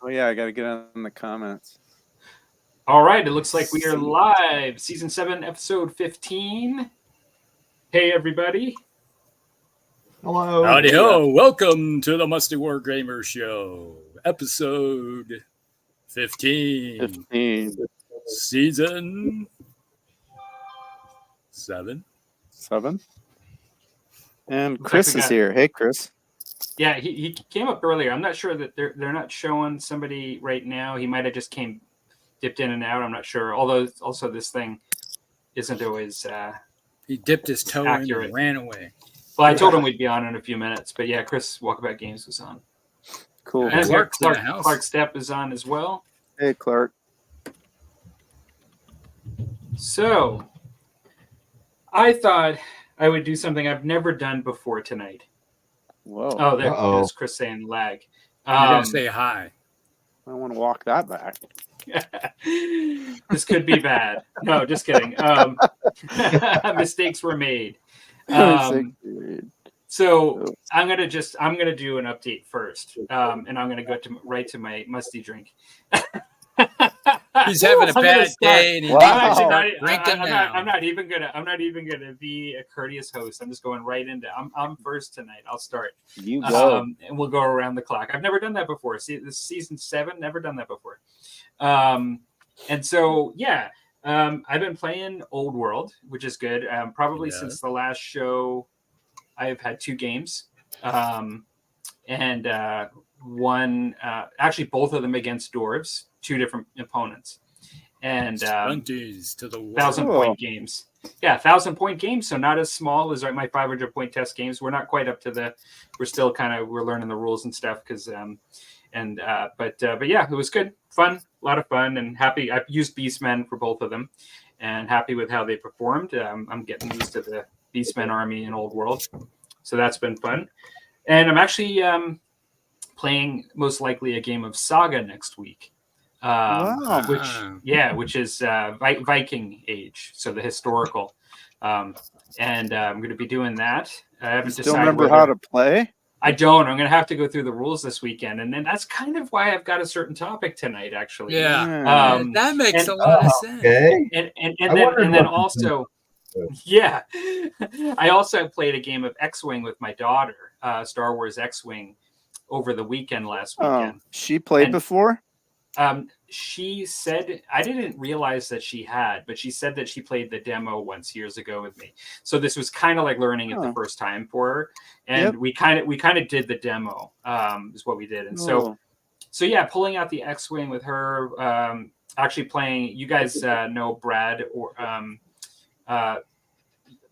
Oh yeah, I got to get on the comments. All right, it looks like we are live. Season 7, episode 15. Hey, everybody. Hello. Howdy ho. Welcome to the Musty Wargamers Show, episode 15. Season 7. And Chris is here. Hey, Chris. Yeah, he came up earlier. I'm not sure that they're not showing somebody right now. He might have just dipped in and out. I'm not sure. Although also this thing isn't always he dipped his toe accurate. in and ran away. Well, I told him we'd be on in a few minutes. But yeah, Chris Walkabout Games was on. Cool. And Clark Stepp is on as well. Hey, Clark. So I thought I would do something I've never done before tonight. Whoa. Oh, there's Chris saying lag. I didn't say hi. I want to walk that back. This could be bad. No, just kidding. Mistakes were made. So I'm gonna do an update first, and I'm gonna go right to my musty drink. He's having a bad day, and I'm not even gonna be a courteous host. I'm just going right into. I'm first tonight. I'll start. You go, and we'll go around the clock. I've never done that before. See, this is season 7. Never done that before. And so yeah, I've been playing Old World, which is good. Probably since the last show, I've had 2 games, and one actually both of them against dwarves. 2 different opponents, and 20s to the 1,000-point games. Yeah, 1,000-point games. So not as small as my 500-point test games. We're not quite up to we're still we're learning the rules and stuff because but yeah, it was good, fun, a lot of fun, and happy. I've used Beastmen for both of them, and happy with how they performed. I'm getting used to the Beastmen army in Old World, so that's been fun. And I'm actually playing most likely a game of Saga next week. Which is Viking Age, so the historical, and I'm going to be doing that. I haven't decided. Remember how to play? I don't. I'm going to have to go through the rules this weekend, and then that's kind of why I've got a certain topic tonight. Actually, that makes a lot of sense. Okay. And then also, yeah, I also played a game of X-Wing with my daughter, Star Wars X-Wing, over the weekend last weekend. She played before. She said, I didn't realize that she had, but she said that she played the demo once years ago with me. So this was kind of like learning it the first time for her. And we kind of did the demo, is what we did. And so yeah, pulling out the X-Wing with her, actually playing, you guys know Brad or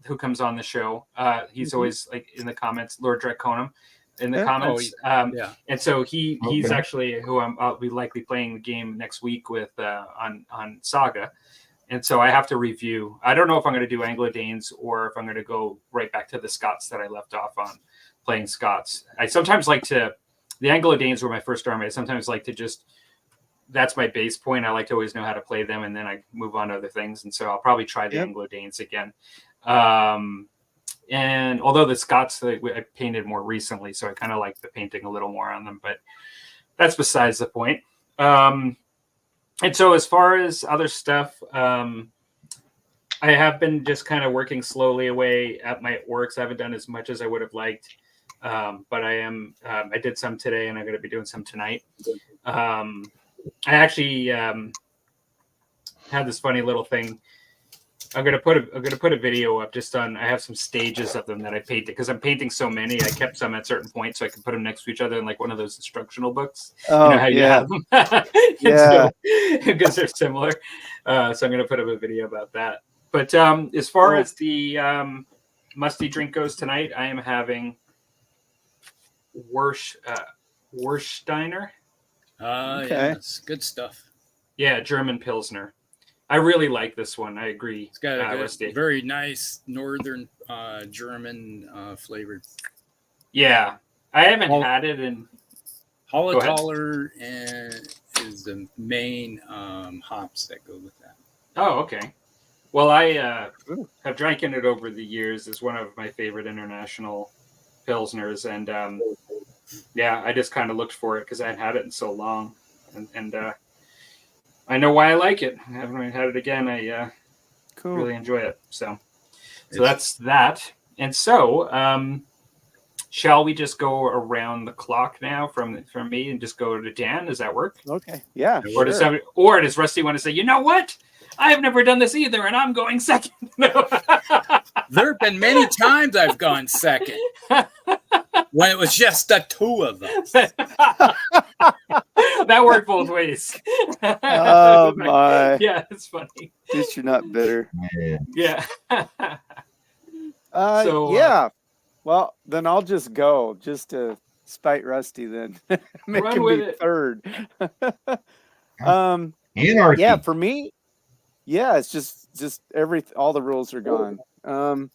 who comes on the show. He's always like in the comments, Lord Draconum. In the comments, and so he's actually who I'll be likely playing the game next week with on Saga, and so I have to review. I don't know if I'm going to do Anglo-Danes or if I'm going to go right back to the Scots that I left off on playing Scots. I sometimes like to. The Anglo-Danes were my first army. I sometimes like to that's my base point. I like to always know how to play them, and then I move on to other things. And so I'll probably try the Anglo-Danes again. And although the Scots I painted more recently, so I kind of like the painting a little more on them, but that's besides the point. And so as far as other stuff, I have been just kind of working slowly away at my orcs. I haven't done as much as I would have liked, but I am. I did some today, and I'm going to be doing some tonight. I actually had this funny little thing. I'm gonna put a video up just on. I have some stages of them that I painted because I'm painting so many. I kept some at certain points so I can put them next to each other in like one of those instructional books. Oh, you know how you have them, yeah, because they're similar. So I'm gonna put up a video about that. But as far as the musty drink goes tonight, I am having Warsteiner. Yes, good stuff. Yeah, German Pilsner. I really like this one. I agree. It's got a very nice northern German flavored. Yeah, I haven't had it in. Holletaler is the main hops that go with that. Oh, okay. Well, I have drank it over the years. It's one of my favorite international pilsners, and yeah, I just kind of looked for it because I hadn't had it in so long. and I know why I like it. I haven't had it again. I Cool. really enjoy it. So that's that. And so, shall we just go around the clock now from me and just go to Dan? Does that work? Okay. Yeah. Or does Rusty want to say, you know what? I have never done this either, and I'm going second. No. There have been many times I've gone second when it was just the two of us. That worked both ways. Oh my. Yeah, it's funny. At least you're not bitter. Yeah. Yeah. Well, then I'll just go just to spite Rusty then. Make Run him with be it. third. Anarchy. Yeah, for me, yeah, it's just all the rules are gone. I'm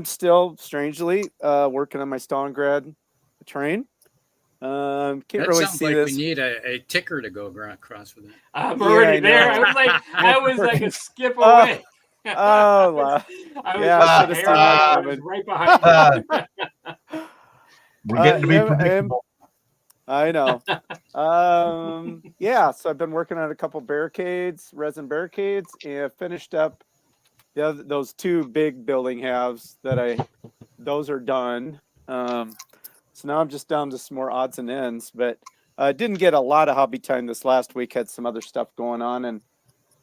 still strangely working on my Stalingrad train. Can't That really sounds see like this. we need a ticker to go across with that. I'm Yeah, already I there. know. I was like a skip away. Oh, I was yeah, I just should've seen that coming. right behind you. We're getting to be yeah, predictable. I know. Yeah, so I've been working on a couple barricades, resin barricades, and finished up those two big building halves those are done. So now I'm just down to some more odds and ends, but I didn't get a lot of hobby time this last week. Had some other stuff going on and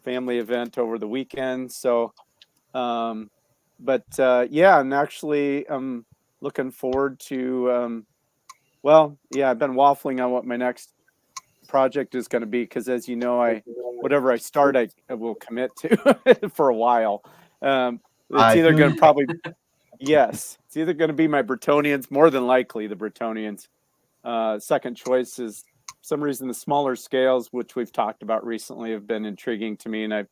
family event over the weekend. So, yeah, I'm actually looking forward to. Well, yeah, I've been waffling on what my next project is going to be because, as you know, whatever I start, I will commit to for a while. It's either going to probably. Yes, it's either going to be my Bretonians, more than likely the Bretonians. Second choice is, for some reason, the smaller scales, which we've talked about recently, have been intriguing to me, and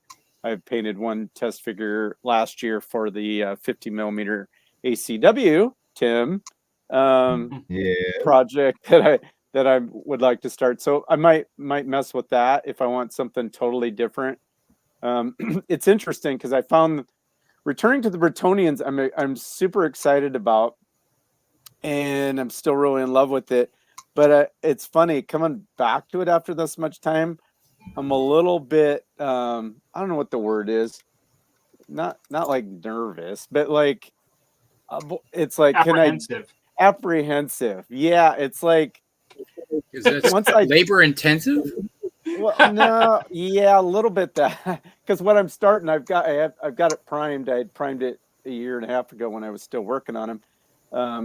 I've painted one test figure last year for the 50 millimeter ACW Tim project that I would like to start. So I might mess with that if I want something totally different. It's interesting because I found. Returning to the Bretonians, I'm super excited about, and I'm still really in love with it. But it's funny coming back to it after this much time. I'm a little bit I don't know what the word is. Not like nervous, but like it's like apprehensive. Yeah, it's like Is that once I labor intensive? Well, no, yeah, a little bit that because what I'm starting, I've got it primed. I had primed it a year and a half ago when I was still working on them.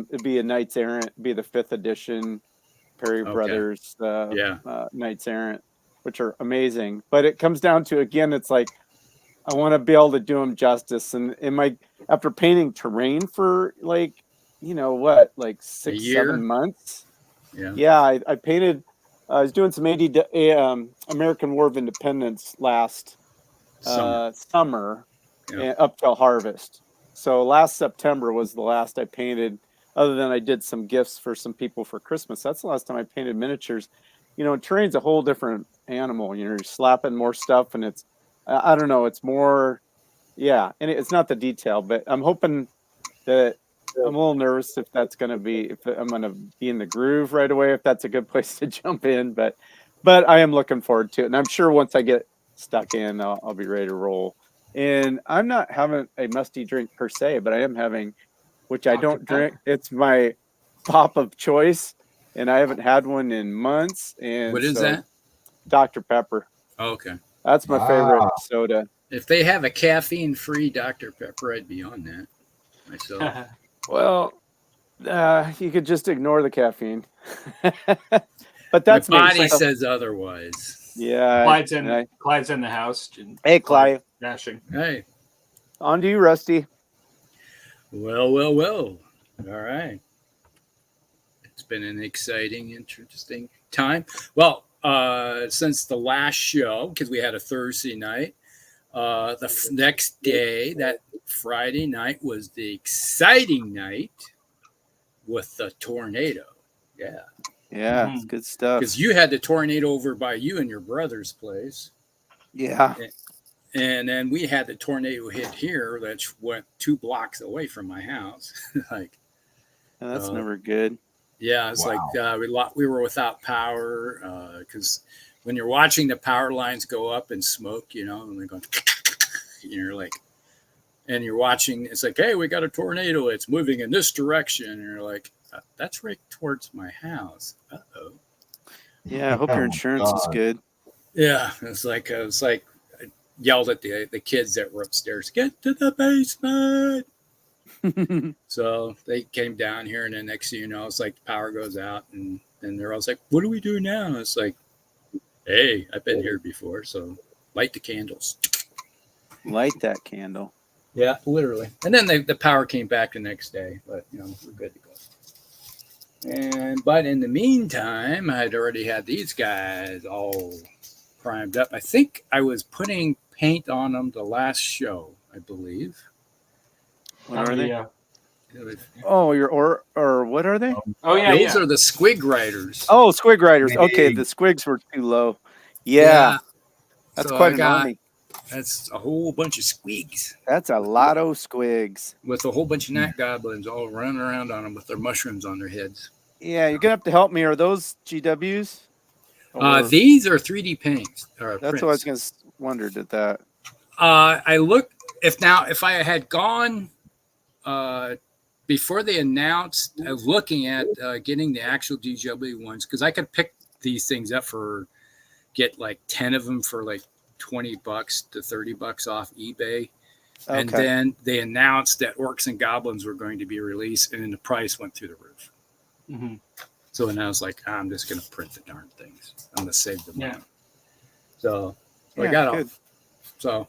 It'd be a Knights Errant, it'd be the 5th edition Perry Brothers Knights Errant, which are amazing. But it comes down to, again, it's like I want to be able to do them justice. And after painting terrain for like 6-7 months. Yeah, I painted. I was doing some American War of Independence last summer up till harvest. So last September was the last I painted, other than I did some gifts for some people for Christmas. That's the last time I painted miniatures. Terrain's a whole different animal. You're slapping more stuff, and it's, I don't know, it's more, and it's not the detail, but I'm hoping that I'm a little nervous if I'm going to be in the groove right away, if that's a good place to jump in, but I am looking forward to it. And I'm sure once I get stuck in, I'll be ready to roll. And I'm not having a musty drink per se, but I am having, which I don't drink. It's my pop of choice, and I haven't had one in months. And what is that? Dr. Pepper. Oh, okay. That's my favorite soda. If they have a caffeine-free Dr. Pepper, I'd be on that myself. Well, you could just ignore the caffeine. But that's my body says otherwise. Yeah. Clyde's in the house. Hey, Clyde. Dashing. Hey. On to you, Rusty. Well. All right. It's been an exciting, interesting time. Well, since the last show, because we had a Thursday night, the next day, that Friday night, was the exciting night with the tornado. Yeah, it's good stuff. Because you had the tornado over by you and your brother's place. Yeah. And then we had the tornado hit here that went 2 blocks away from my house. That's never good. Yeah, it's like we were without power because when you're watching the power lines go up in smoke, you know, and they're going, you're like, and you're watching, it's like, hey, we got a tornado. It's moving in this direction. And you're like, that's right towards my house. Uh-oh. Yeah, I hope your insurance is good. Yeah, it's like I yelled at the kids that were upstairs, get to the basement. So they came down here, and then next thing you know, it's like the power goes out, and they're all like, what do we do now? And it's like, hey, I've been here before, so light the candles. Light that candle. Yeah, literally. And then the power came back the next day, but you know, we're good to go. But in the meantime, I'd already had these guys all primed up. I think I was putting paint on them the last show, I believe. What are they? Yeah. Oh, or what are they? Oh yeah, Those are the Squig Riders. Oh, Squig Riders. Okay, the Squigs were too low. Yeah. That's So quite an army. That's a whole bunch of squeaks That's a lot of squigs. with a whole bunch of gnat goblins all running around on them with their mushrooms on their heads. Yeah, you're gonna have to help me. Are those GWs? Or- These are 3D paints. that's what I was gonna wondered at that. I look if I had gone before they announced, I was looking at getting the actual GW ones because I could pick these things up get like 10 of them for like $20 to $30 off eBay. Okay. And then they announced that Orcs and Goblins were going to be released, and then the price went through the roof. Mm-hmm. So then I was like, I'm just going to print the darn things. I'm going to save the money. Yeah. So I got off. So,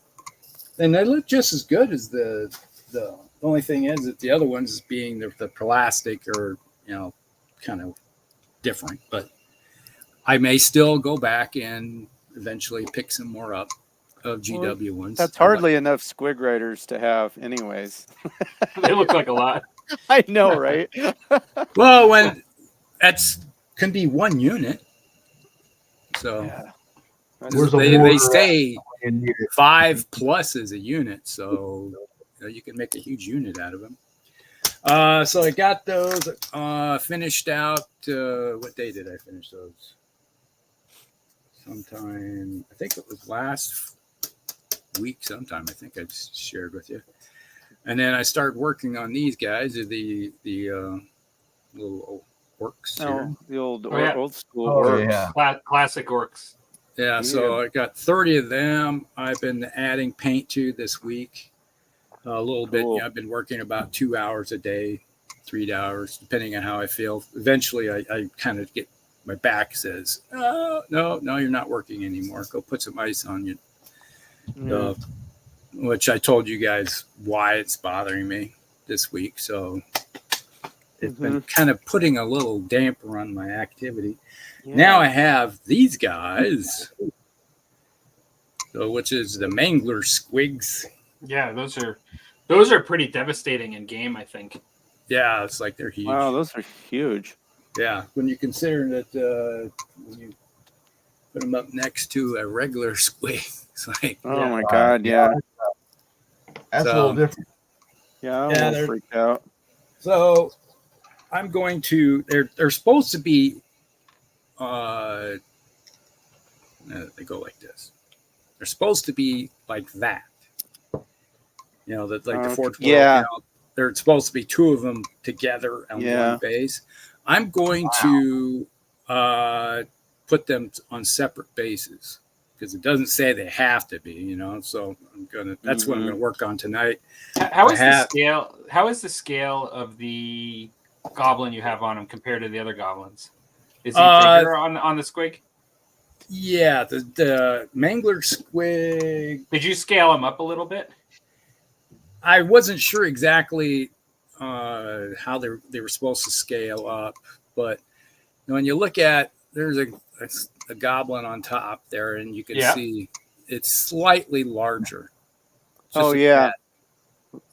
and they look just as good as the only thing is that the other ones being the plastic or, you know, kind of different. But I may still go back and eventually pick some more up of GW ones. That's hardly enough Squig Riders to have anyways. They look like a lot. I know, right? Well, when can be one unit. So yeah. they stay 5+ as a unit. So you can make a huge unit out of them. So I got those finished out. What day did I finish those? Sometime, I think it was last week sometime. I think I shared with you. And then I started working on these guys, the little orcs. Oh, the old school orcs. orcs. Classic orcs. Yeah, so I got 30 of them. I've been adding paint to this week. A little bit. You know, I've been working about 2 hours a day, 3 hours, depending on how I feel. Eventually, I kind of get, my back says, oh, no, you're not working anymore. Go put some ice on you. Which I told you guys why it's bothering me this week. So it's been kind of putting a little damper on my activity. Yeah. Now I have these guys, so which is the Mangler Squigs. Yeah, those are pretty devastating in game, I think. Yeah, it's like they're huge. Wow, those are huge. Yeah, when you consider that when you put them up next to a regular squig, it's like, oh my god, yeah. That's a little different. Yeah, they're freaked out. So I'm going to. They're supposed to be. They go like this. They're supposed to be like that. You know, that like the 412. Yeah. You know, they're supposed to be two of them together on one base. I'm going to put them on separate bases because it doesn't say they have to be, you know. So that's what I'm gonna work on tonight. How is the scale? How is the scale of the goblin you have on him compared to the other goblins? Is he bigger on the squig? Yeah, the Mangler Squig. Did you scale him up a little bit? I wasn't sure exactly how they were supposed to scale up, but when you look at, there's a goblin on top there, and you can see it's slightly larger. Yeah,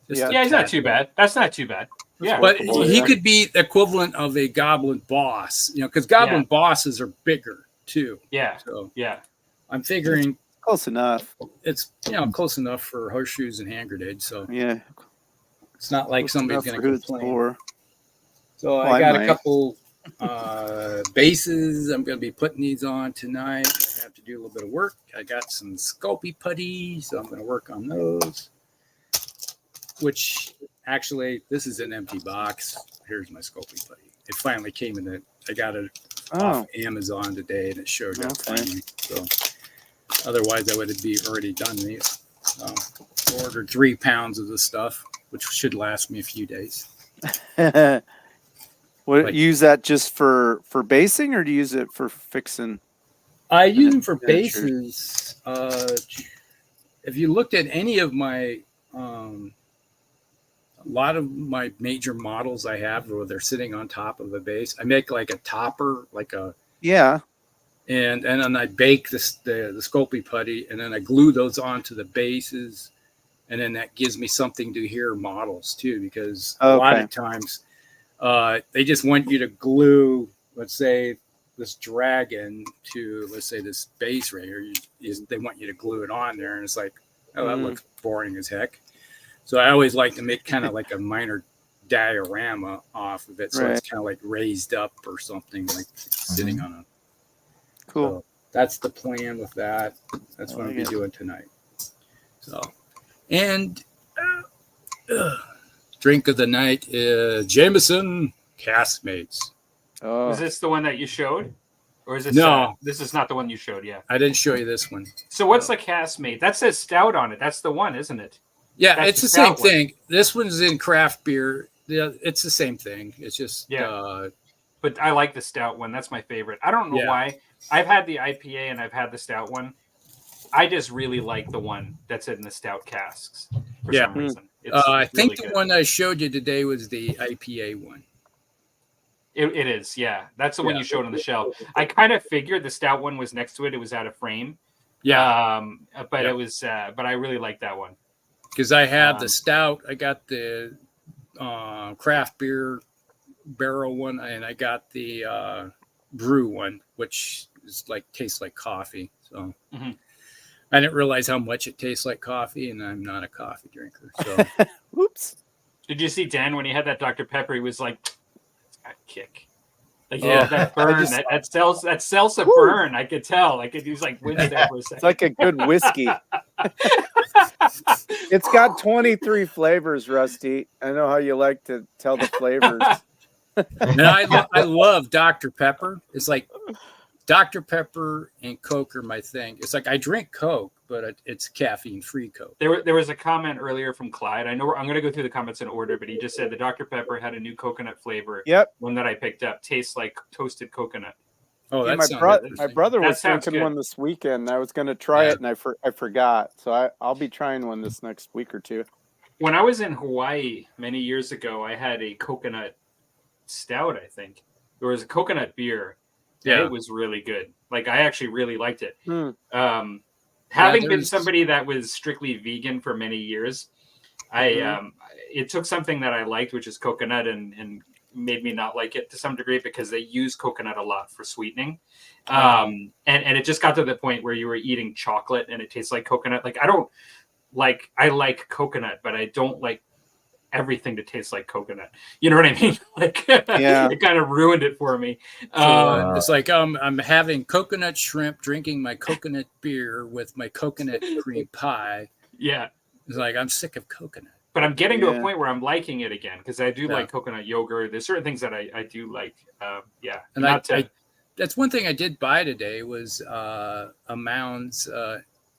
he's not too bad. That's not too bad. Yeah, but he could be the equivalent of a goblin boss, you know, because goblin bosses are bigger too. Yeah. So I'm figuring close enough. It's close enough for horseshoes and hand grenades. So yeah, it's not like somebody's going to complain. For. So I got a couple Bases, I'm going to be putting these on tonight. I have to do a little bit of work. I got some Sculpey putty, so I'm going to work on those. Which, actually, this is an empty box. Here's my Sculpey putty. It finally came in. I got it off Amazon today, and it showed up finally. So, otherwise, I would have already done these. Ordered 3 pounds of the stuff, which should last me a few days. Use that just for basing, or do you use it for fixing? I use them for bases. If you looked at any of my, a lot of my major models I have where they're sitting on top of a base, I make like a topper, and then I bake the Sculpey putty, and then I glue those onto the bases, and then that gives me something to hear models too, because a lot of times they just want you to glue, let's say, this dragon to, let's say, this base right here. They want you to glue it on there, and it's like, oh, that looks boring as heck. So I always like to make kind of like a minor diorama off of it, so it's kind of like raised up or something, like sitting on a. Cool. So that's the plan with that. That's what I'll be doing tonight. So, and drink of the night is Jameson Castmates. Oh. Was this the one that you showed? Or is it no? This is not the one you showed, yeah. I didn't show you this one. So what's the Castmate? That says stout on it. That's the one, isn't it? Yeah, it's the same thing. This one's in craft beer. Yeah, it's the same thing. It's just but I like the stout one. That's my favorite. I don't know why. I've had the IPA and I've had the stout one. I just really like the one that's in the stout casks for some reason. I think the one I showed you today was the IPA one. It is, yeah. That's the one you showed on the shelf. I kind of figured the stout one was next to it. It was out of frame. Yeah. But it was, but I really like that one. Because I had the stout, I got the craft beer barrel one, and I got the brew one, which is tastes like coffee. So I didn't realize how much it tastes like coffee, and I'm not a coffee drinker. So whoops. Did you see Dan when he had that Dr. Pepper? He was like, "It's got a kick." Like that burn, that salsa burn. I could tell. He was like winced there for a second. It's like a good whiskey. It's got 23 flavors, Rusty. I know how you like to tell the flavors. And I love Dr. Pepper. It's like Dr. Pepper and Coke are my thing. It's like I drink Coke, but it's caffeine-free Coke. There was a comment earlier from Clyde. I know I'm going to go through the comments in order, but he just said the Dr. Pepper had a new coconut flavor. Yep. One that I picked up. Tastes like toasted coconut. Oh, my brother was drinking one this weekend. I was going to try it, and I forgot. So I'll be trying one this next week or two. When I was in Hawaii many years ago, I had a coconut stout, I think. There was a coconut beer. Yeah. It was really good. I actually really liked it. Having been somebody that was strictly vegan for many years, it took something that I liked, which is coconut, and made me not like it to some degree because they use coconut a lot for sweetening. And it just got to the point where you were eating chocolate and it tastes like coconut. I like coconut, but I don't like everything to taste like coconut. You know what I mean? It kind of ruined it for me. It's like I'm having coconut shrimp, drinking my coconut beer with my coconut cream pie. Yeah. It's like I'm sick of coconut. But I'm getting to a point where I'm liking it again because I do like coconut yogurt. There's certain things that I do like. And that's one thing I did buy today was a Mounds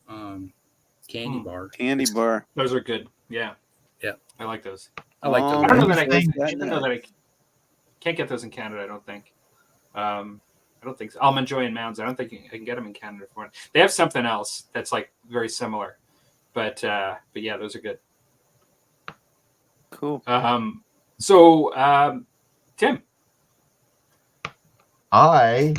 candy bar. Candy bar. Those are good. Yeah. Yeah. I like those. I like those. I don't know that I can't get those in Canada, I don't think. I don't think so. Almond Joy and Mounds. I don't think I can get them in Canada for one. They have something else that's very similar. But yeah, those are good. Cool. So Tim. I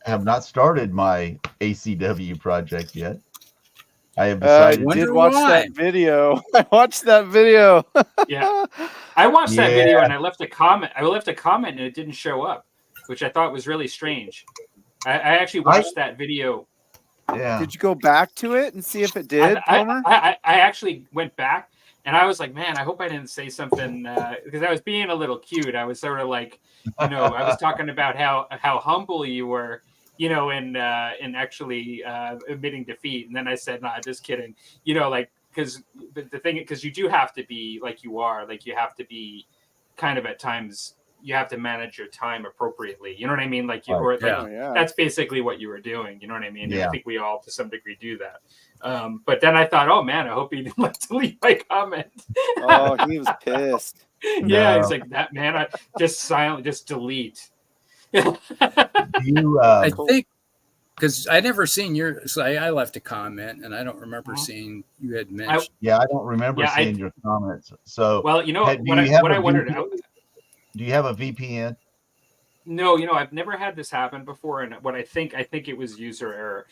have not started my ACW project yet. I have decided. I did watch that video. I watched that video. Yeah, I watched that video and I left a comment. And it didn't show up, which I thought was really strange. I actually watched that video. Yeah. Did you go back to it and see if it did, Palmer? I actually went back And I was like, man, I hope I didn't say something because I was being a little cute. I was sort of like, I was talking about how humble you were, in actually admitting defeat. And then I said, nah, just kidding. Because the thing, because you do have to be like you are, like you have to be kind of at times, you have to manage your time appropriately. You know what I mean? Like that's basically what you were doing. You know what I mean? Yeah. And I think we all to some degree do that. But then I thought, oh man, I hope he didn't like to leave my comment. Oh, he was pissed. Yeah, he's like that man. I just delete. I think because I never seen so I left a comment and I don't remember seeing you had mentioned. I don't remember seeing your comments. So well, what I wondered. Do you have a VPN? No, I've never had this happen before, and what I think it was user error.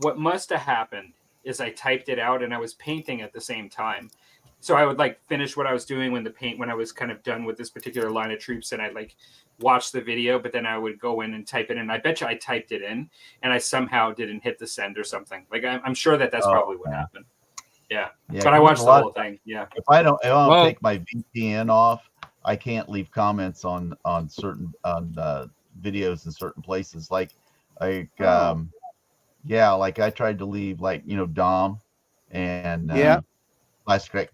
What must have happened is I typed it out and I was painting at the same time. So I would like finish what I was doing when I was kind of done with this particular line of troops, and I'd like watch the video, but then I would go in and type it in. I bet you I typed it in and I somehow didn't hit the send or something. Like I'm sure that's probably what happened. Yeah. But I watched the whole thing. Yeah. If I don't take my VPN off, I can't leave comments on certain videos in certain places. Like I tried to leave Dom and Plastic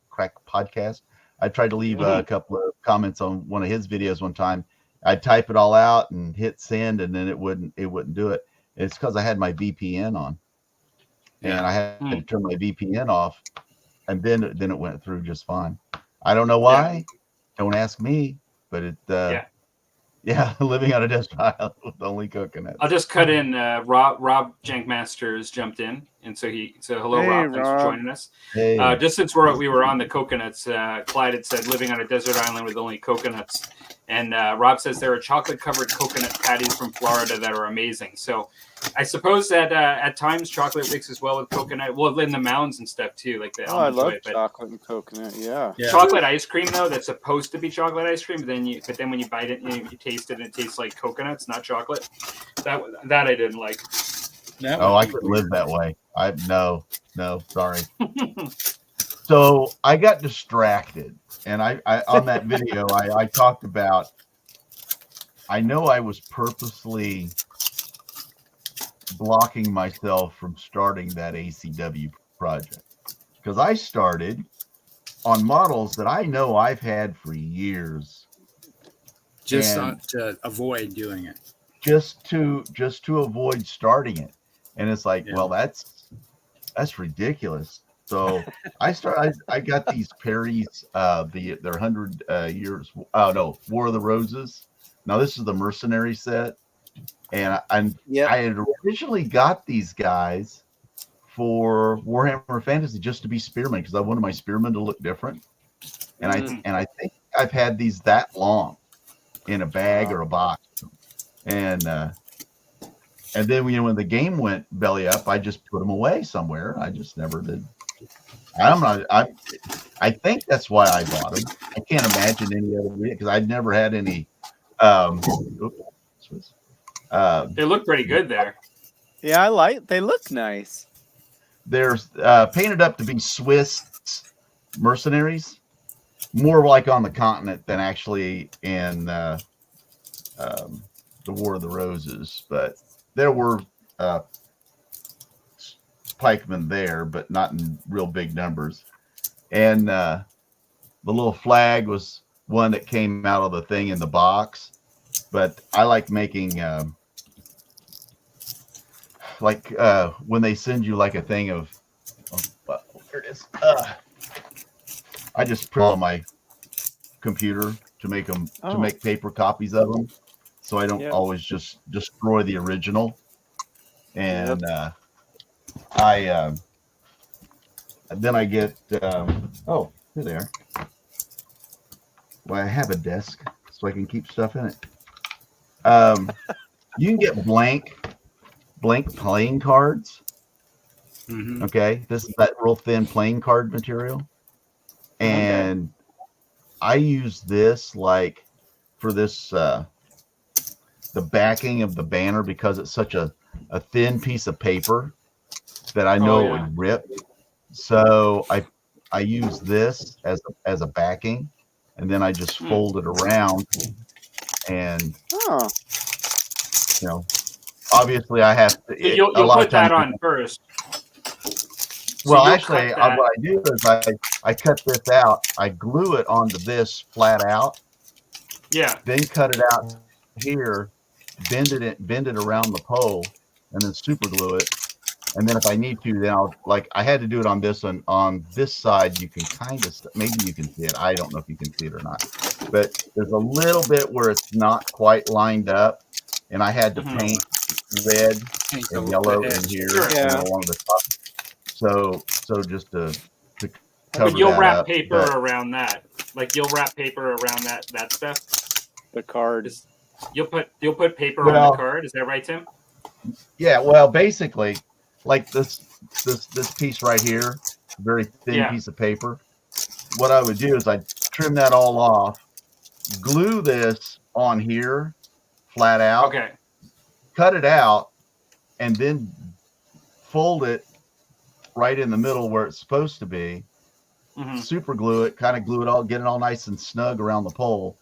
Crack Podcast. I tried to leave a couple of comments on one of his videos one time. I'd type it all out and hit send, and then it wouldn't do it. It's because I had my VPN on, and I had to turn my VPN off, and then it went through just fine. I don't know why. Yeah. Don't ask me, but it. Living on a desert island with only coconuts. I'll just cut in. Rob Jankmasters jumped in, and so hello, hey, Rob. Thanks for joining us. Hey. Just since we were on the coconuts, Clyde had said living on a desert island with only coconuts, and Rob says there are chocolate-covered coconut patties from Florida that are amazing. So I suppose that at times chocolate mixes well with coconut. Well, in the mounds and stuff too, like the. I love chocolate and coconut. Yeah. Chocolate ice cream though, that's supposed to be chocolate ice cream. But then when you bite it, you taste it, and it tastes like coconuts, not chocolate. That I didn't like. I couldn't live that way. No, sorry. So I got distracted, and I on that video I talked about. I know I was purposely blocking myself from starting that ACW project because I started on models that I know I've had for years, just to avoid doing it, just to avoid starting it. And it's like, well, that's ridiculous. So I got these Perry's their 100 years. Oh no, War of the Roses. Now this is the mercenary set. And I had originally got these guys for Warhammer Fantasy just to be spearmen because I wanted my spearmen to look different. And I think I've had these that long in a bag or a box. And then when the game went belly up, I just put them away somewhere. I just never did. I think that's why I bought them. I can't imagine any other reason because I'd never had any. They look pretty good there. Yeah, they look nice. They're painted up to be Swiss mercenaries, more like on the continent than actually in the War of the Roses. But there were pikemen there, but not in real big numbers. And the little flag was one that came out of the thing in the box. But I like making when they send you like a thing of here it is. I just print on my computer to make them to make paper copies of them, so I don't always just destroy the original. And then I get here they are. Well, I have a desk so I can keep stuff in it. You can get blank playing cards. Mm-hmm. Okay, this is that real thin playing card material, and I use this like for this the backing of the banner because it's such a thin piece of paper that I know it would rip. So I use this as a backing, and then I just fold it around, and you know, obviously I have to. So you'll put that on first. Well, actually, what I do is I cut this out. I glue it onto this flat out. Yeah. Then cut it out here, bend it around the pole, and then super glue it. And then if I need to, then I had to do it on this one. On this side, you can kind of, maybe you can see it. I don't know if you can see it or not. But there's a little bit where it's not quite lined up. And I had to paint red and yellow in here. One of the top. So just to cover but you'll that wrap up, paper around that. Like you'll wrap paper around that stuff. The card. You'll put paper on the card. Is that right, Tim? Yeah. Well, basically, like this piece right here, very thin piece of paper. What I would do is I'd trim that all off, glue this on here, flat out. Okay. Cut it out, and then fold it right in the middle where it's supposed to be. Super glue it, kind of glue it all, get it all nice and snug around the pole.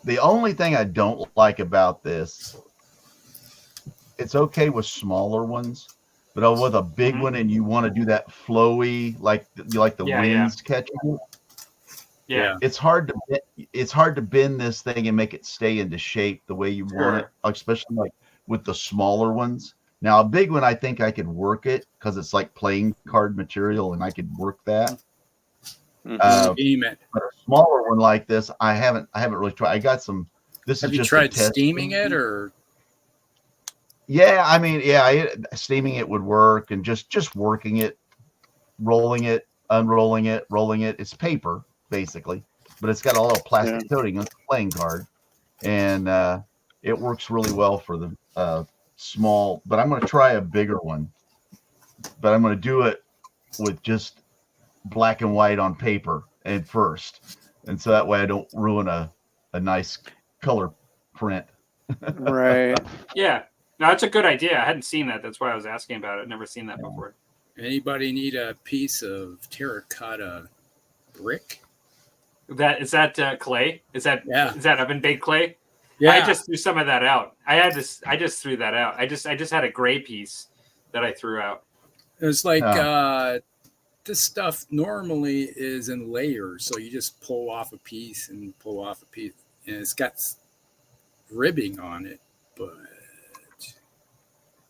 The only thing I don't like about this, it's okay with smaller ones, but with a big one and you want to do that flowy, like the winds catching it. Yeah. It's hard to bend this thing and make it stay into shape the way you want it, especially like with the smaller ones. Now, a big one, I think I could work it because it's like playing card material, and I could work that. But a smaller one like this, I haven't really tried. I got some. Have you tried steaming it or? Yeah, I mean, steaming it would work, and just working it, rolling it, unrolling it, rolling it. It's paper basically, but it's got a little plastic coating on the playing card, and it works really well for the small. But I'm going to try a bigger one, but I'm going to do it with just black and white on paper at first, and so that way I don't ruin a nice color print. Right. Yeah. No, that's a good idea. I hadn't seen that. That's why I was asking about it. I've never seen that before. Anybody need a piece of terracotta brick? Is that clay? Is that oven baked clay? Yeah. I just threw some of that out. I just threw that out. I just had a gray piece that I threw out. It's like this stuff normally is in layers, so you just pull off a piece and pull off a piece, and it's got ribbing on it, but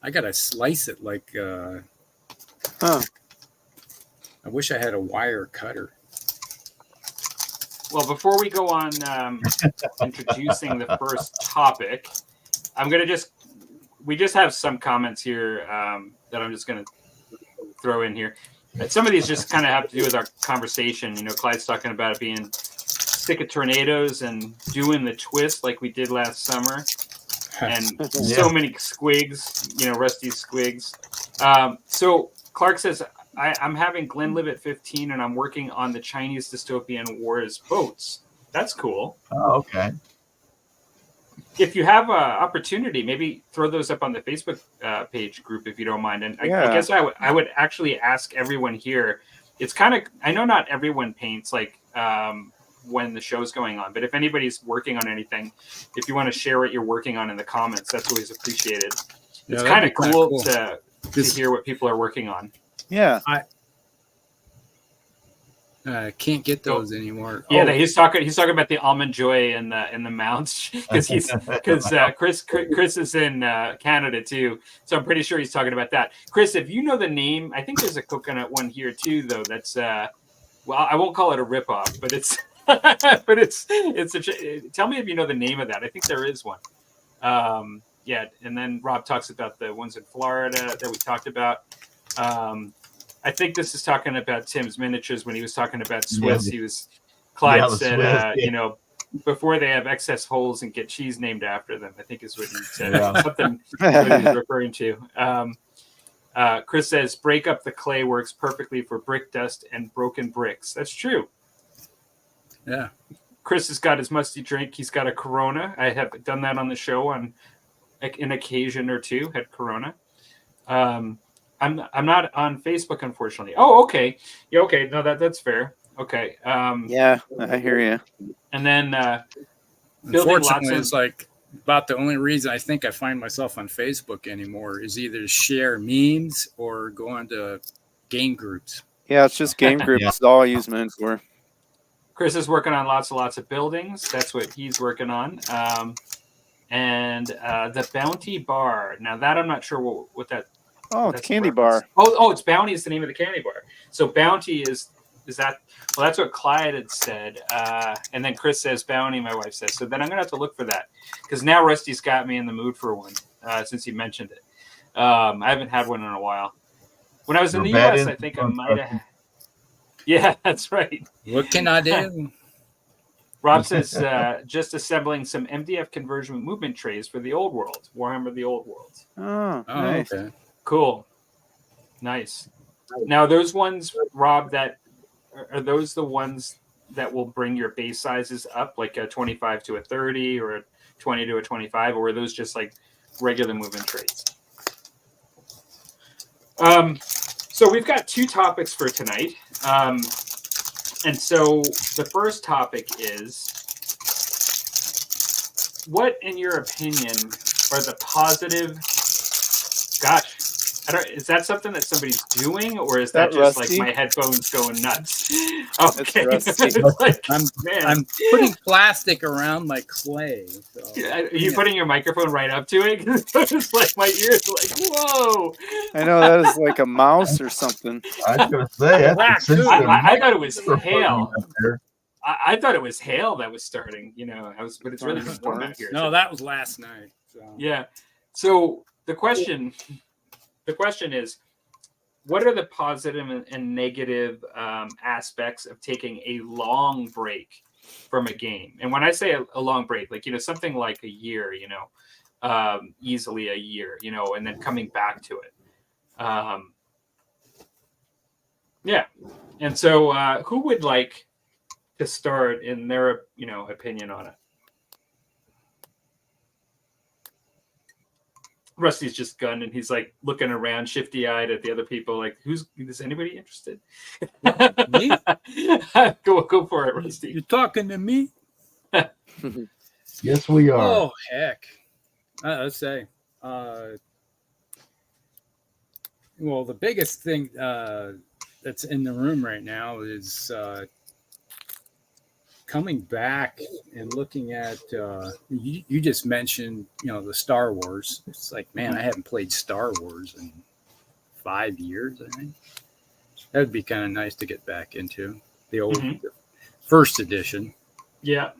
I gotta slice it like I wish I had a wire cutter. Well, before we go on introducing the first topic, we just have some comments here that I'm just gonna throw in here. Some of these just kind of have to do with our conversation. You know, Clyde's talking about it being sick of tornadoes and doing the twist like we did last summer. And so many squigs, rusty squigs. So Clark says, I'm having Glenlivet 15 and I'm working on the Chinese dystopian wars boats. That's cool. Oh, okay. If you have an opportunity, maybe throw those up on the Facebook page group if you don't mind. And I guess I would actually ask everyone here. It's kind of, I know not everyone paints like when the show's going on, but if anybody's working on anything, if you want to share what you're working on in the comments, that's always appreciated. It's kind of cool to hear what people are working on. Yeah. I can't get those anymore. Yeah, he's talking about the Almond Joy and the mounts because Chris is in Canada too, so I'm pretty sure he's talking about that. Chris, if you know the name, I think there's a coconut one here too, though. That's well, I won't call it a ripoff, but it's tell me if you know the name of that. I think there is one. Yeah, and then Rob talks about the ones in Florida that we talked about. I think this is talking about Tim's miniatures when he was talking about Swiss. Clyde said, before they have excess holes and get cheese named after them, I think is what he said. Something what he's referring to. Chris says, break up the clay works perfectly for brick dust and broken bricks. That's true. Yeah. Chris has got his musty drink. He's got a Corona. I have done that on the show on an occasion or two, had Corona. I'm not on Facebook, unfortunately. Oh, okay. Yeah, okay. No, that's fair. Okay. Yeah, I hear you. And then unfortunately, it's like about the only reason I think I find myself on Facebook anymore is either to share memes or go onto game groups. Yeah, it's just game groups. Yeah. Is all I use mine for. Chris is working on lots of buildings. That's what he's working on. And the Bounty Bar. Now that I'm not sure what that. Oh, it's Candy Bar. Oh, it's Bounty is the name of the candy bar. So Bounty is that? Well, that's what Clyde had said. And then Chris says Bounty. My wife says. So then I'm gonna have to look for that because now Rusty's got me in the mood for one since he mentioned it. I haven't had one in a while. When I was in the U.S., I think I might have. Yeah, that's right. What can I do? Rob says, just assembling some MDF conversion movement trays for the old world, Warhammer the Old World. Oh, nice. Okay. Cool. Nice. Now, those ones, Rob, that are those the ones that will bring your base sizes up, like a 25 to a 30 or a 20 to a 25, or are those just like regular movement trays? So we've got two topics for tonight. And so the first topic is, what, in your opinion, are the positive? Gosh, is that something that somebody's doing, or is that just Rusty? Like my headphones going nuts? Okay, like, I'm putting plastic around my clay. So. Are you putting your microphone right up to it? It's like my ears, like whoa! I know that is like a mouse or something. I was gonna say, I thought it was hail. I thought it was hail that was starting. You know, but it's really warm out here. No, that was last night. So. Yeah. So the question is, what are the positive and negative aspects of taking a long break from a game? And when I say a long break, like, something like a year, easily a year, and then coming back to it. Yeah. And so who would like to start in their, opinion on it? Rusty's just gunned and he's like looking around shifty-eyed at the other people like, is anybody interested? Me? Go for it, Rusty. You're talking to me? Yes, we are. Oh, heck. Let's say. Well, the biggest thing that's in the room right now is coming back and looking at you just mentioned the Star Wars. It's like, man, I haven't played Star Wars in 5 years. I think that would be kind of nice to get back into the old first edition. Yeah.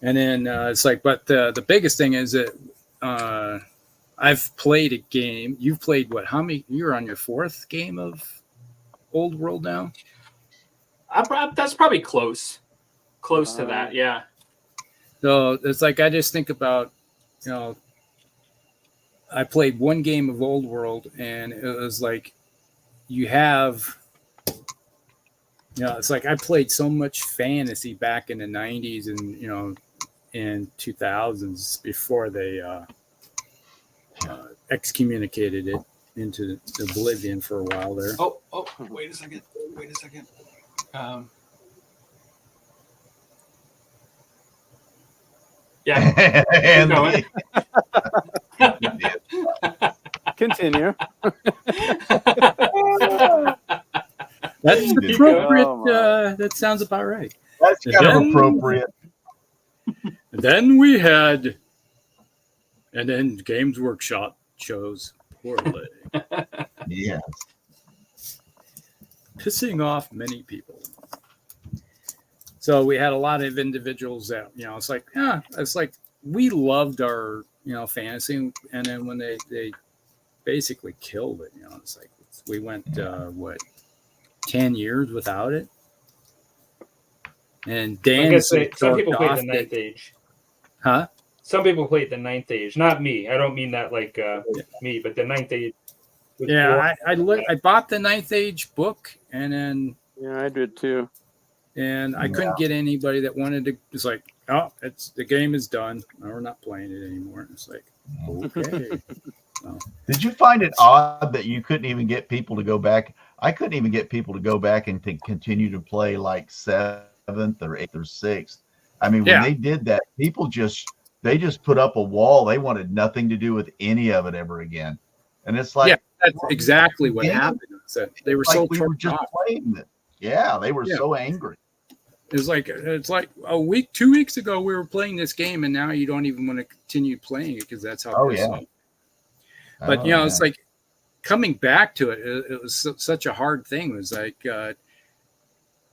And then it's like, but the biggest thing is that I've played a game. You've played what? How many? You're on your fourth game of Old World now. That's probably close to that. Yeah. So it's like, I just think about, I played one game of Old World and it was like, it's like I played so much fantasy back in the 90s and, in 2000s before they excommunicated it into oblivion for a while there. Oh, wait a second. Yeah. Continue. That's appropriate. That sounds about right. That's kind of appropriate. Then we had, and then Games Workshop chose poorly. Yeah. Pissing off many people. So we had a lot of individuals that, it's like we loved our, fantasy. And then when they basically killed it, it's like we went, 10 years without it. And Dan, I guess some people played the Ninth Age. Huh? Some people played the Ninth Age. Not me. I don't mean that like me, but the Ninth Age. Yeah, I bought the Ninth Age book, and then I did too. and I couldn't get anybody that wanted to. It's like, oh, the game is done. No, we're not playing it anymore. And it's like, okay. Well, did you find it odd that you couldn't even get people to go back? I couldn't even get people to go back and to continue to play like 7th or 8th or 6th. I mean, when they did that, people they just put up a wall. They wanted nothing to do with any of it ever again. And it's like, that's exactly what happened. They were so we were just playing it. Yeah, they were so angry. It's like a week, 2 weeks ago we were playing this game, and now you don't even want to continue playing it because that's how. But it's like coming back to it. It was such a hard thing. It was like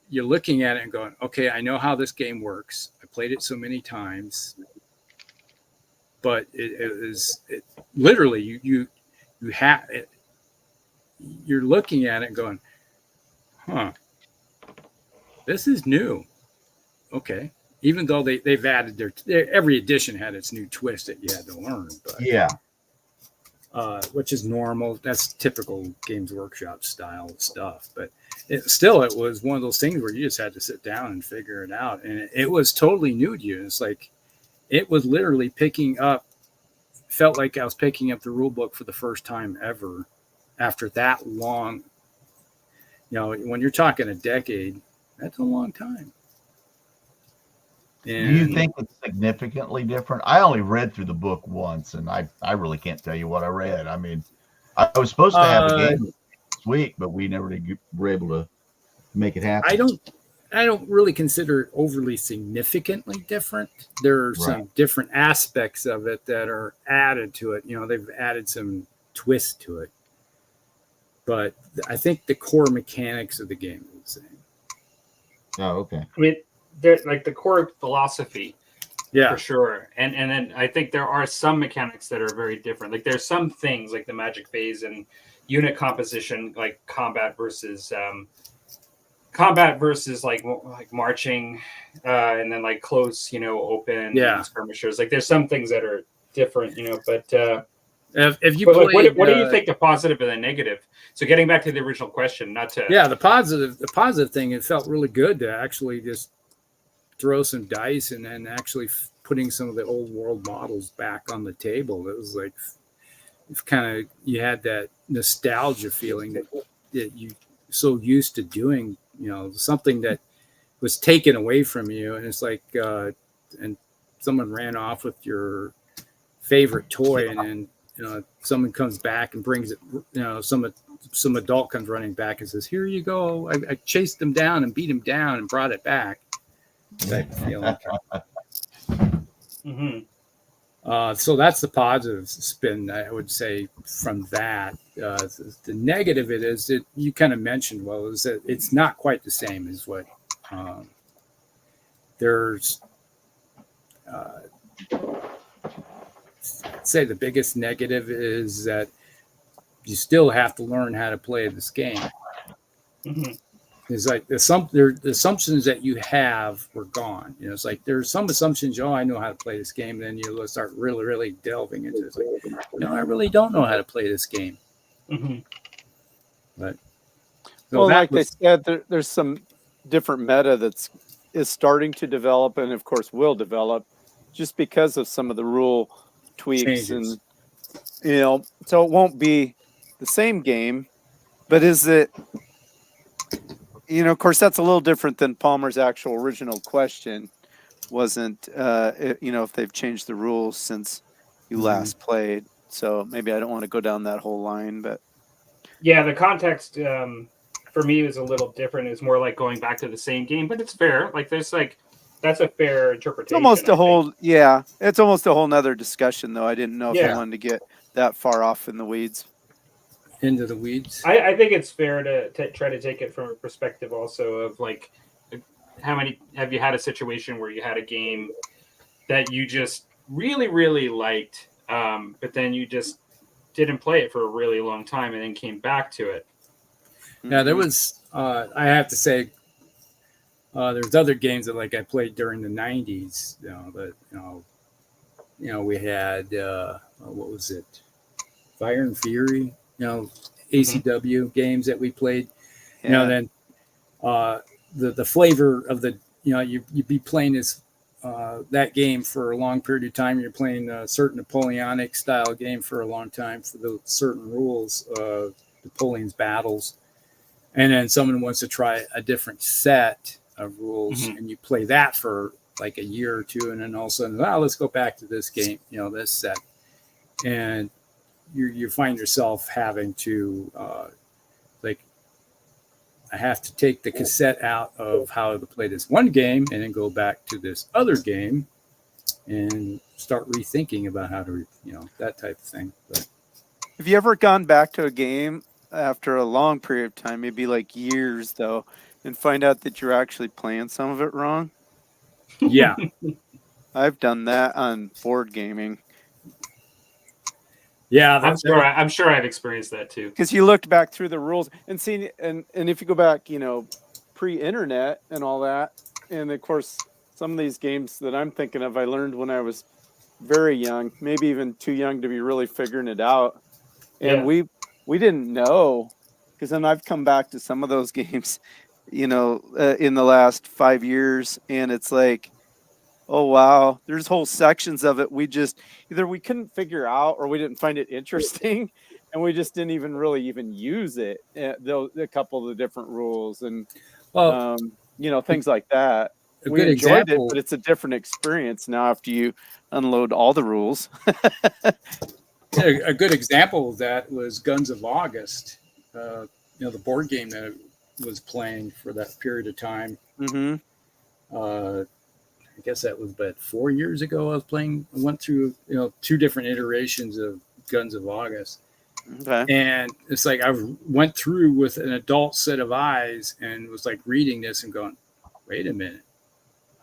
you're looking at it and going, "Okay, I know how this game works. I played it so many times." But it literally you have it. You're looking at it and going, "Huh, this is new." Okay, even though they've added every edition had its new twist that you had to learn. But, which is normal. That's typical Games Workshop style stuff. But it was one of those things where you just had to sit down and figure it out, and it was totally new to you. It's like it was literally picking up. Felt like I was picking up the rule book for the first time ever after that long. When you're talking a decade, that's a long time. And do you think it's significantly different? I only read through the book once, and I really can't tell you what I read. I mean, I was supposed to have a game this week, but we never were able to make it happen. I don't really consider it overly significantly different. There are some different aspects of it that are added to it. They've added some twist to it. But I think the core mechanics of the game are the same. Oh, okay. I mean, there's like the core philosophy, for sure. And then I think there are some mechanics that are very different. Like there's some things like the magic phase and unit composition, like combat versus like marching, and then like close, open skirmishers. Like there's some things that are different, but if you played, what do you think the positive and the negative? So getting back to the original question, the positive thing, it felt really good to actually just throw some dice and then actually putting some of the old world models back on the table. It was like you had that nostalgia feeling that you so used to doing, something that was taken away from you, and it's like and someone ran off with your favorite toy, and then someone comes back and brings it, some adult comes running back and says, "Here you go, I chased them down and beat them down and brought it back." Type of feeling. So that's the positive spin, I would say, from that. The negative it is that you kind of mentioned, is that it's not quite the same as what there's. I'd say the biggest negative is that you still have to learn how to play this game. It's like the assumptions that you have were gone. It's like there's some assumptions. I know how to play this game. And then you start really, really delving into it. It's like, no, I really don't know how to play this game. But like they said, there's some different meta is starting to develop, and of course will develop, just because of some of the rule tweaks changes. And so it won't be the same game, but is it? Of course, that's a little different than Palmer's actual original question. Wasn't if they've changed the rules since you last played? So maybe I don't want to go down that whole line, but the context for me is a little different. It's more like going back to the same game, but it's fair. Like that's a fair interpretation. It's almost it's almost a whole nother discussion, though. I didn't know if I wanted to get that far off in the weeds. Into the weeds. I think it's fair to try to take it from a perspective also of like, how many have you had a situation where you had a game that you just really, really liked, but then you just didn't play it for a really long time and then came back to it? Yeah, there was, I have to say, there's other games that I played during the 90s, we had, what was it? Fire and Fury, ACW games that we played, then the flavor of the, you'd be playing this that game for a long period of time. You're playing a certain Napoleonic style game for a long time for the certain rules of Napoleon's battles. And then someone wants to try a different set of rules, and you play that for like a year or two, and then all of a sudden, let's go back to this game, this set. And you find yourself having to I have to take the cassette out of how to play this one game and then go back to this other game and start rethinking about how to, that type of thing. But have you ever gone back to a game after a long period of time, maybe like years though, and find out that you're actually playing some of it wrong? Yeah. I've done that on board gaming. Yeah, I'm sure I've experienced that too. Because you looked back through the rules and seen, and if you go back, pre-internet and all that, and of course, some of these games that I'm thinking of, I learned when I was very young, maybe even too young to be really figuring it out. And we didn't know, because then I've come back to some of those games, in the last 5 years, and it's like, oh wow, there's whole sections of it we just either we couldn't figure out or we didn't find it interesting, and we just didn't even use it. A couple of the different rules and things like that. We enjoyed it, but it's a different experience now after you unload all the rules. A good example of that was Guns of August. The board game that I was playing for that period of time. I guess that was about 4 years ago. I went through, 2 different iterations of Guns of August. Okay. And it's like I went through with an adult set of eyes and was like reading this and going, wait a minute.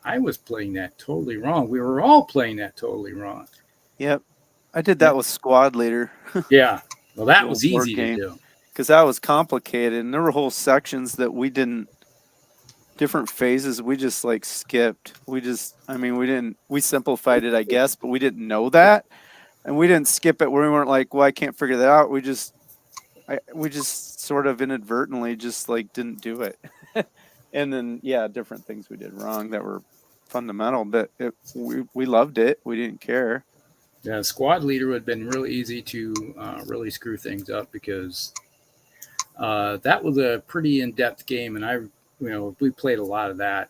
I was playing that totally wrong. We were all playing that totally wrong. Yep. I did that with Squad Leader. Yeah. Well, that was easy to do. Because that was complicated. And there were whole sections that different phases we just like skipped. We simplified it, I guess, but we didn't know that. And we didn't skip it where we weren't like, well, I can't figure that out. We just sort of inadvertently just like didn't do it. And then, different things we did wrong that were fundamental, but we loved it. We didn't care. Yeah, Squad Leader would have been really easy to really screw things up because that was a pretty in-depth game, and we played a lot of that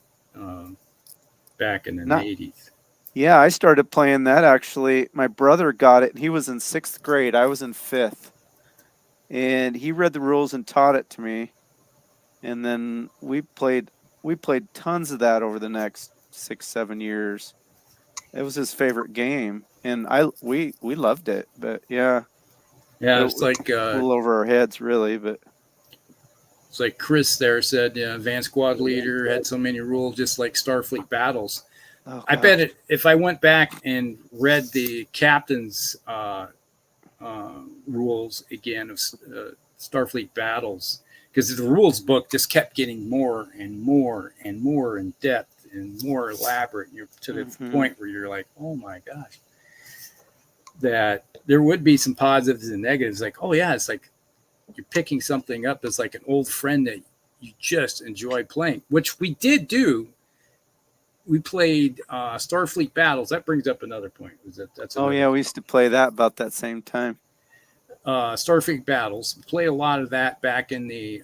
back in the 80s. Yeah, I started playing that actually. My brother got it, and he was in 6th grade. I was in 5th. And he read the rules and taught it to me. And then we played tons of that over the next 6-7 years. It was his favorite game, and we loved it. But yeah, it's like a little over our heads, really. But it's like Chris there said, Advanced Squad Leader had so many rules, just like Starfleet Battles. Oh, I bet if I went back and read the captain's rules again of Starfleet Battles, because the rules book just kept getting more and more and more in depth and more elaborate. You're to the point where you're like, oh my gosh, that there would be some positives and negatives. Like, oh yeah, it's like you're picking something up as like an old friend that you just enjoy playing, which we did do. We played Starfleet Battles. That brings up another point. We used to play that about that same time. Starfleet Battles. We played a lot of that back in the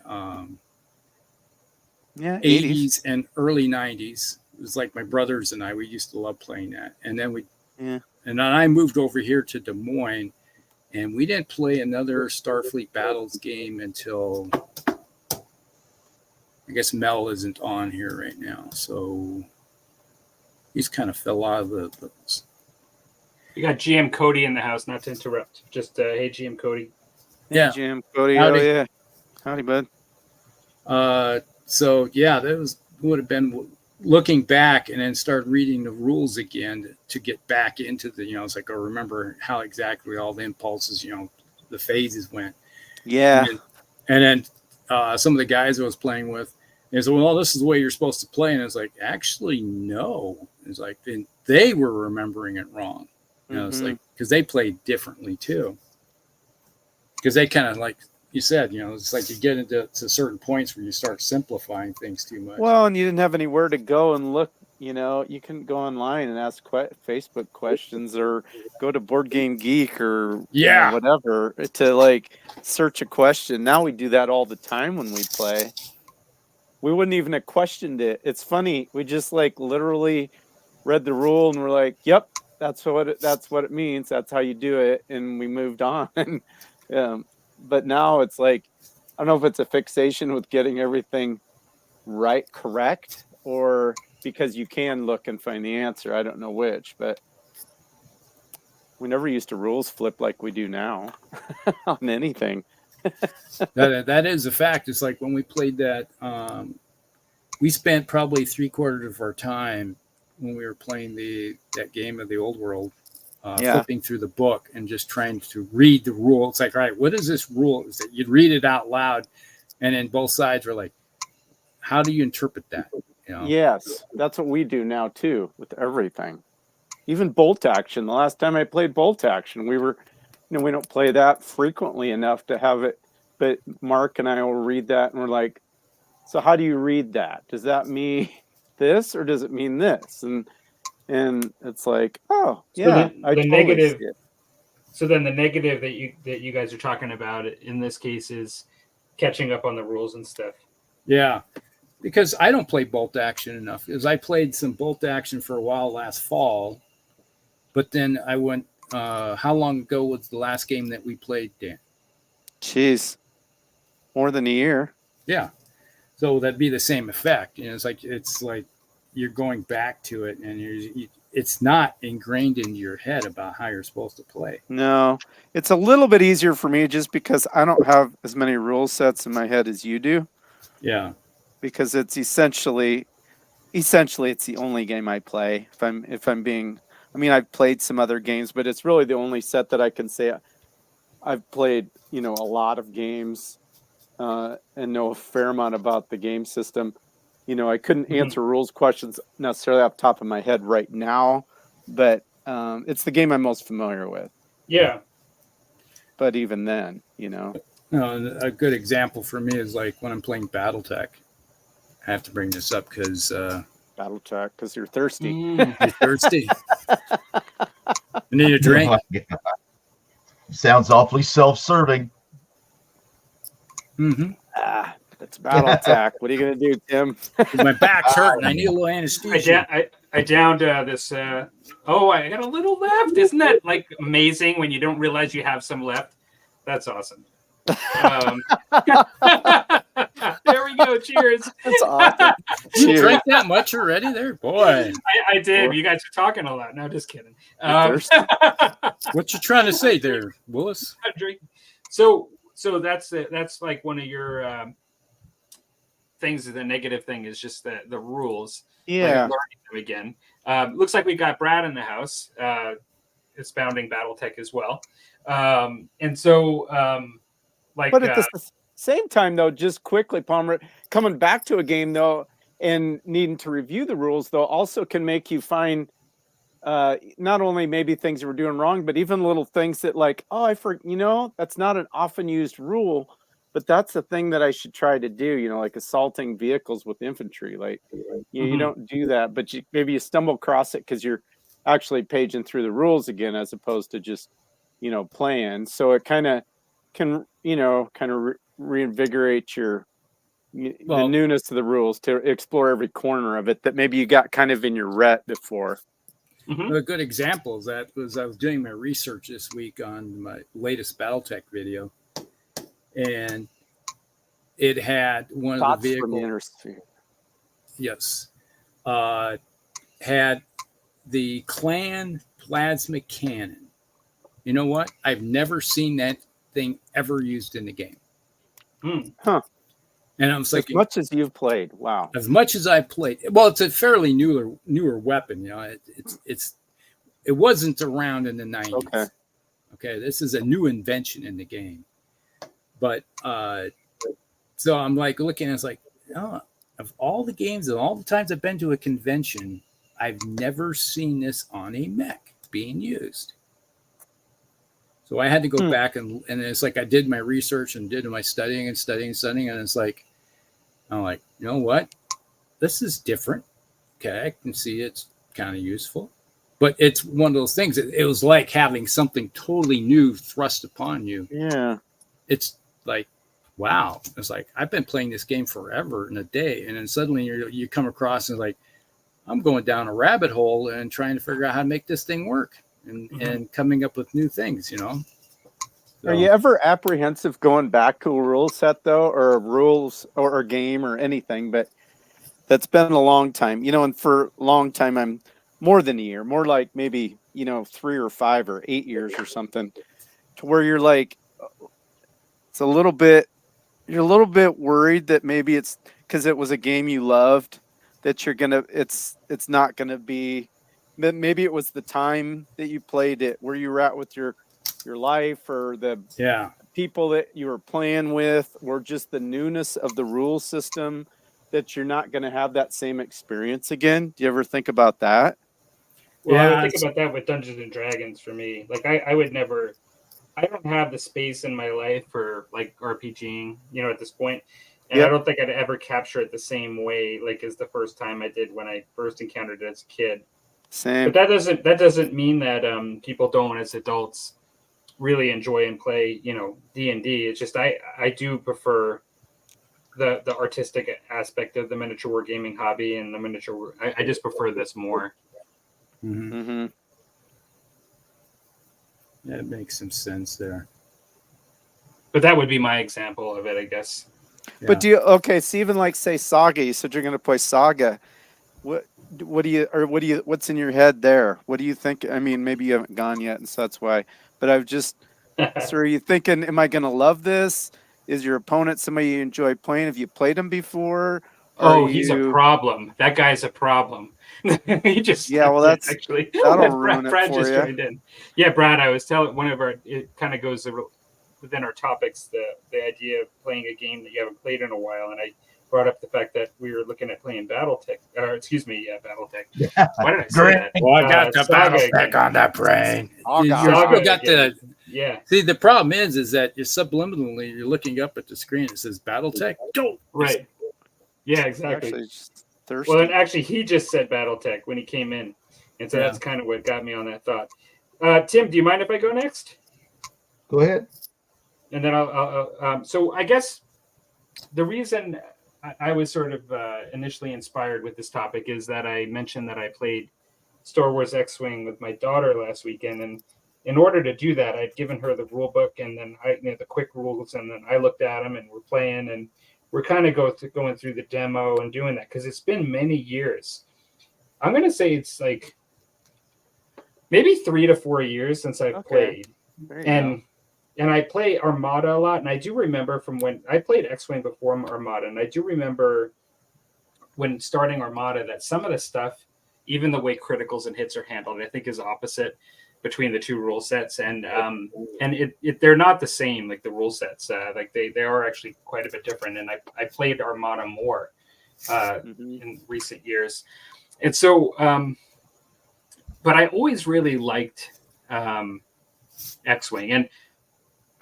80s and early 90s. It was like my brothers and I, we used to love playing that. And then and then I moved over here to Des Moines, and we didn't play another Starfleet Battles game until, I guess Mel isn't on here right now. So he's kind of fell out of the We got GM Cody in the house, not to interrupt. Just, hey, GM Cody. Yeah. Hey, GM Cody. Howdy. Oh, yeah. Howdy, bud. So, yeah, that would have been looking back and then start reading the rules again to get back into the, it's like, I remember how exactly all the impulses, the phases went. Yeah. And then some of the guys I was playing with, they said, well, this is the way you're supposed to play. And it's like, actually, no. It's like, they were remembering it wrong. It's like, because they played differently too. Because they kind of like, you said, it's like you get into certain points where you start simplifying things too much. Well, and you didn't have anywhere to go and look. You couldn't go online and ask Facebook questions or go to Board Game Geek or whatever to like search a question. Now we do that all the time when we play. We wouldn't even have questioned it. It's funny. We just like literally read the rule and we're like, "Yep, that's what it means. That's how you do it," and we moved on. But now it's like, I don't know if it's a fixation with getting everything correct, or because you can look and find the answer. I don't know which, but we never used to rules flip like we do now on anything. That is a fact. It's like when we played that, we spent probably 3/4 of our time when we were playing that game of the old world, flipping through the book and just trying to read the rule. It's like, all right, what is this rule? Is that you'd read it out loud, and then both sides were like, how do you interpret that? Yes, that's what we do now too with everything. Even bolt action. The last time I played bolt action, we don't play that frequently enough to have it, but Mark and I will read that and we're like, so how do you read that? Does that mean this or does it mean this? And it's like, oh yeah, I totally negative. So then the negative that you guys are talking about in this case is catching up on the rules and stuff. Yeah. Because I don't play bolt action enough. Because I played some bolt action for a while last fall, but then I went. How long ago was the last game that we played, Dan? Jeez, more than a year. Yeah, so that'd be the same effect. It's like you're going back to it, and it's not ingrained into your head about how you're supposed to play. No, it's a little bit easier for me just because I don't have as many rule sets in my head as you do. Yeah. Because it's essentially it's the only game I play. If I'm being, I mean, I've played some other games, but it's really the only set that I can say I've played. A lot of games and know a fair amount about the game system. I couldn't answer rules questions necessarily off the top of my head right now, but it's the game I'm most familiar with. Yeah. But even then, a good example for me is like when I'm playing BattleTech. I have to bring this up because BattleTech, because you're thirsty. You're thirsty. I need a drink. Oh, sounds awfully self-serving. Mm-hmm. That's BattleTech. What are you gonna do, Tim? My back's hurting. I need a little anesthesia. I downed this. I got a little left. Isn't that like amazing when you don't realize you have some left? That's awesome. There we go. Cheers. That's awesome. You drank that much already there? Boy. I did. You guys are talking a lot. No, just kidding. What you trying to say there, Willis? So that's like one of your things. The negative thing is just the rules. Yeah. Like learning them again. Looks like we've got Brad in the house. Expounding BattleTech as well. But at the same time, though, just quickly, Palmer, coming back to a game, though, and needing to review the rules, though, also can make you find not only maybe things you were doing wrong, but even little things that like, that's not an often used rule, but that's the thing that I should try to do, like assaulting vehicles with infantry. Like, you don't do that, but maybe you stumble across it because you're actually paging through the rules again, as opposed to just, playing. So it kind of can, reinvigorate the newness of the rules to explore every corner of it that maybe you got kind of in your rut before. A good example of that was I was doing my research this week on my latest BattleTech video, and it had one of the vehicles. From the Inner Sphere. Yes, had the Clan plasma cannon. You know what? I've never seen that thing ever used in the game. Huh. And I was like, as much as you've played, wow. As much as I've played, well, it's a fairly newer weapon. It wasn't around in the 90s. Okay, this is a new invention in the game. But so I'm like looking, it's like, of all the games and all the times I've been to a convention, I've never seen this on a mech being used. So I had to go back and it's like I did my research and did my studying, and it's like I'm like, you know what? This is different. Okay, I can see it's kind of useful. But it's one of those things. It was like having something totally new thrust upon you. Yeah. It's like, wow. It's like, I've been playing this game forever in a day. And then suddenly you come across and like, I'm going down a rabbit hole and trying to figure out how to make this thing work and coming up with new things, you know? So, are you ever apprehensive going back to a rule set though, or rules or a game or anything? But that's been a long time, you know, and for a long time, I'm more than a year, more like maybe, 3 or 5 or 8 years or something, to where you're like, it's a little bit, you're a little bit worried that maybe it's because it was a game you loved that it's not gonna be, maybe it was the time that you played it, where you were at with your life, or the people that you were playing with, or just the newness of the rule system, that you're not going to have that same experience again. Do you ever think about that? Well, I would think about that with Dungeons and Dragons for me. Like I would never, I don't have the space in my life for like RPGing, at this point. And I don't think I'd ever capture it the same way, like as the first time I did when I first encountered it as a kid. Same. But that doesn't mean that people don't, as adults, really enjoy and play, D&D. It's just I do prefer the artistic aspect of the miniature wargaming hobby and the miniature. I just prefer this more. Mm-hmm. That makes some sense there. But that would be my example of it, I guess. Yeah. But so even like say Saga, you said you're going to play Saga. What's in your head there? What do you think? I mean, maybe you haven't gone yet, and so that's why. But I've just, so are you thinking, am I going to love this? Is your opponent somebody you enjoy playing? Have you played him before? He's a problem. That guy's a problem. He just that's actually that'll ruin Brad it for just you. joined in. Yeah, Brad, I was telling it kind of goes within our topics, the idea of playing a game that you haven't played in a while, and I brought up the fact that we were looking at playing BattleTech. BattleTech. Why did I say that? Well, I got the BattleTech on that brain. See, the problem is that you're subliminally, you're looking up at the screen. It says BattleTech. Don't. Right. Yeah, exactly. Thirsty. Well, and actually, he just said BattleTech when he came in, and so that's kind of what got me on that thought. Tim, do you mind if I go next? Go ahead. And then I'll so I guess the reason I was sort of initially inspired with this topic is that I mentioned that I played Star Wars X-Wing with my daughter last weekend, and in order to do that, I'd given her the rule book and then the quick rules, and then I looked at them and we're playing, and we're kind of going through the demo and doing that because it's been many years. I'm going to say it's like maybe 3 to 4 years since I've played. And I play Armada a lot, and I do remember from when I played X-Wing before Armada, and I do remember when starting Armada that some of the stuff, even the way criticals and hits are handled, I think is opposite between the two rule sets, and they're not the same, like the rule sets, like they are actually quite a bit different. And I played Armada more in recent years, and so but I always really liked X-Wing, and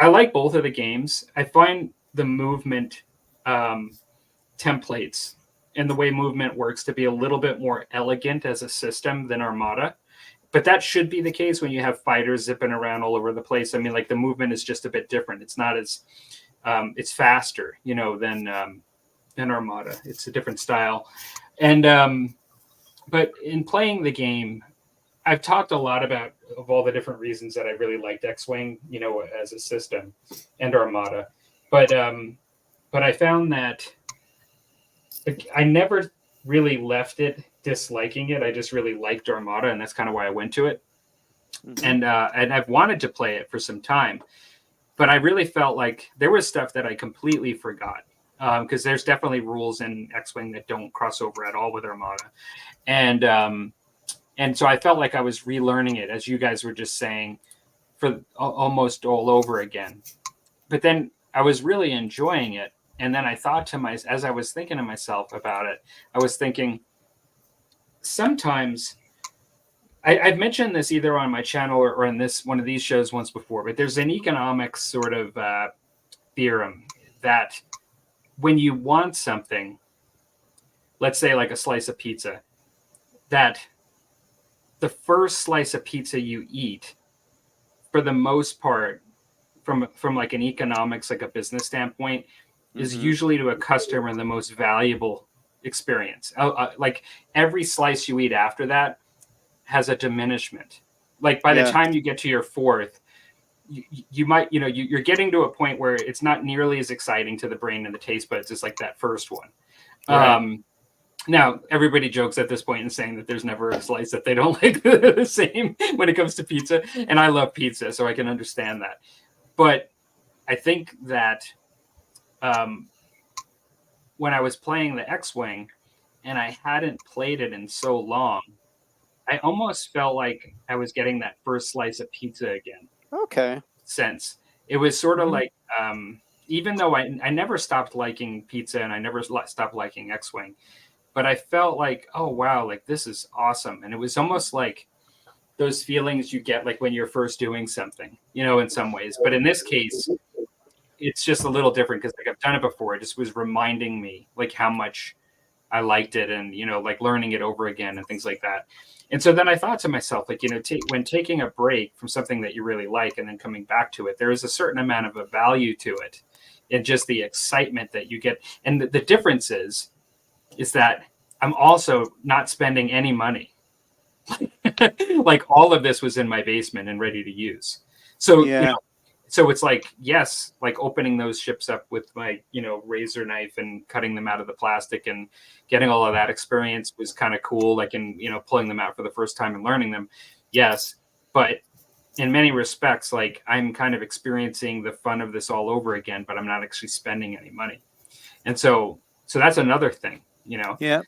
I like both of the games. I find the movement templates and the way movement works to be a little bit more elegant as a system than Armada. But that should be the case when you have fighters zipping around all over the place. I mean, like the movement is just a bit different. It's not as it's faster, than Armada. It's a different style. And but in playing the game, I've talked a lot of all the different reasons that I really liked X-Wing, as a system, and Armada. But I found that I never really left it disliking it. I just really liked Armada, and that's kind of why I went to it. And I've wanted to play it for some time, but I really felt like there was stuff that I completely forgot, because there's definitely rules in X-Wing that don't cross over at all with Armada, and so I felt like I was relearning it, as you guys were just saying, for almost all over again. But then I was really enjoying it. And then I thought to myself, as I was thinking to myself about it, I was thinking, sometimes I've mentioned this either on my channel or in one of these shows once before, but there's an economics sort of theorem that when you want something, let's say like a slice of pizza, that the first slice of pizza you eat, for the most part, from like an economics, like a business standpoint, is usually to a customer the most valuable experience. Like every slice you eat after that has a diminishment. Like by the time you get to your fourth, you might, you're getting to a point where it's not nearly as exciting to the brain and the taste buds as like that first one. Right. Now everybody jokes at this point in saying that there's never a slice that they don't like the same when it comes to pizza. And I love pizza, so I can understand that. But I think that when I was playing the X-Wing and I hadn't played it in so long, I almost felt like I was getting that first slice of pizza again. Okay. Sense. It was sort of like, even though I never stopped liking pizza and I never stopped liking X-Wing, but I felt like, oh, wow, like this is awesome. And it was almost like those feelings you get like when you're first doing something, in some ways. But in this case, it's just a little different because like I've done it before. It just was reminding me like how much I liked it and, like learning it over again and things like that. And so then I thought to myself, like, when taking a break from something that you really like and then coming back to it, there is a certain amount of a value to it and just the excitement that you get. And the difference is that I'm also not spending any money. Like all of this was in my basement and ready to use. So, so it's like, yes, like opening those ships up with my, razor knife and cutting them out of the plastic and getting all of that experience was kind of cool. Like, in, pulling them out for the first time and learning them. Yes. But in many respects, like I'm kind of experiencing the fun of this all over again, but I'm not actually spending any money. And so that's another thing, to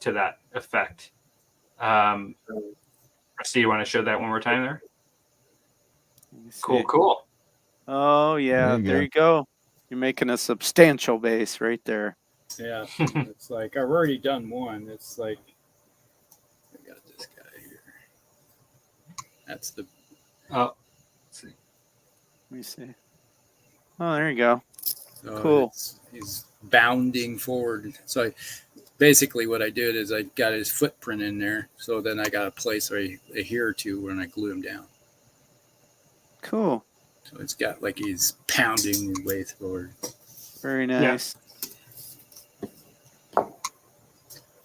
that effect. Rusty, you want to show that one more time there? Cool. Oh yeah, there you go. You're making a substantial base right there. Yeah, it's like I've already done one. It's like I got this guy here. That's the. Oh, let's see. Let me see. Oh, there you go. So cool. He's bounding forward. So basically, what I did is I got his footprint in there. So then I got a place right here or two when I glue him down. Cool. So it's got like he's pounding his way forward. Very nice. Yeah.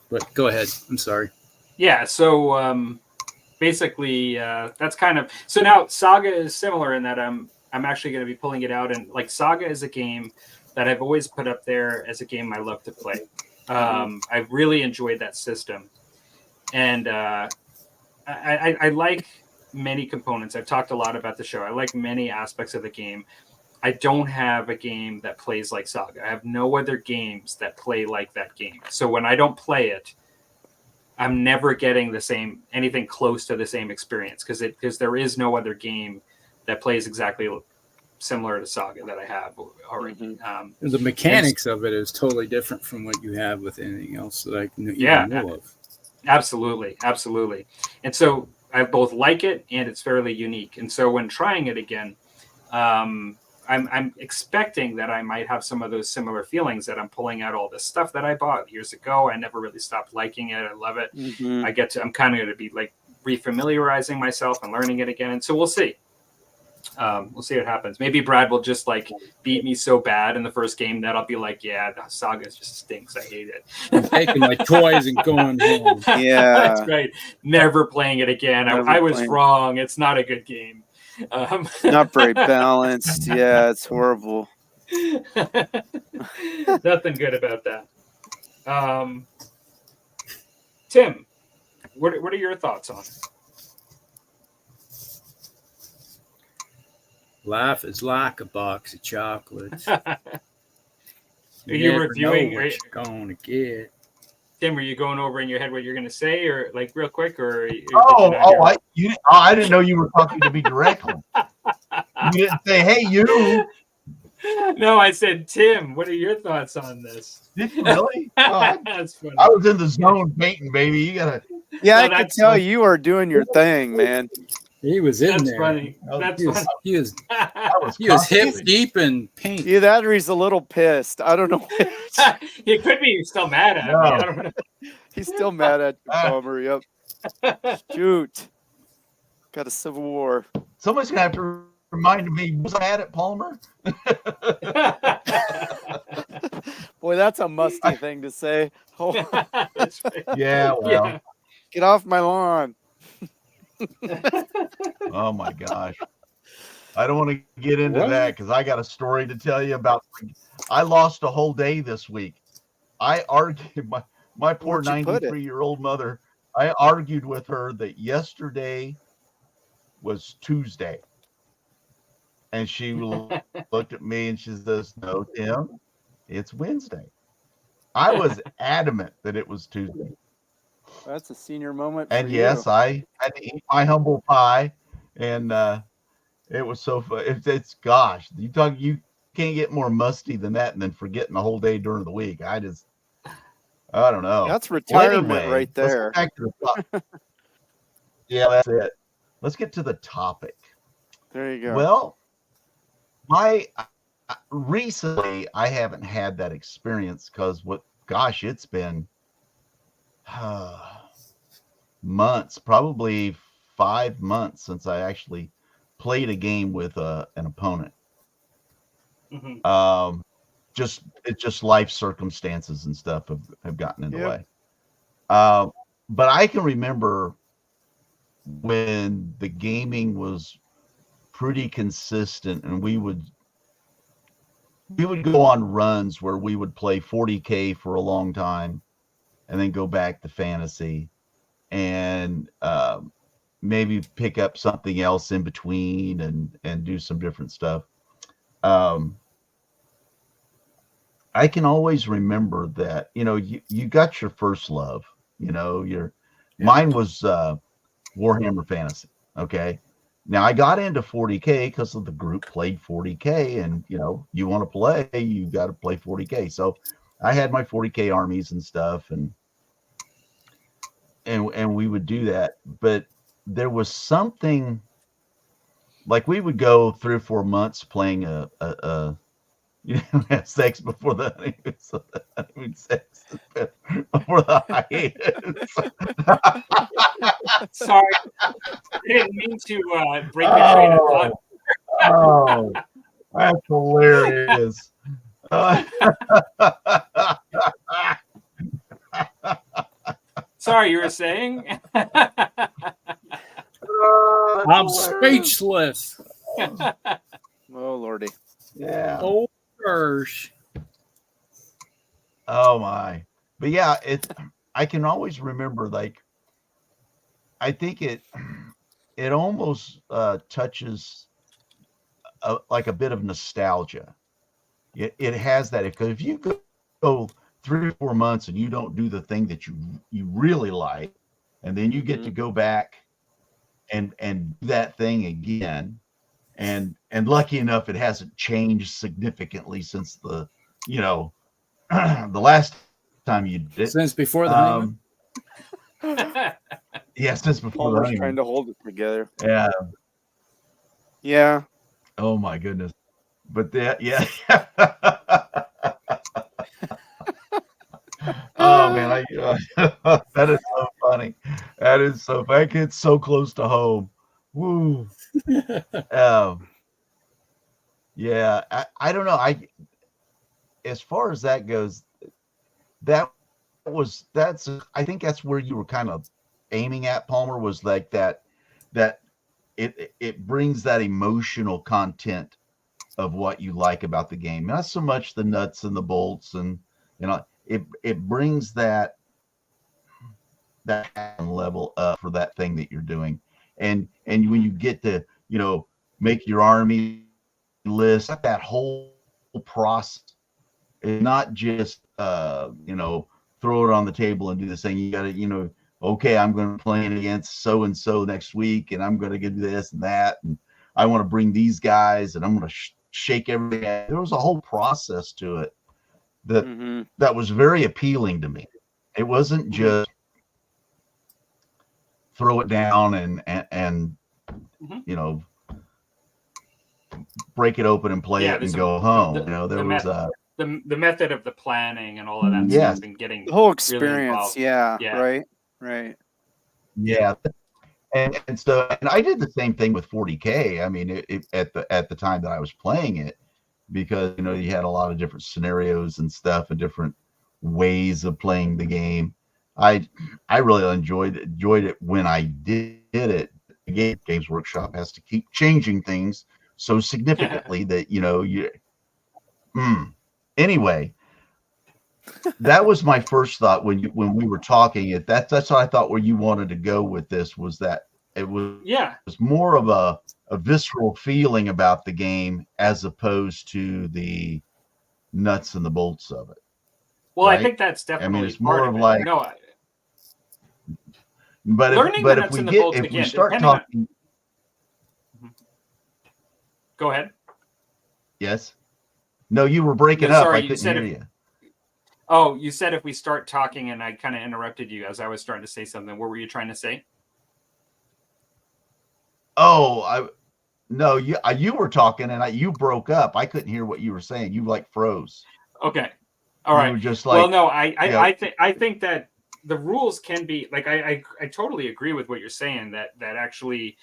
But go ahead. I'm sorry. Yeah. So basically, that's kind of so. Now Saga is similar in that I'm actually going to be pulling it out, and like Saga is a game that I've always put up there as a game I love to play. I really enjoyed that system, and I like many components. I've talked a lot about the show. I like many aspects of the game. I don't have a game that plays like Saga. I have no other games that play like that game. So when I don't play it, I'm never getting anything close to the same experience because there is no other game that plays exactly similar to Saga that I have already. The mechanics of it is totally different from what you have with anything else that I even know of. Absolutely. And so I both like it and it's fairly unique. And so when trying it again, I'm expecting that I might have some of those similar feelings that I'm pulling out all this stuff that I bought years ago. I never really stopped liking it. I love it. I'm kind of going to be like refamiliarizing myself and learning it again. And so we'll see. We'll see what happens. Maybe Brad will just like beat me so bad in the first game that I'll be like, yeah, the Saga just stinks. I hate it. I'm taking my toys and going home. Yeah, that's right. Never playing it again. I was wrong. It's not a good game. Not very balanced. Yeah, it's horrible. Nothing good about that. Tim, what are your thoughts on it? Life is like a box of chocolates. Are you reviewing what you're gonna get? Tim, are you going over in your head what you're going to say, or like real quick, or? I didn't know you were talking to me directly. You didn't say, "Hey, you." No, I said, Tim, what are your thoughts on this? Did you really? Oh, That's funny. I was in the zone painting, baby. You gotta. Yeah, No, I could that's tell funny. you are doing your thing, man. He was in That's there. funny. That's funny. He was was hip constantly- deep in paint. Either that or he's a little pissed. I don't know which. He could be still mad at me. No. I don't know. He's still mad at you, Palmer. Yep. Shoot. Got a civil war. Somebody's gonna have to remind me. Was I mad at Palmer? Boy, that's a musty thing to say. Oh, That's right. Yeah. Well. get off my lawn. Oh my gosh. I don't want to get into that because I got a story to tell you about. I lost a whole day this week. I argued my poor Where'd you put it? 93-year-old mother. I argued with her that yesterday was Tuesday. And she looked at me and she says, "No, Tim, it's Wednesday." I was adamant that it was Tuesday. That's a senior moment. And for yes, you. I had to eat my humble pie. And it was so fun. It's gosh, you can't get more musty than that and then forgetting the whole day during the week. I don't know. That's Well, retirement anyway, right let's there. get back to the topic. Yeah, that's it. Let's get to the topic. There you go. Well, recently I haven't had that experience because it's been months, probably 5 months since I actually played a game with an opponent. Mhm. It's just life circumstances and stuff have gotten in the Yep. way. But I can remember when the gaming was pretty consistent and we would go on runs where we would play 40K for a long time and then go back to fantasy and maybe pick up something else in between and do some different stuff. I can always remember that, you got your first love, mine was Warhammer Fantasy. Okay. Now I got into 40K because of the group played 40K and, you want to play, you got to play 40K. So I had my 40K armies and stuff and we would do that. But there was something like we would go 3 or 4 months playing have sex before the honeymoon sex before the hiatus. Sorry. I didn't mean to break your train of thought. Oh, that's hilarious. Sorry, you were saying? I'm speechless. Oh, Lordy. Yeah. Oh, gosh. Oh my. But yeah, I can always remember, like, I think it almost touches like a bit of nostalgia. It has that, because if you go 3 or 4 months and you don't do the thing that you really like, and then you get to go back and do that thing again, and lucky enough it hasn't changed significantly since the the last time you did it. Since before the honeymoon. Yeah, since before the Palmer's honeymoon. trying to hold it together. Yeah. Yeah. Oh my goodness. But yeah. Oh man, that is so funny. That is so funny. It's so close to home. Woo. Yeah, I don't know. As far as that goes, I think that's where you were kind of aiming at, Palmer, was like that it brings that emotional content of what you like about the game. Not so much the nuts and the bolts, and it brings that level up for that thing that you're doing. And when you get to, make your army list, that whole process is not just throw it on the table and do this thing. You got to, okay, I'm going to play against so and so next week, and I'm going to do this and that, and I want to bring these guys, and I'm going to shake everything. There was a whole process to it that Mm-hmm. that was very appealing to me. It wasn't just throw it down and you know, break it open and play it and go home. You know, there was the method of the planning and all of that yes. stuff and getting The whole really experience. involved. Yeah. Right. Yeah. And so, and I did the same thing with 40K. I mean, at the time that I was playing it, because you know you had a lot of different scenarios and stuff and different ways of playing the game. I really enjoyed it when I did it. Games Workshop has to keep changing things so significantly that you know you. Anyway, that was my first thought when we were talking. That's what I thought where you wanted to go with this was that it was more of a visceral feeling about the game as opposed to the nuts and the bolts of it. Well, right? I think that's definitely. I mean, it's more of like no. But if we start talking, go ahead. Yes. No, you were breaking up. I couldn't hear you. Oh, you said if we start talking, and I kind of interrupted you as I was starting to say something. What were you trying to say? Oh, no, you were talking and you broke up. I couldn't hear what you were saying. You like froze. Okay. All right. You were just like, well, no, I think that the rules can be like, I totally agree with what you're saying that actually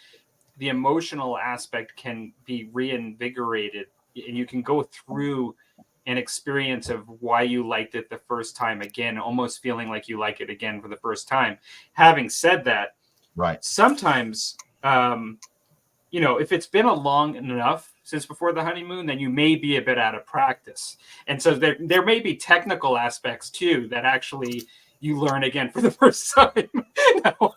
the emotional aspect can be reinvigorated and you can go through an experience of why you liked it the first time again, almost feeling like you like it again for the first time. Having said that, right. Sometimes, you know, if it's been a long enough since before the honeymoon, then you may be a bit out of practice. And so there may be technical aspects too that actually you learn again for the first time. No,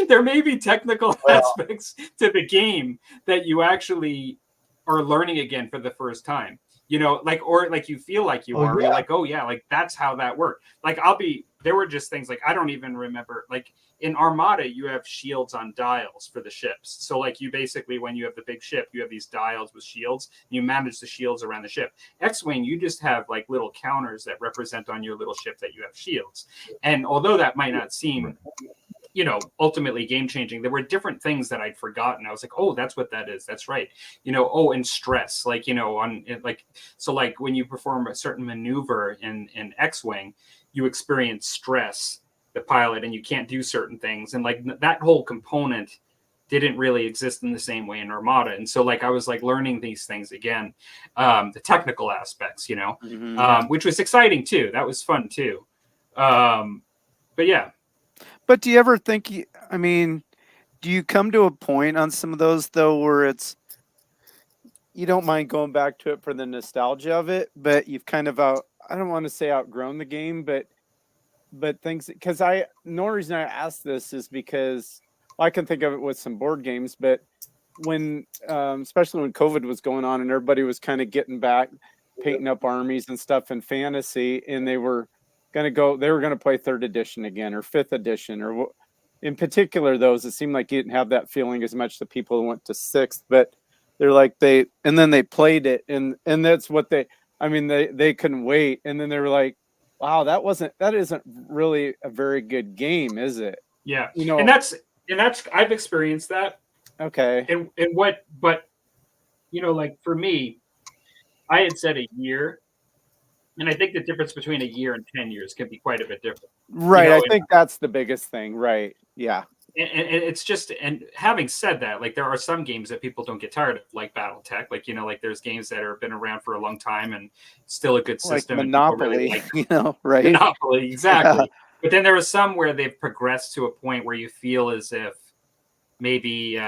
there may be technical aspects to the game that you actually are learning again for the first time. You know, like, or like you feel like you are, you're like, oh yeah, like that's how that worked. Like there were just things like, I don't even remember, like in Armada, you have shields on dials for the ships. So like you basically, when you have the big ship, you have these dials with shields, and you manage the shields around the ship. X-Wing, you just have like little counters that represent on your little ship that you have shields. And although that might not seem, you know, ultimately game changing, there were different things that I'd forgotten. I was like, oh, that's what that is. That's right. You know, oh, and stress, like, you know, so like when you perform a certain maneuver in X-Wing, you experience stress, the pilot, and you can't do certain things. And like that whole component didn't really exist in the same way in Armada. And so like I was like learning these things again, the technical aspects, you know, which was exciting too. That was fun too. But yeah. But do you ever think, I mean, do you come to a point on some of those though where it's, you don't mind going back to it for the nostalgia of it, but you've kind of I don't want to say outgrown the game, but things, because the only reason I asked this is because I can think of it with some board games, but when, especially when COVID was going on and everybody was kind of getting back, painting up armies and stuff in fantasy, and they were going to play 3rd edition again or 5th edition, or in particular those, it seemed like you didn't have that feeling as much the people who went to 6th, but they're like and then they played it and that's what they couldn't wait, and then they were like, wow, that isn't really a very good game, is it? Yeah. You know, and that's I've experienced that. Okay. But you know, like for me, I had said a year, and I think the difference between a year and 10 years can be quite a bit different. Right. You know, I think that's the biggest thing. Right. Yeah. And it's just, and having said that, like there are some games that people don't get tired of, like BattleTech. Like, you know, like there's games that have been around for a long time and still a good system. Like Monopoly, really you know, right? Monopoly, exactly. Yeah. But then there are some where they've progressed to a point where you feel as if maybe,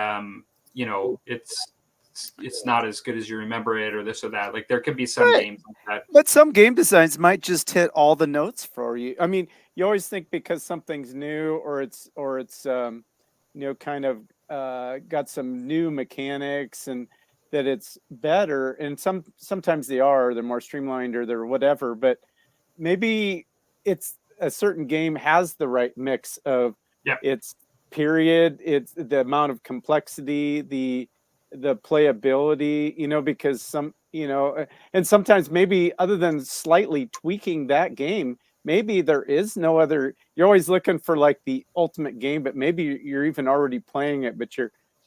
you know, it's not as good as you remember it, or this or that. Like there could be some games like that. But some game designs might just hit all the notes for you. I mean, you always think because something's new or it's you know, kind of got some new mechanics and that it's better. And sometimes they're more streamlined or they're whatever. But maybe it's a certain game has the right mix of its period, it's the amount of complexity, the the playability, because and sometimes maybe other than slightly tweaking that game, maybe there is no other. You're always looking for like the ultimate game, but maybe you're even already playing it, but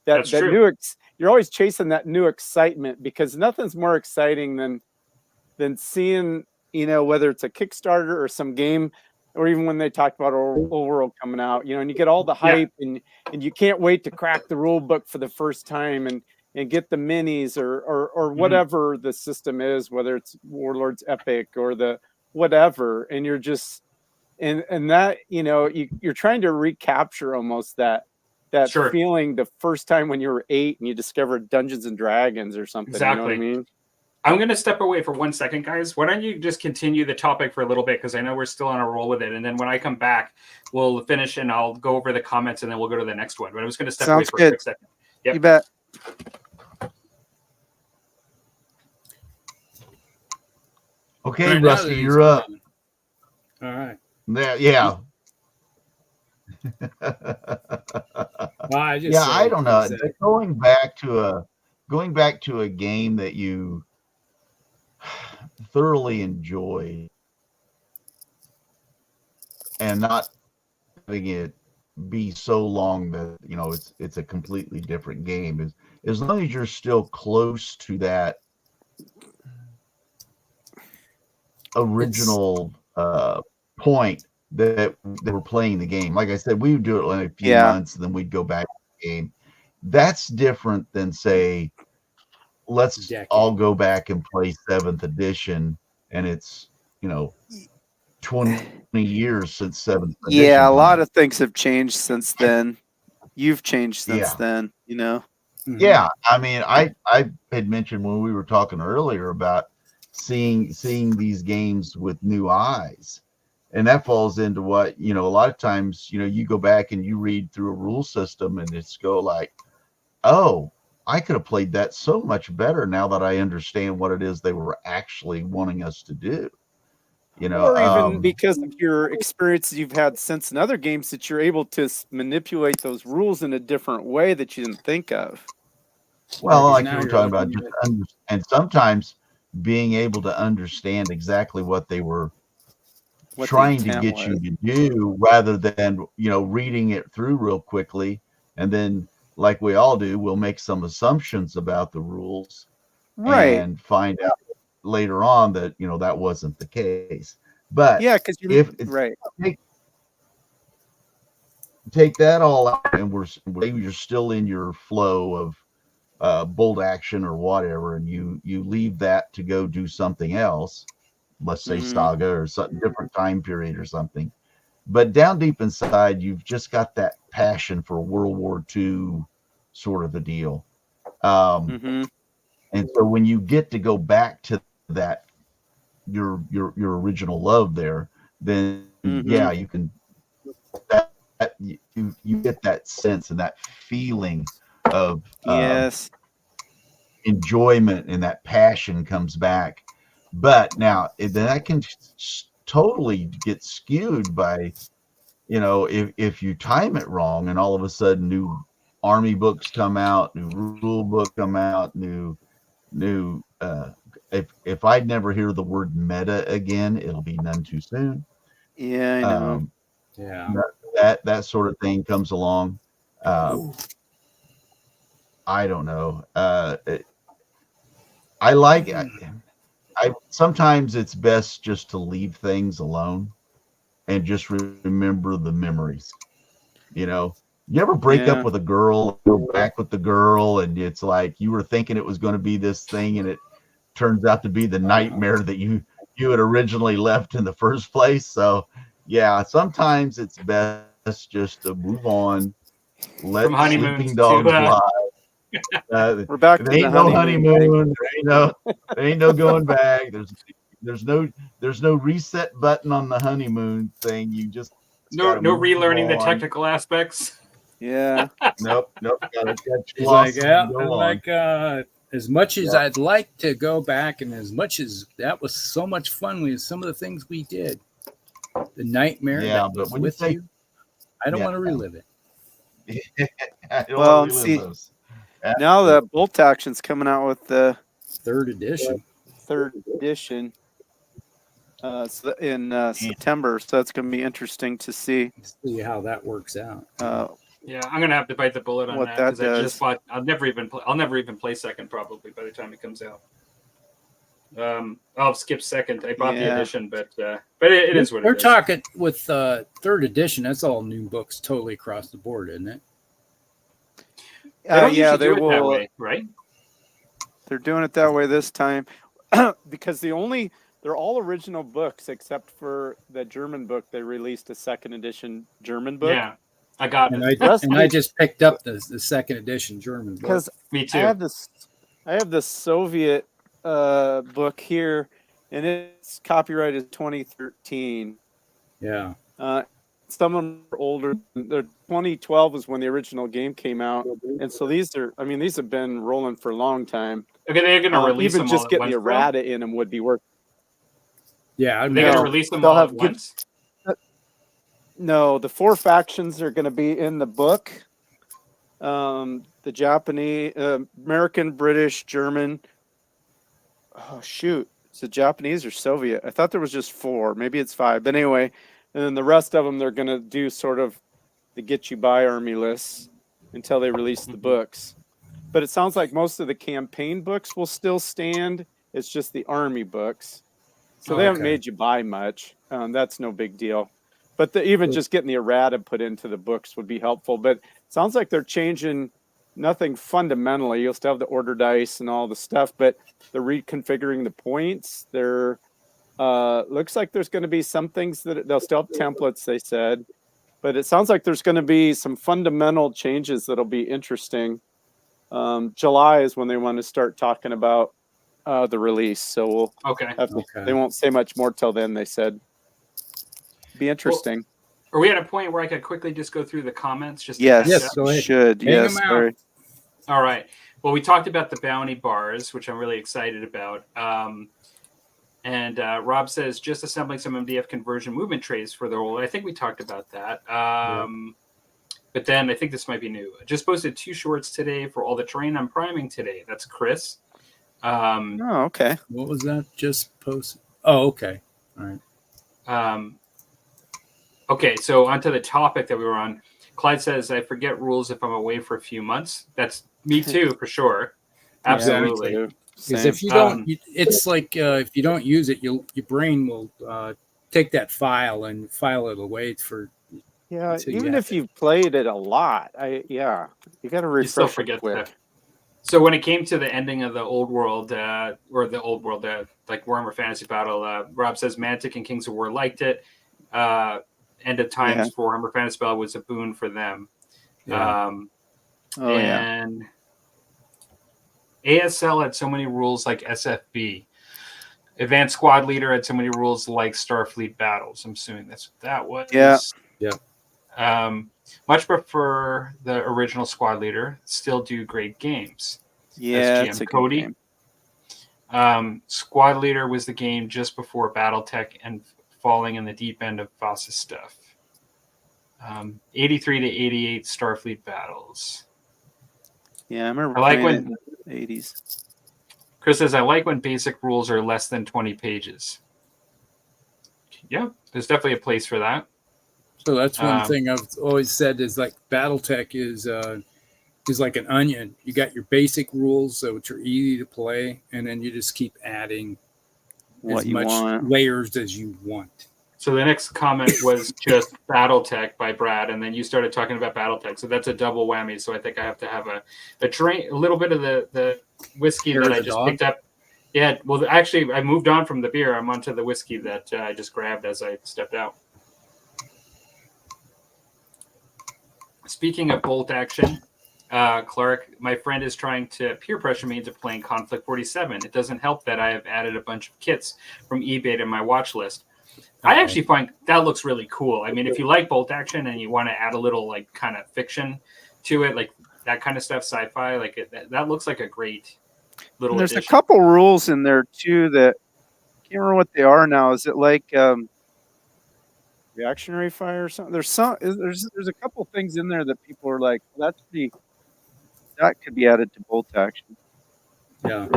That's true. you're always chasing that new excitement, because nothing's more exciting than seeing, whether it's a Kickstarter or some game, or even when they talked about Old World coming out, and you get all the hype and you can't wait to crack the rule book for the first time and get the minis or whatever the system is, whether it's Warlords Epic or the whatever, and you're just and that you're trying to recapture almost that Sure. feeling the first time when you were 8 and you discovered Dungeons and Dragons or something. Exactly. You know what I mean? I'm going to step away for 1 second, guys. Why don't you just continue the topic for a little bit, because I know we're still on a roll with it. And then when I come back, we'll finish and I'll go over the comments and then we'll go to the next one. But I was going to step away for a quick second. Yep. You bet. Okay, Rusty, you're up. All right. Yeah. Well, I don't know. Going back to a game that you thoroughly enjoy and not having it be so long that it's a completely different game, is as long as you're still close to that original point that they were playing the game. Like I said, we would do it in a few months and then we'd go back to the game. That's different than, say, let's all go back and play 7th edition, and it's 20 years since 7th edition. Yeah, a lot of things have changed since then. You've changed since then, Yeah, I mean, I had mentioned when we were talking earlier about seeing these games with new eyes, and that falls into what a lot of times you go back and you read through a rule system and it's go like, oh, I could have played that so much better now that I understand what it is they were actually wanting us to do. Or even because of your experiences you've had since in other games, that you're able to manipulate those rules in a different way that you didn't think of. Well, like you were talking about, and sometimes being able to understand exactly what they were trying to get you to do, rather than reading it through real quickly, and then, like we all do, we'll make some assumptions about the rules, and find out later on that that wasn't the case. But because take that all out, and you're still in your flow of bolt action or whatever, and you leave that to go do something else, let's say Saga or some different time period or something, but down deep inside you've just got that passion for World War II sort of a deal. And so when you get to go back to that your original love there, then you can you get that sense and that feeling of enjoyment, and that passion comes back. But now that can totally get skewed by if you time it wrong, and all of a sudden new army books come out, new rule book come out, new if I'd never hear the word meta again, it'll be none too soon. I know. That sort of thing comes along. I don't know. I like it. I sometimes it's best just to leave things alone and just remember the memories. You ever break up with a girl, go back with the girl, and it's like you were thinking it was going to be this thing, and it turns out to be the nightmare that you had originally left in the first place. So sometimes it's best just to move on, let sleeping dogs lie. We're back to there ain't no honeymoon. There ain't no going back. There's no reset button on the honeymoon thing. You just no relearning the technical aspects. Nope. As much as I'd like to go back, and as much as that was so much fun with some of the things we did, the nightmare that was with you, I don't want to relive it. Well, see, Now the Bolt Action's coming out with the third edition. Third edition in September, so that's going to be interesting to see. See how that works out. Yeah, I'm gonna have to bite the bullet on What that that because I just does. bought. I'll never even play second probably by the time it comes out. I'll skip second. I bought the edition, but it is what They're it is. talking with third edition. That's all new books, totally across the board, isn't it? Yeah, they do it will. That way, right? They're doing it that way this time because they're all original books except for the German book. They released a second edition German book. Yeah, I got and it. I just picked up the second edition German book. Because me too. I have this Soviet book here, and its copyright is 2013. Yeah. Some of them are older. The 2012 was when the original game came out, and so these have been rolling for a long time. Okay, they're going to release even them just all getting at the once, errata in them would be worth. Yeah, they're going to release them they'll all have at good, once. No, the 4 factions are going to be in the book. The Japanese, American, British, German. Oh shoot, is it Japanese or Soviet? I thought there was just 4. Maybe it's 5. But anyway, and then the rest of them they're going to do sort of the get you by army lists until they release the books. But it sounds like most of the campaign books will still stand. It's just the army books. So they haven't made you buy much. That's no big deal. But even just getting the errata put into the books would be helpful. But it sounds like they're changing nothing fundamentally. You'll still have the order dice and all the stuff, but they're reconfiguring the points. They're looks like there's going to be some things that they'll still have templates, they said. But it sounds like there's going to be some fundamental changes that'll be interesting. July is when they want to start talking about the release. So they won't say much more till then, they said. Be interesting. Are we at a point where I could quickly just go through the comments? Yes, go ahead. Should. Yes, sorry. All right. Well, we talked about the bounty bars, which I'm really excited about. And Rob says, just assembling some MDF conversion movement trays for the role. I think we talked about that. But then I think this might be new. I just posted 2 shorts today for all the terrain I'm priming today. That's Chris. Okay. What was that? Just posted. Oh, okay. All right. Okay, so onto the topic that we were on. Clyde says, I forget rules if I'm away for a few months. That's me too, for sure. Absolutely. Yeah, because if you don't, it's like if you don't use it, your brain will take that file and file it away for. Yeah, even if you've played it a lot, you got to refresh. You still forget that. So when it came to the ending of the old world, like Warhammer Fantasy Battle, Rob says Mantic and Kings of War liked it. End of times for Warhammer Fantasy Battle was a boon for them. And ASL had so many rules like SFB. Advanced Squad Leader had so many rules like Starfleet Battles. I'm assuming that's what that was. Yeah. Much prefer the original Squad Leader. Still do great games. Yeah, that's GM Cody. Squad Leader was the game just before BattleTech and falling in the deep end of Voss's stuff. 83 to 88 Starfleet Battles. Yeah, I remember. I like when in the 80s. Chris says, I like when basic rules are less than 20 pages. Yeah, there's definitely a place for that. So that's one thing I've always said is like BattleTech is like an onion. You got your basic rules, which are easy to play, and then you just keep adding as much layers as you want. So the next comment was just BattleTech by Brad, and then you started talking about BattleTech. So that's a double whammy. So I think I have to have a little bit of the whiskey that I just picked up. Yeah, well, actually, I moved on from the beer. I'm onto the whiskey that I just grabbed as I stepped out. Speaking of bolt action, Clark, my friend is trying to peer pressure me into playing Conflict 47. It doesn't help that I have added a bunch of kits from eBay to my watch list. I actually find that looks really cool. I mean, if you like bolt action and you want to add a little like kind of fiction to it, like that kind of stuff, sci-fi, like that looks like a great little. There's addition. a couple rules in there too that I can't remember what they are now. Is it like reactionary fire or something? There's a couple things in there that people are like, well, that could be added to bolt action. Yeah.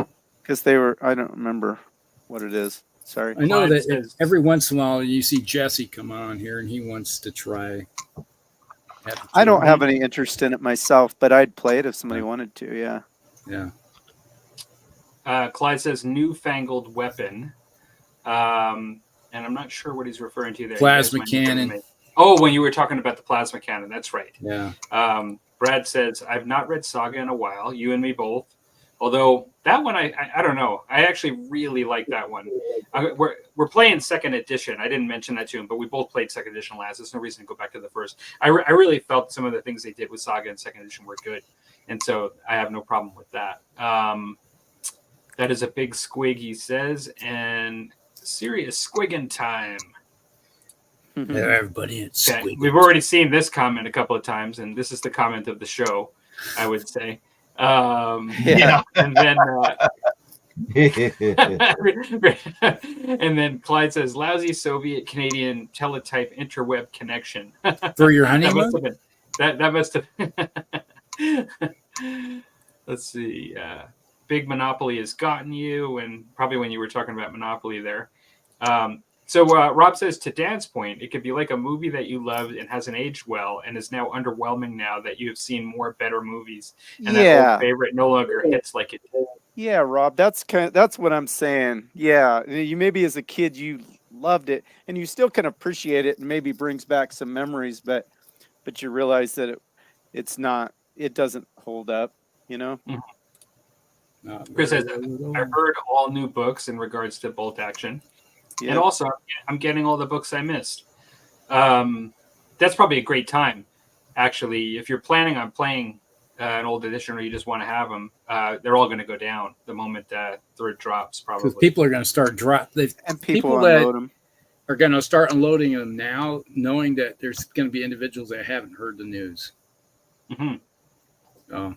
Because they were, I don't remember what it is. Sorry. I know Clyde that says- every once in a while you see Jesse come on here and he wants to try. I don't have any interest in it myself, but I'd play it if somebody wanted to. Yeah. Yeah. Clyde says newfangled weapon. And I'm not sure what he's referring to there. Plasma You guys might cannon. Oh, when you were talking about the plasma cannon. That's right. Yeah. Brad says, I've not read Saga in a while. You and me both. Although that one, I don't know. I actually really like that one. We're playing second edition. I didn't mention that to him, but we both played second edition last. There's no reason to go back to the first. I really felt some of the things they did with Saga in second edition were good. And so I have no problem with that. That is a big squig, he says, and serious squigging time. Everybody, it's Okay. We've already seen this comment a couple of times, and this is the comment of the show, I would say. Yeah. And then and then Clyde says, lousy Soviet Canadian teletype interweb connection. for your That honeymoon. must have let's see. Big Monopoly has gotten you, and probably when you were talking about Monopoly there. So Rob says, to Dan's point, it could be like a movie that you loved and hasn't aged well and is now underwhelming now that you have seen more better movies. And that old favorite no longer hits like it did. Yeah, Rob, that's what I'm saying. Yeah, you maybe as a kid you loved it and you still can appreciate it and maybe brings back some memories, but you realize that it doesn't hold up, you know? Chris says, I've heard all new books in regards to bolt action. Yeah. And also, I'm getting all the books I missed. That's probably a great time, actually. If you're planning on playing an old edition or you just want to have them, they're all going to go down the moment third drops, probably. Because people are going to start people unload them. Are going to start unloading them now, knowing that there's going to be individuals that haven't heard the news. Mm-hmm.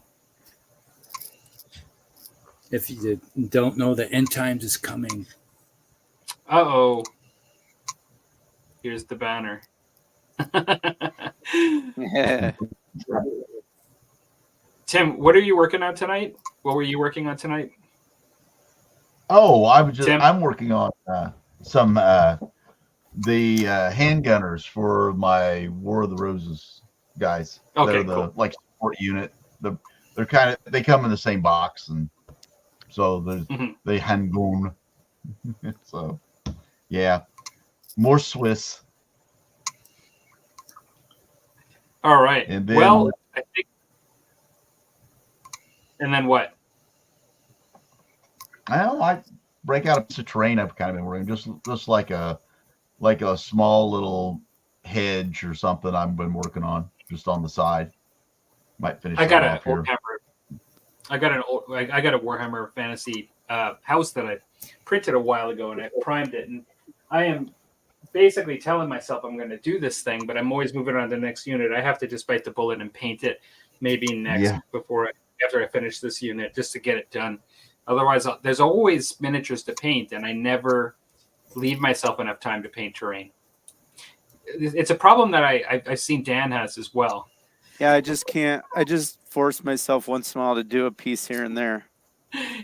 If you don't know, the end times is coming. Uh-oh. Here's the banner. Yeah. Tim, what are you working on tonight? What were you working on tonight? Oh, I'm working on some the handgunners for my War of the Roses guys. Okay, they're the cool. like support unit. They come in the same box, and so there's they handgun. So yeah, more Swiss. All right. And then, well, I think. And then what? I break out a piece of terrain I've kind of been working, just like a small little hedge or something I've been working on just on the side. Might finish. I got a Warhammer Fantasy house that I printed a while ago, and I primed it, and I am basically telling myself I'm going to do this thing, but I'm always moving on to the next unit. I have to just bite the bullet and paint it maybe next after I finish this unit just to get it done. Otherwise, there's always miniatures to paint, and I never leave myself enough time to paint terrain. It's a problem that I've seen Dan has as well. Yeah, I just can't. I just force myself once in a while to do a piece here and there.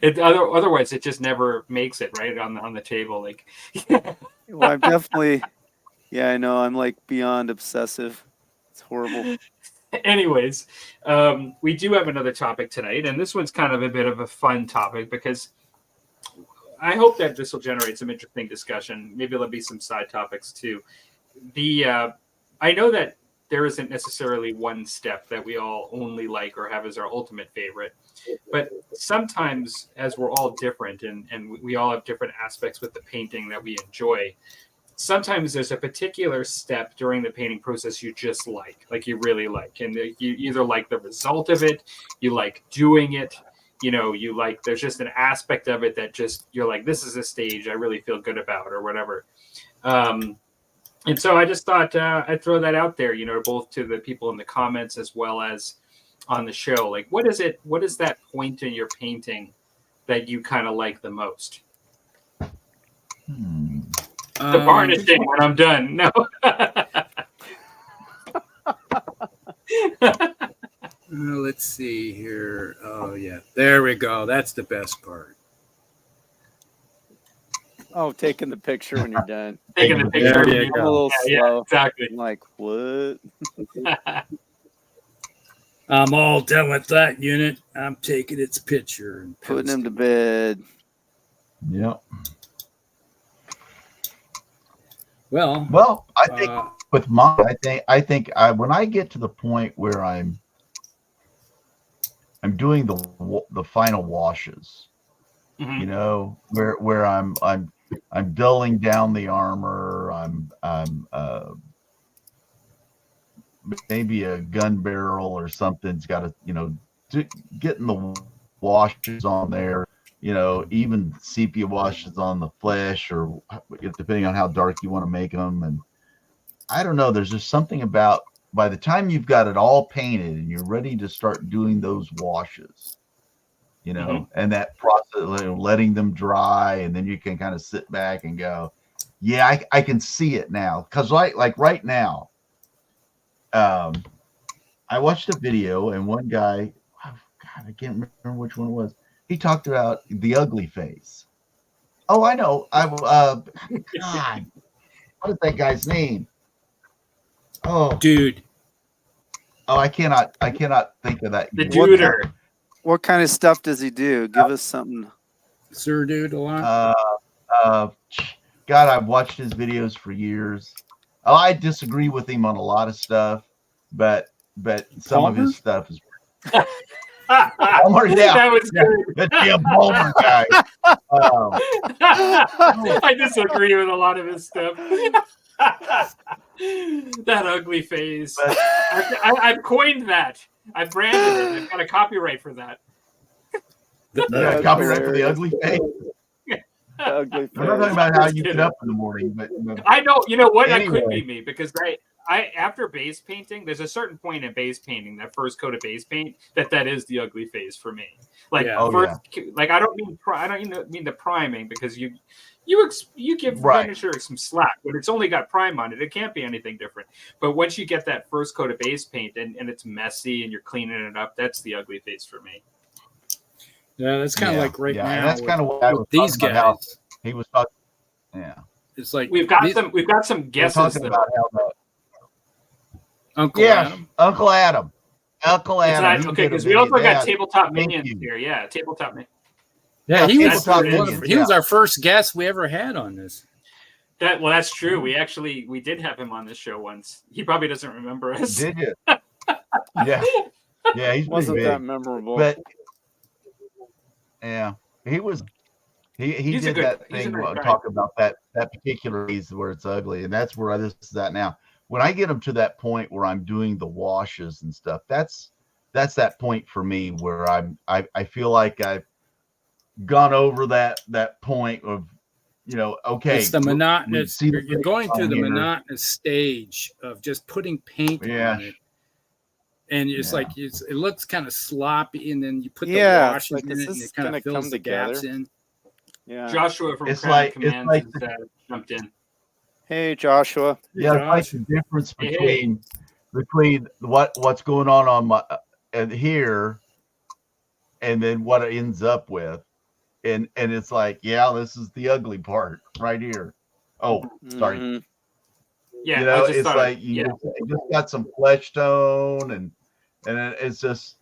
Otherwise, it just never makes it right on the table. Like, well, I'm definitely. Yeah, I know. I'm like beyond obsessive. It's horrible. Anyways, we do have another topic tonight, and this one's kind of a bit of a fun topic because I hope that this will generate some interesting discussion. Maybe there'll be some side topics too. I know that there isn't necessarily one step that we all only like or have as our ultimate favorite, but sometimes, as we're all different and we all have different aspects with the painting that we enjoy, sometimes there's a particular step during the painting process you just like you really like, and you either like the result of it, you like doing it, you like there's just an aspect of it that just you're like, this is a stage I really feel good about or whatever. And so I just thought I'd throw that out there, both to the people in the comments as well as on the show. Like, what is that point in your painting that you kind of like the most? The varnishing when I'm done. No. let's see here. Oh yeah, there we go. That's the best part. Oh, taking the picture when you're done. Taking the picture. There you I'm a little Yeah, slow. exactly. I'm like, what? I'm all done with that unit. I'm taking its picture and Putting him to posting. bed. Yep. Well, I think with mine, I think when I get to the point where I'm doing the final washes, Mhm. you know, where I'm dulling down the armor. I'm maybe a gun barrel or something's got to, you know, getting the washes on there, you know, even sepia washes on the flesh, or depending on how dark you want to make them. And I don't know, there's just something about by the time you've got it all painted and you're ready to start doing those washes, you know, and that process, letting them dry, and then you can kind of sit back and go, yeah, I can see it now. Because like right now, I watched a video, and one guy, oh God, I can't remember which one it was. He talked about the ugly face. Oh, I know. God, what is that guy's name? dude. Oh, I cannot think of that. The Duder. What kind of stuff does he do? Give us something. Sir, dude, a lot. God, I've watched his videos for years. Oh, I disagree with him on a lot of stuff, but some of his stuff is. Palmer, yeah, That was good. The Jim Palmer guy. I disagree with a lot of his stuff. That ugly face. I've coined that. I've branded it. I've got a copyright for that. Copyright for the ugly face. Ugly face. I'm not talking about how you get up in the morning, but I know. You know what? Anyway. That could be me, because I after base painting, there's a certain point in base painting, that first coat of base paint, that is the ugly phase for me. Like like I don't mean the priming, because you give finisher some slack, but it's only got prime on it. It can't be anything different. But once you get that first coat of base paint and it's messy and you're cleaning it up, that's the ugly phase for me. Yeah, that's kind of like now. And that's kind of what I was these guys. About he was talking. Yeah, it's like we've got some guesses about how Uncle Adam. Uncle Adam. Exactly. Okay, because we also got tabletop minions here. Yeah, tabletop minions. Yeah, he was our first guest we ever had on this. That's true. We did have him on this show once. He probably doesn't remember us. Did you? Yeah, he wasn't that memorable. But yeah, he was. He did that thing talk about that particular piece where it's ugly, and that's where this is at now. When I get them to that point where I'm doing the washes and stuff, that's that point for me where I feel like I've gone over that point of, you know, okay, it's the monotonous. You're going through the monotonous stage of just putting paint on it, and it's like it looks kind of sloppy, and then you put the washes in it, and it kind of fills the gaps in. Yeah, Joshua from Crown Commands jumped in. Hey, Joshua. Yeah, it's like the difference between what's going on my and here, and then what it ends up with, and it's like, yeah, this is the ugly part right here. Oh, sorry. Mm-hmm. Yeah, you know, it's like you just got some flesh tone, and it's just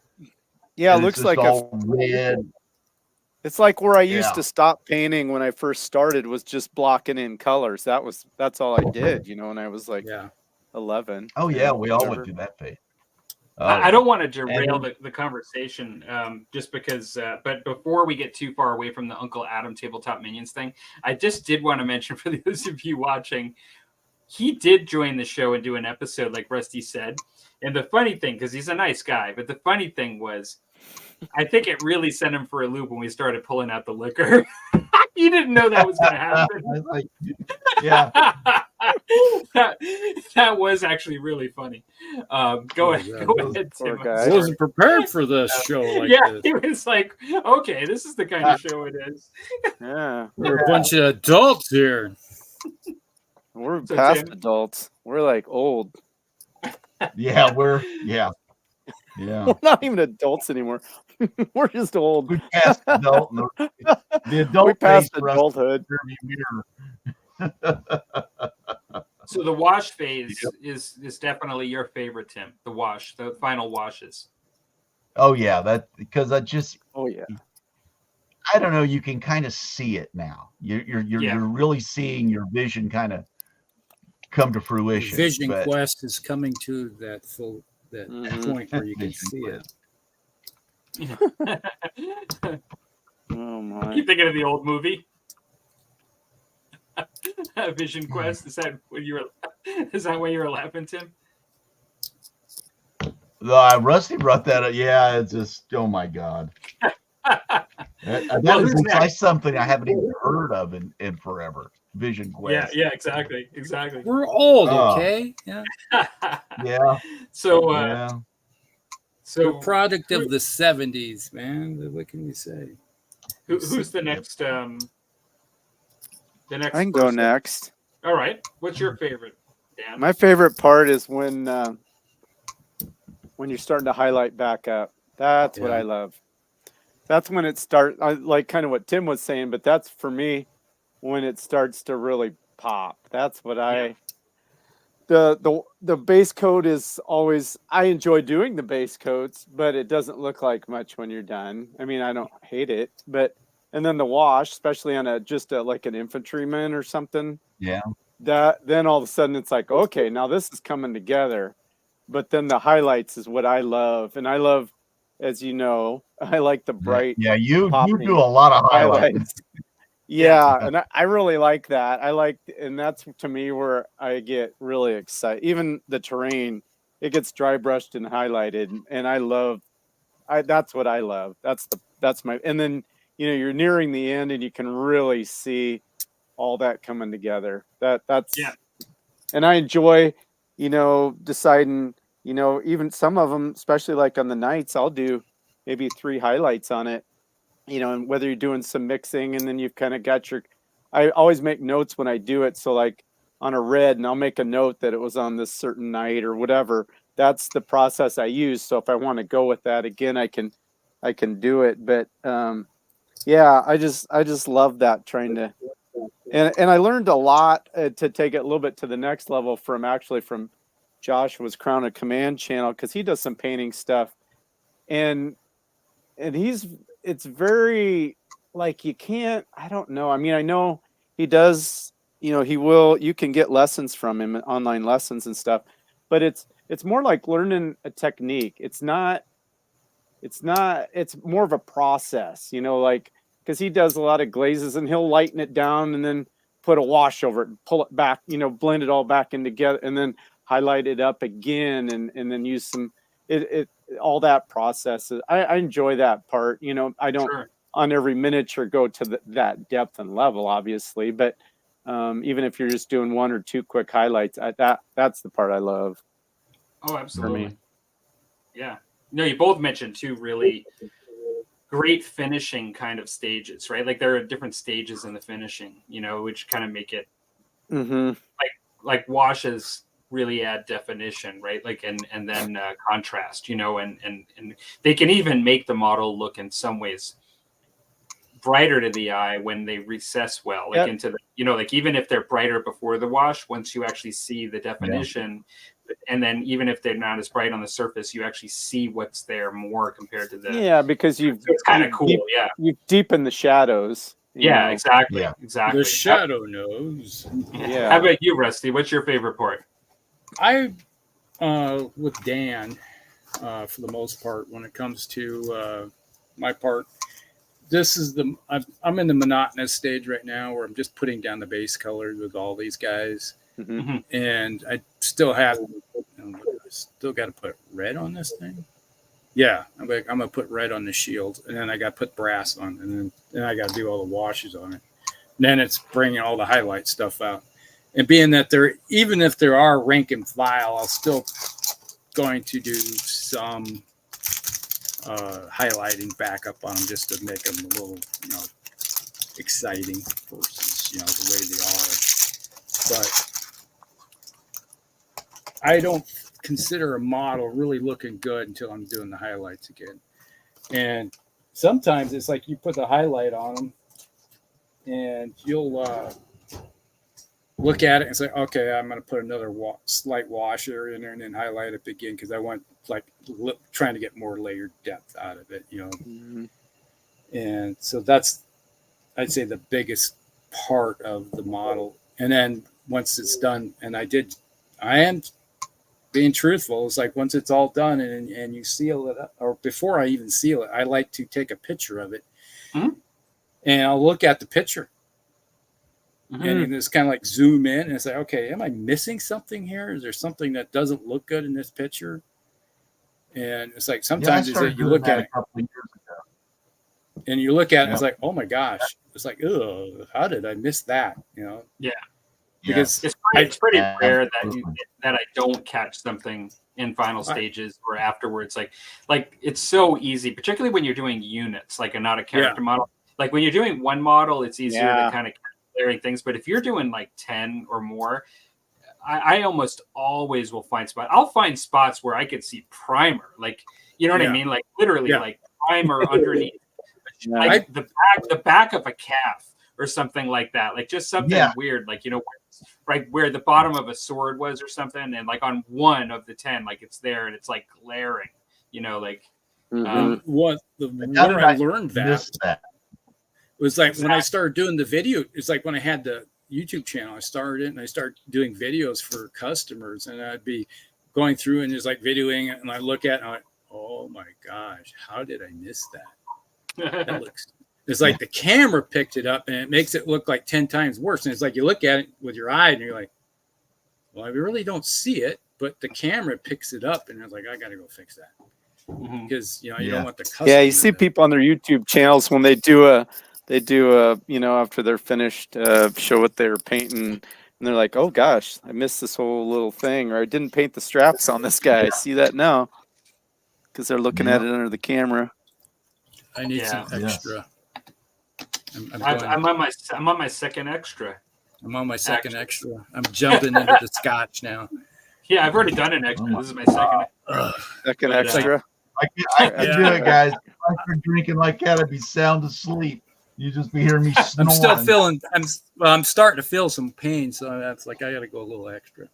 it looks like all red. It's like where I used to stop painting when I first started was just blocking in colors. That's all I did, you know, when I was like 11. Oh yeah, we all went through that phase. I don't want to derail the conversation just because, but before we get too far away from the Uncle Adam Tabletop Minions thing, I just did want to mention for those of you watching, he did join the show and do an episode like Rusty said. And the funny thing, because he's a nice guy, but the funny thing was, I think it really sent him for a loop when we started pulling out the liquor. He didn't know that was going to happen. Like, yeah. that was actually really funny. Go ahead, Tim. I wasn't prepared for this show like this. He was like, okay, this is the kind of show it is. Yeah. We're a bunch of adults here. We're past adults. We're like old. Yeah, Yeah. We're not even adults anymore. We're just old. We passed adult. The We adult passed phase for us adulthood. mirror. So the wash phase is definitely your favorite, Tim. The wash, the final washes. Oh yeah, that because Oh yeah. I don't know. You can kind of see it now. You're really seeing your vision kind of come to fruition. Vision Quest is coming to that point where you can Vision see Quest. it. Oh my. You thinking of the old movie? Vision Quest. Is that when you were? Is that why you were laughing, Tim? Rusty brought that up. Yeah, it's just oh my god. That is like something I haven't even heard of in forever. Vision Quest. Yeah, exactly. We're old, okay? Yeah. Yeah. So we're product of the 70s, man. What can we say? Who's the next? The next. I can go next. All right. What's your favorite, Dan? My favorite part is when you're starting to highlight back up. That's what I love. That's when it starts. I like kind of what Tim was saying, but that's for me when it starts to really pop. That's what the base coat is always. I enjoy doing the base coats, but it doesn't look like much when you're done. I mean, I don't hate it, but and then the wash, especially on like an infantryman or something. Yeah. That then all of a sudden it's like, okay, now this is coming together. But then the highlights is what I love, and I love, as you know, I like the bright. Yeah, you do a lot of highlights. Yeah, and I really like that. And that's to me where I get really excited. Even the terrain, it gets dry brushed and highlighted, and that's what I love. That's my. And then you're nearing the end, and you can really see all that coming together. That's. And I enjoy, deciding. Even some of them, especially like on the nights, I'll do maybe 3 highlights on it. And whether you're doing some mixing and then you've kind of got I always make notes when I do it. So like on a red, and I'll make a note that it was on this certain night or whatever. That's the process I use. So if I want to go with that again, I can do it. But I just love that trying to, and I learned a lot to take it a little bit to the next level from Joshua's Crown of Command channel, because he does some painting stuff, and it's very like you can't. I don't know. I mean, I know he does. You can get lessons from him, online lessons and stuff, but it's more like learning a technique. It's more of a process. Like because he does a lot of glazes and he'll lighten it down and then put a wash over it and pull it back. Blend it all back in together and then highlight it up again and then use some all that process. I enjoy that part. I don't on every miniature go to that depth and level, obviously, but even if you're just doing 1 or 2 quick highlights, that's the part I love. Oh, absolutely. Yeah. No, you both mentioned 2 really great finishing kind of stages, right? Like there are different stages in the finishing, which kind of make it like washes really add definition, right? Like and then contrast, and they can even make the model look in some ways brighter to the eye when they recess well, like into the, like even if they're brighter before the wash, once you actually see the definition, and then even if they're not as bright on the surface, you actually see what's there more compared to the because it's kind of cool. You deepen the shadows. Yeah, exactly. The shadow knows. Yeah. How about you, Rusty? What's your favorite part? I with Dan for the most part when it comes to my part. This is I'm in the monotonous stage right now where I'm just putting down the base colors with all these guys, and I still got to put red on this thing. Yeah, I'm gonna put red on the shield, and then I got to put brass on, and then I got to do all the washes on it. And then it's bringing all the highlight stuff out, and being that even if there are rank and file, I'll still going to do some highlighting back up on them just to make them a little, exciting versus, the way they are. But I don't consider a model really looking good until I'm doing the highlights again. And sometimes it's like you put the highlight on them and you'll look at it and say, okay, I'm going to put another slight wash area in there and then highlight it again because I want trying to get more layered depth out of it, Mm-hmm. And so that's, I'd say, the biggest part of the model. And then once it's done, and I am being truthful. It's like once it's all done and you seal it up, or before I even seal it, I like to take a picture of it, and I'll look at the picture, and just kind of like zoom in and say, okay, am I missing something here? Is there something that doesn't look good in this picture? And it's like sometimes you look at it a couple of years ago. and you look at it, it's like, oh my gosh, it's like, oh, how did I miss that? Yeah. Because it's pretty rare that I don't catch something in final stages or afterwards. Like it's so easy, particularly when you're doing units, like not a character model. Like when you're doing one model, it's easier to kind of clearing things. But if you're doing like 10 or more, I almost always will find spots. I'll find spots where I could see primer, like, you know what I mean? Like literally like primer underneath, like the back of a calf or something like that. Like just something weird, like, right where the bottom of a sword was or something, and like on one of the 10, like it's there and it's like glaring, like when I learned that was like when I started doing the video. It's like when I had the YouTube channel, I started it and I started doing videos for customers, and I'd be going through and just like videoing it, and I look at it and I'm like, oh my gosh, how did I miss that? That looks. It's like the camera picked it up and it makes it look like 10 times worse. And it's like you look at it with your eye and you're like, well, I really don't see it, but the camera picks it up, and it's like, I got to go fix that. Because, you don't want the customer. Yeah, you see people on their YouTube channels when they do a, after they're finished, show what they're painting. And they're like, oh gosh, I missed this whole little thing, or I didn't paint the straps on this guy. I see that now because they're looking at it under the camera. I need some extra. I'm on my second extra. I'm on my second extra. I'm jumping into the scotch now. Yeah, I've already done an extra. This is my second extra. I can do it, guys. If I start drinking like that, I'd be sound asleep. You just be hearing me snoring. I'm still feeling. I'm starting to feel some pain, so that's like I got to go a little extra.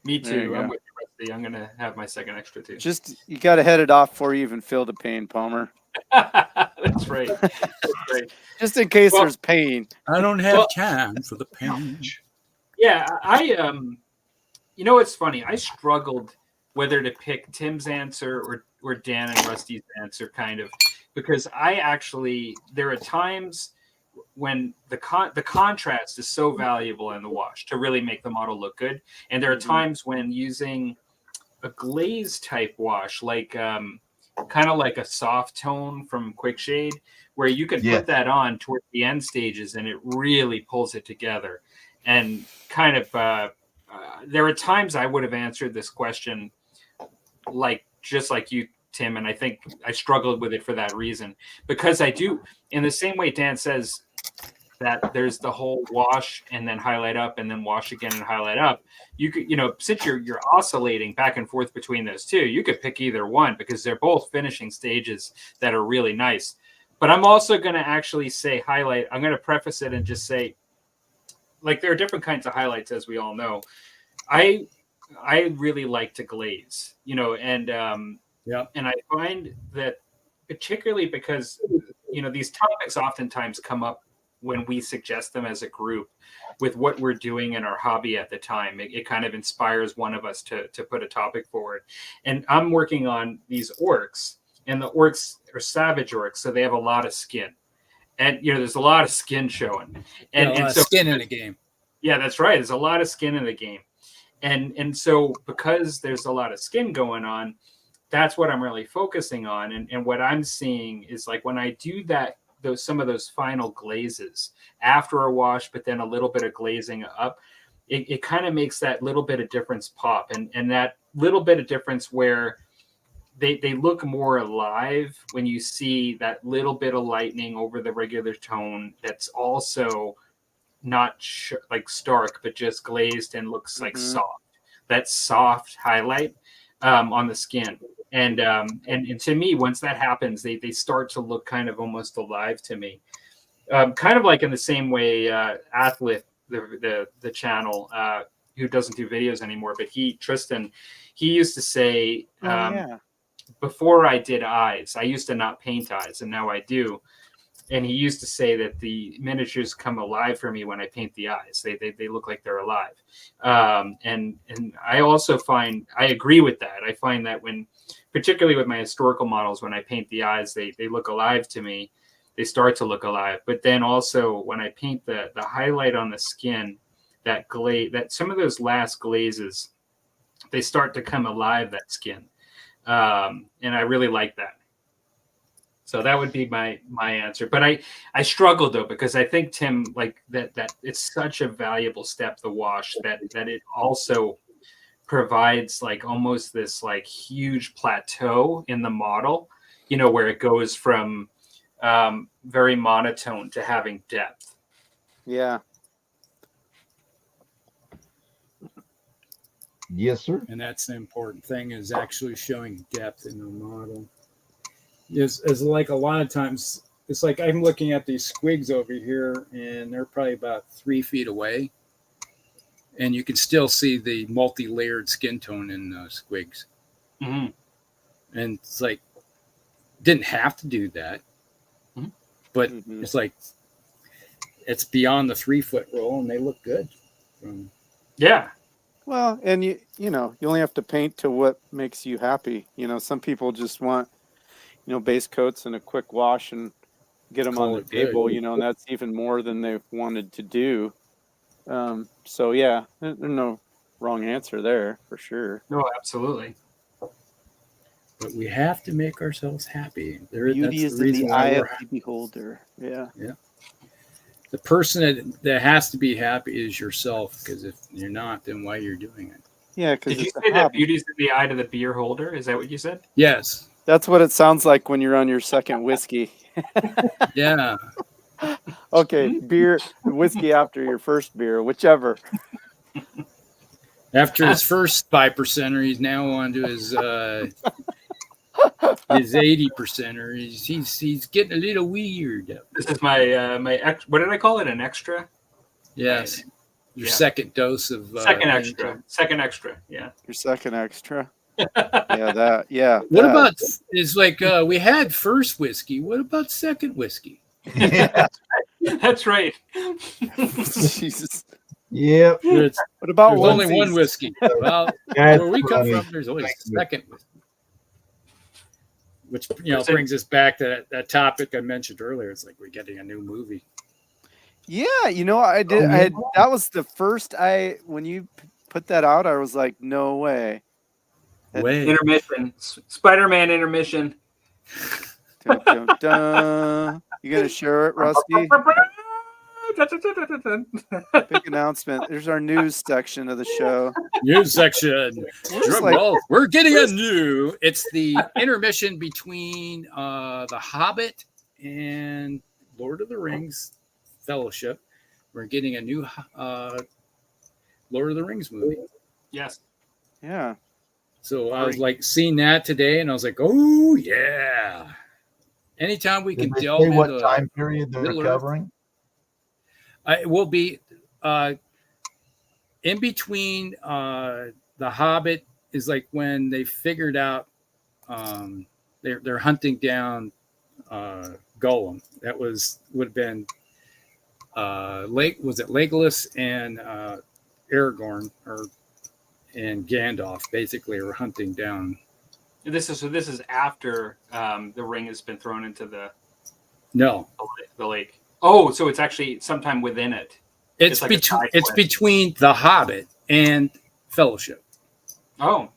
Me too. I'm with you, Rusty. I'm gonna have my second extra too. Just you got to head it off before you even feel the pain, Palmer. That's right. Just in case there's pain. I don't have time for the pain. Yeah, it's funny. I struggled whether to pick Tim's answer or Dan and Rusty's answer, kind of, because there are times when the contrast is so valuable in the wash to really make the model look good, and there are times when using a glaze type wash, like kind of like a soft tone from Quickshade, where you can put that on towards the end stages and it really pulls it together. And kind of there are times I would have answered this question just like you, Tim, and I think I struggled with it for that reason, because I do, in the same way Dan says that there's the whole wash and then highlight up and then wash again and highlight up. You could, since you're oscillating back and forth between those two, you could pick either one because they're both finishing stages that are really nice. But I'm also going to actually say highlight. I'm going to preface it and just say, like, there are different kinds of highlights, as we all know. I really like to glaze, and I find that particularly because, these topics oftentimes come up when we suggest them as a group with what we're doing in our hobby at the time. It kind of inspires one of us to put a topic forward. And I'm working on these orcs, and the orcs are savage orcs, so they have a lot of skin. And, there's a lot of skin showing. And so skin in the game. Yeah, that's right. There's a lot of skin in the game. And so because there's a lot of skin going on, that's what I'm really focusing on. And what I'm seeing is, like, when I do some of those final glazes after a wash, but then a little bit of glazing up, it kind of makes that little bit of difference pop. And that little bit of difference where they look more alive when you see that little bit of lightning over the regular tone that's also not like stark, but just glazed and looks like soft. That soft highlight, on the skin. And to me, once that happens, they start to look kind of almost alive to me. Kind of like in the same way Athlete, the channel, who doesn't do videos anymore, but Tristan, he used to say, before I did eyes, I used to not paint eyes, and now I do. And he used to say that the miniatures come alive for me when I paint the eyes. They look like they're alive. And I also find, I agree with that. I find that particularly with my historical models, when I paint the eyes, they look alive to me. They start to look alive. But then also when I paint the highlight on the skin, that glaze, that some of those last glazes, they start to come alive, that skin. And I really like that. So that would be my answer. But I struggle though, because I think, Tim, like that it's such a valuable step, the wash, that it also provides like almost this like huge plateau in the model, where it goes from very monotone to having depth. Yeah. Yes, sir. And that's the important thing, is actually showing depth in the model. Is like a lot of times, it's like I'm looking at these squigs over here, and they're probably about 3 feet away, and you can still see the multi-layered skin tone in squigs. Mm-hmm. And it's like, didn't have to do that, but it's like, it's beyond the 3 foot roll, and they look good. Yeah. Well, and you only have to paint to what makes you happy. Some people just want, base coats and a quick wash and get them on the table, and that's even more than they've wanted to do. So yeah, there's no wrong answer there for sure. No, absolutely. But we have to make ourselves happy. Beauty is in the eye of the beholder. Yeah. Yeah. The person that has to be happy is yourself, because if you're not, then why you're doing it? Yeah, because did you say that beauty's in the eye to the beer holder? Is that what you said? Yes. That's what it sounds like when you're on your second whiskey. Yeah. Okay, whiskey after your first beer, whichever. After his first 5%er, he's now on to his 80%er. He's getting a little weird. This is my what did I call it? An extra? Yes. Your second dose of second extra. Yeah. Your second extra. Yeah. What about, it's like we had first whiskey. What about second whiskey? Yeah. That's right. Jesus. Yeah. What about there's only one whiskey? Well, where we come from, there's always a second whiskey. Which brings us back to that topic I mentioned earlier. It's like we're getting a new movie. Yeah, I did. That was the first. When you put that out, I was like, no way. Intermission. Spider-Man intermission. Dun, dun, dun. You gonna share it, Rusty? Big announcement. There's our news section of the show. News section. We're getting a new. It's the intermission between The Hobbit and Lord of the Rings Fellowship. We're getting a new Lord of the Rings movie. Yes. Yeah. So I was like seeing that today, and I was like, oh yeah. Anytime we can delve into what time period they're covering. It will be in between. The Hobbit is like when they figured out they're hunting down Gollum. That would have been Legolas and Aragorn and Gandalf basically are hunting down. This is after the ring has been thrown into the lake. Oh, so it's actually sometime within it. It's between The Hobbit and Fellowship. Oh,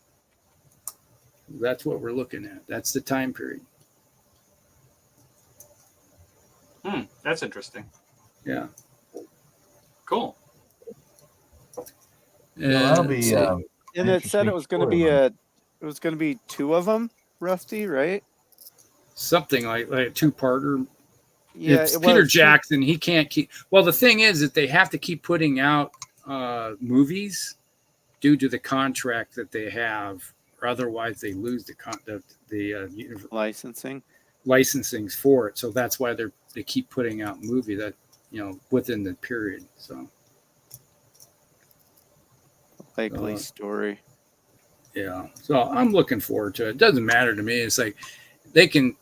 that's what we're looking at. That's the time period. That's interesting. Yeah. Cool. That'll be. And it said it was going to be two of them, Rusty, right? Something like a two-parter. Yeah, it's Peter Jackson. He can't keep. Well, the thing is that they have to keep putting out movies due to the contract that they have, or otherwise they lose the licensing. for it. So that's why they keep putting out movie that within the period. So Likely story. Yeah, so I'm looking forward to it. It doesn't matter to me. It's like they can.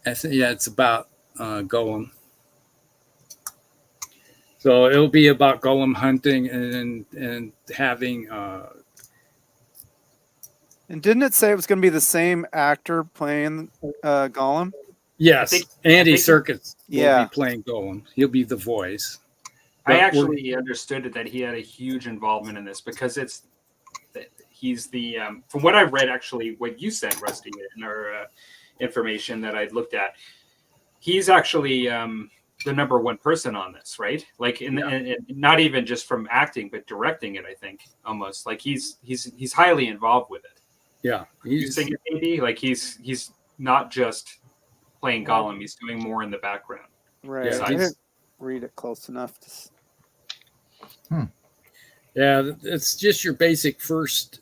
It's about Golem. So it'll be about Golem hunting and having. And didn't it say it was going to be the same actor playing Gollum? Yes, Andy Serkis will Yeah. be playing Golem. He'll be the voice. I actually understood that he had a huge involvement in this because he's the from what I read, actually, what you sent, Rusty, in our information that I looked at, he's actually the number one person on this, right? Like, and not even just from acting, but directing it. I think almost like he's highly involved with it. Yeah, he's like he's not just playing Gollum; he's doing more in the background. Right. Yeah, I didn't read it close enough to. Yeah, it's just your basic first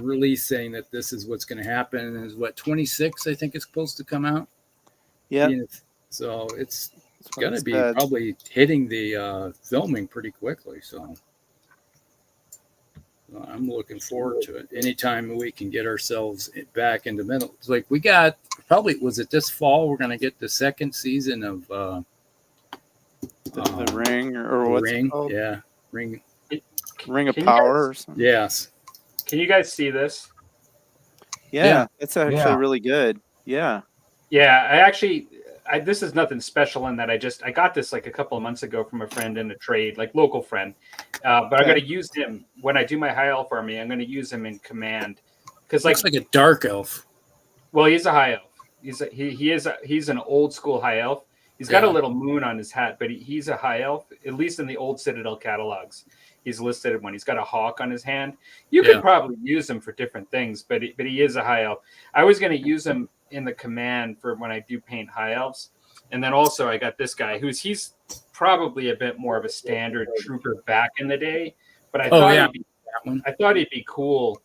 release saying that this is what's going to happen. Is what 26, I think, is supposed to come out. Yeah. So it's going to be probably hitting the filming pretty quickly. So I'm looking forward to it. Anytime we can get ourselves back in the middle. It's like we got was it this fall? We're going to get the second season of the Ring or what's Ring? It called? Yeah, Ring. Ring of Power or something. Yes. Can you guys see this? Yeah. It's actually really good. Yeah. Yeah, this is nothing special in that I got this like a couple of months ago from a friend in a trade, like local friend. But I'm going to use him when I do my high elf army. I'm going to use him in command because looks like a dark elf. Well, he's a high elf. He's an old school high elf. He's got a little moon on his hat, but he's a high elf. At least in the old Citadel catalogs, he's listed when he's got a hawk on his hand. You could probably use him for different things, but he is a high elf. I was going to use him in the command for when I do paint high elves, and then also I got this guy he's probably a bit more of a standard trooper back in the day, but I thought he'd be cool,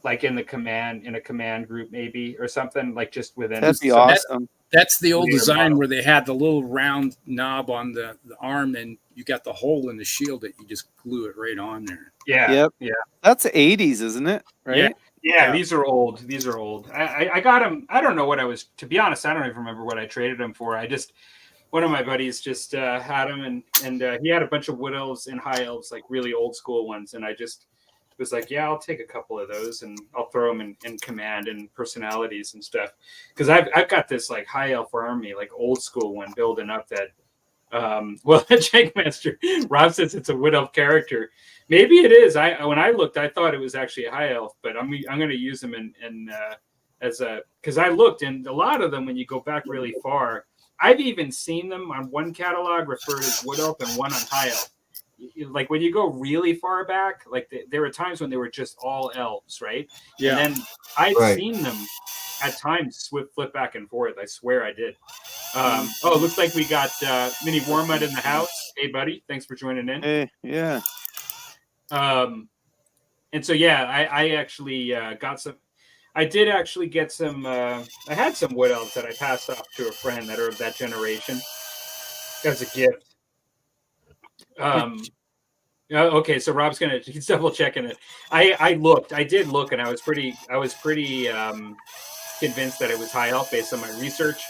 like in a command group maybe or something, like just within. That'd be awesome. That's the old design where they had the little round knob on the arm, and you got the hole in the shield that you just glue it right on there. Yeah. Yep. Yeah. That's 80s, isn't it? Right. Yeah. These are old. I got them. I don't know what to be honest, I don't even remember what I traded them for. One of my buddies just had them, and he had a bunch of wood elves and high elves, like really old school ones. And I just was like, yeah, I'll take a couple of those and I'll throw them in command and personalities and stuff. Because I've got this like high elf army, like old school one building up that, Jankmaster, Rob says it's a wood elf character. Maybe it is. When I looked, I thought it was actually a high elf, but I'm going to use them because I looked, and a lot of them, when you go back really far, I've even seen them on one catalog referred as wood elf and one on high elf. Like when you go really far back, like there were times when they were just all elves, right? Yeah. And then I've seen them at times flip back and forth. I swear I did. It looks like we got Mini Warmud in the house. Hey, buddy, thanks for joining in. Hey, yeah. And so I actually got some. I did actually get some. I had some wood elves that I passed off to a friend that are of that generation as a gift. Okay, so Rob's he's double checking it. I did look, and I was pretty convinced that it was high elf based on my research.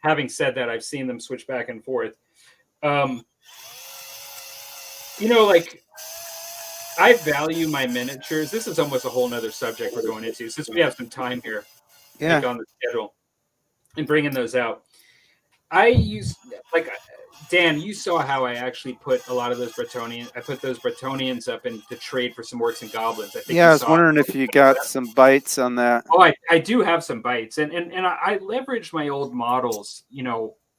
Having said that, I've seen them switch back and forth. Like I value my miniatures. This is almost a whole nother subject we're going into since we have some time here. On the schedule and bringing those out. I use Dan, you saw how I actually put a lot of those Bretonians. I put those Bretonians up in to trade for some orcs and goblins. I was wondering if you got some bites on that. Oh, I do have some bites, and I leveraged my old models,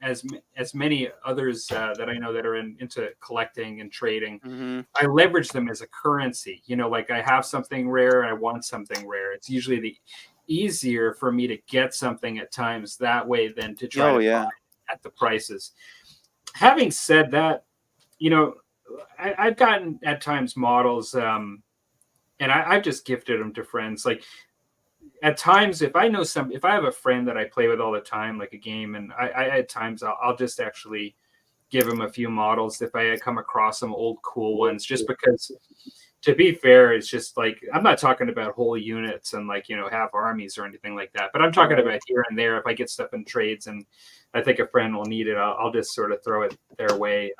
as many others that I know that are into collecting and trading. Mm-hmm. I leverage them as a currency. Like I have something rare, I want something rare. It's usually easier for me to get something at times that way than to try to buy at the prices. Having said that, I've gotten at times models, and and I've just gifted them to friends. Like at times, if I have a friend that I play with all the time, like a game, and I at times I'll just actually give him a few models if I come across some old cool ones, just because, to be fair, it's just like, I'm not talking about whole units and like, half armies or anything like that, but I'm talking about here and there. If I get stuff in trades and I think a friend will need it, I'll just sort of throw it their way.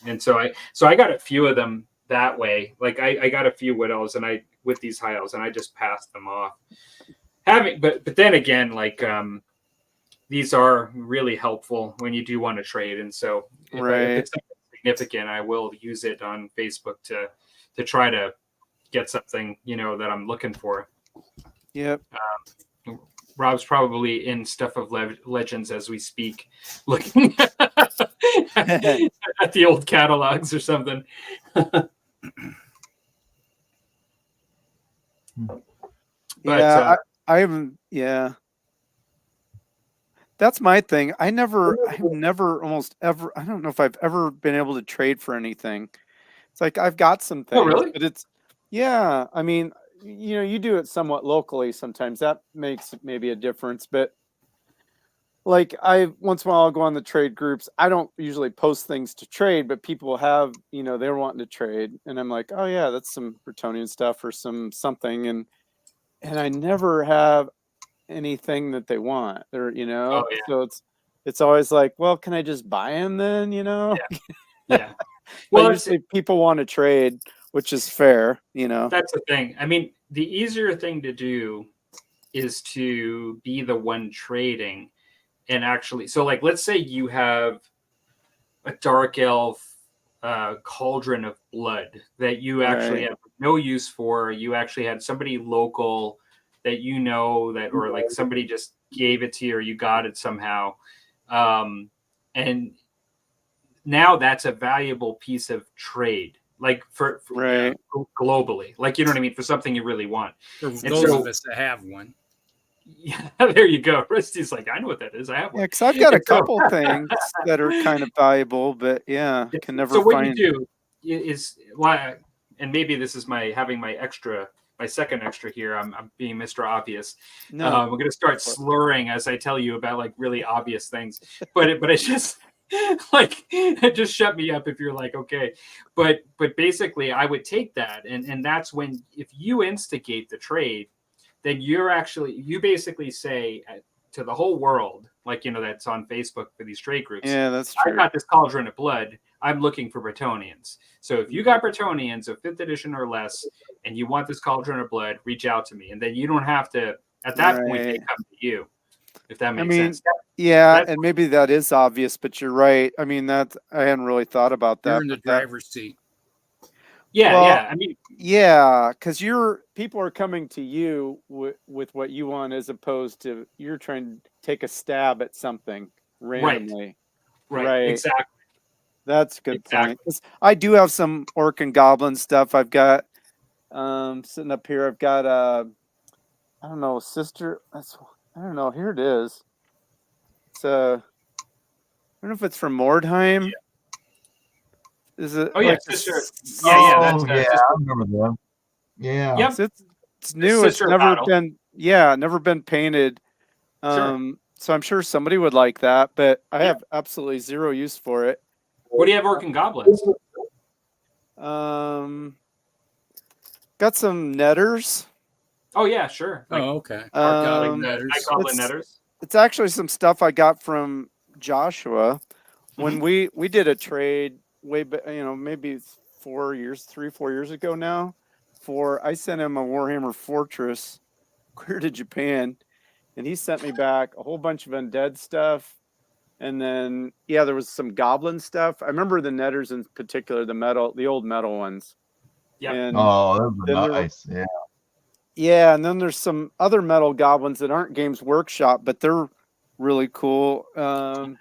And so I got a few of them that way. Like I got a few widows with these high elves, and I just passed them off. But then again, like these are really helpful when you do want to trade. And so if it's something significant, I will use it on Facebook to try to get something, that I'm looking for. Yep. Rob's probably in Stuff of Legends as we speak, looking at the old catalogs or something. But, I haven't. Yeah. That's my thing. I've never almost ever, I don't know if I've ever been able to trade for anything. It's like I've got some things, really? But I mean, you do it somewhat locally sometimes. That makes maybe a difference. But like once in a while I'll go on the trade groups. I don't usually post things to trade, but people have, they're wanting to trade. And I'm like, oh yeah, that's some Bretonnian stuff or something. And I never have anything that they want, or so it's always like, well, can I just buy them then? Yeah. Well, usually people want to trade, which is fair. That's the thing. I mean, the easier thing to do is to be the one trading, and actually, so like, let's say you have a dark elf cauldron of blood that you actually have no use for. You actually had somebody local that or like somebody just gave it to you, or you got it somehow. And now that's a valuable piece of trade, like for globally, like, you know what I mean? For something you really want. For those of us that have one. Yeah, there you go. Rusty's like, I know what that is. I have one. Yeah, because I've got a couple things that are kind of valuable, but can never so what find. you do is why, and maybe this is my second extra here. I'm being Mr. Obvious. No. We're going to start slurring as I tell you about like really obvious things, but it's just like, just shut me up if you're like, okay. But basically I would take that. And that's when, if you instigate the trade, then you basically say to the whole world, like, that's on Facebook for these trade groups. Yeah, that's true. I got this cauldron of blood. I'm looking for Bretonnians. So if you got Bretonnians of 5th edition or less, and you want this cauldron of blood, reach out to me. And then you don't have to, at that point, they come to you, if that makes sense. Yeah, and maybe that is obvious, but you're right. I mean, I hadn't really thought about that. You're in the driver's seat. Yeah, I mean, because people are coming to you with what you want, as opposed to you're trying to take a stab at something randomly. Right. Exactly. That's a good point. I do have some orc and goblin stuff. I've got sitting up here. I've got I don't know, sister. I don't know. Here it is. It's I don't know if it's from Mordheim. Yeah. Is it? Oh yeah, like sister. I remember them. Yeah. Yep. It's new. It's never never been painted. So I'm sure somebody would like that, but I have absolutely zero use for it. What do you have working goblins? Got some netters. Oh yeah, sure. Okay. Netters. I call it netters. It's actually some stuff I got from Joshua when we did a trade way back, maybe 4 years, 3-4 years ago now. I sent him a Warhammer Fortress clear to Japan, and he sent me back a whole bunch of undead stuff. And then, there was some goblin stuff. I remember the netters in particular, the old metal ones. Yeah. Oh, those are nice. Yeah, and then there's some other metal goblins that aren't Games Workshop, but they're really cool. And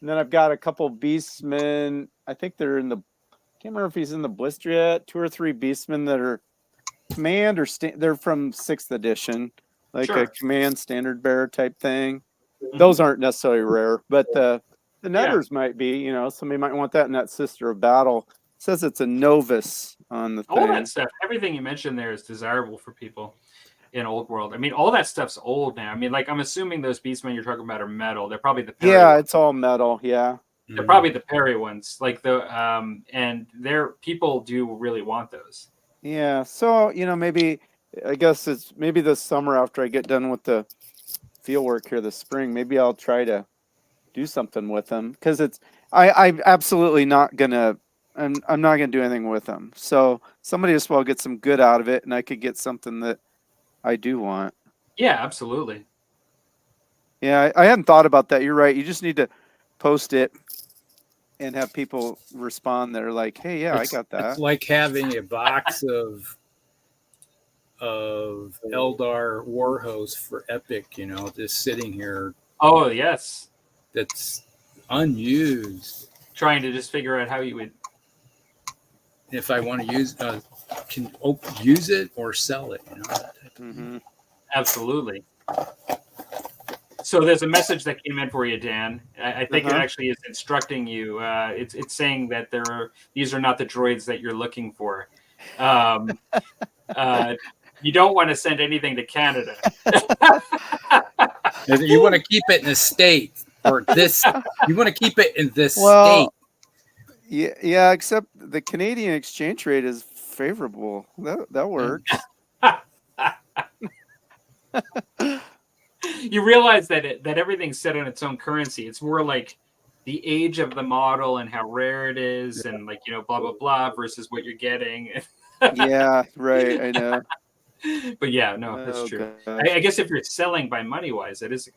then I've got a couple Beastmen. I think they're in the. Can't remember if he's in the blister yet. 2 or 3 Beastmen that are command or they're from 6th edition, like a command standard bearer type thing. Those aren't necessarily rare, but the netters might be. Somebody might want that in that Sister of Battle. says it's a Novus on the thing. All that stuff, everything you mentioned there is desirable for people in Old World. I mean, all that stuff's old now. I mean, like, I'm assuming those Beastmen you're talking about are metal. They're probably the Perry ones. It's all metal. Yeah. They're probably the Perry ones. Like and people do really want those. Yeah. So, maybe, I guess it's maybe this summer after I get done with the field work here this spring, maybe I'll try to do something with them, because I'm absolutely not gonna I'm not gonna do anything with them. So somebody just will get some good out of it, and I could get something that I do want. Yeah, absolutely. Yeah, I hadn't thought about that. You're right. You just need to post it and have people respond that are like, hey, yeah, I got that. It's like having a box of Eldar Warhost for Epic, just sitting here. Oh, yes. That's unused. Trying to just figure out how you would. If I want to use use it or sell it, Mm-hmm. Absolutely. So there's a message that came in for you, Dan. I think it actually is instructing you. It's saying that these are not the droids that you're looking for. You don't want to send anything to Canada. You want to keep it in the state, or this. You want to keep it in this Well, state. Yeah. Except the Canadian exchange rate is favorable. That works. You realize that everything's set on its own currency. It's more like the age of the model and how rare it is, and like blah blah blah versus what you're getting. Yeah, right. I know. But yeah, no, that's true. I guess if you're selling by money wise, it is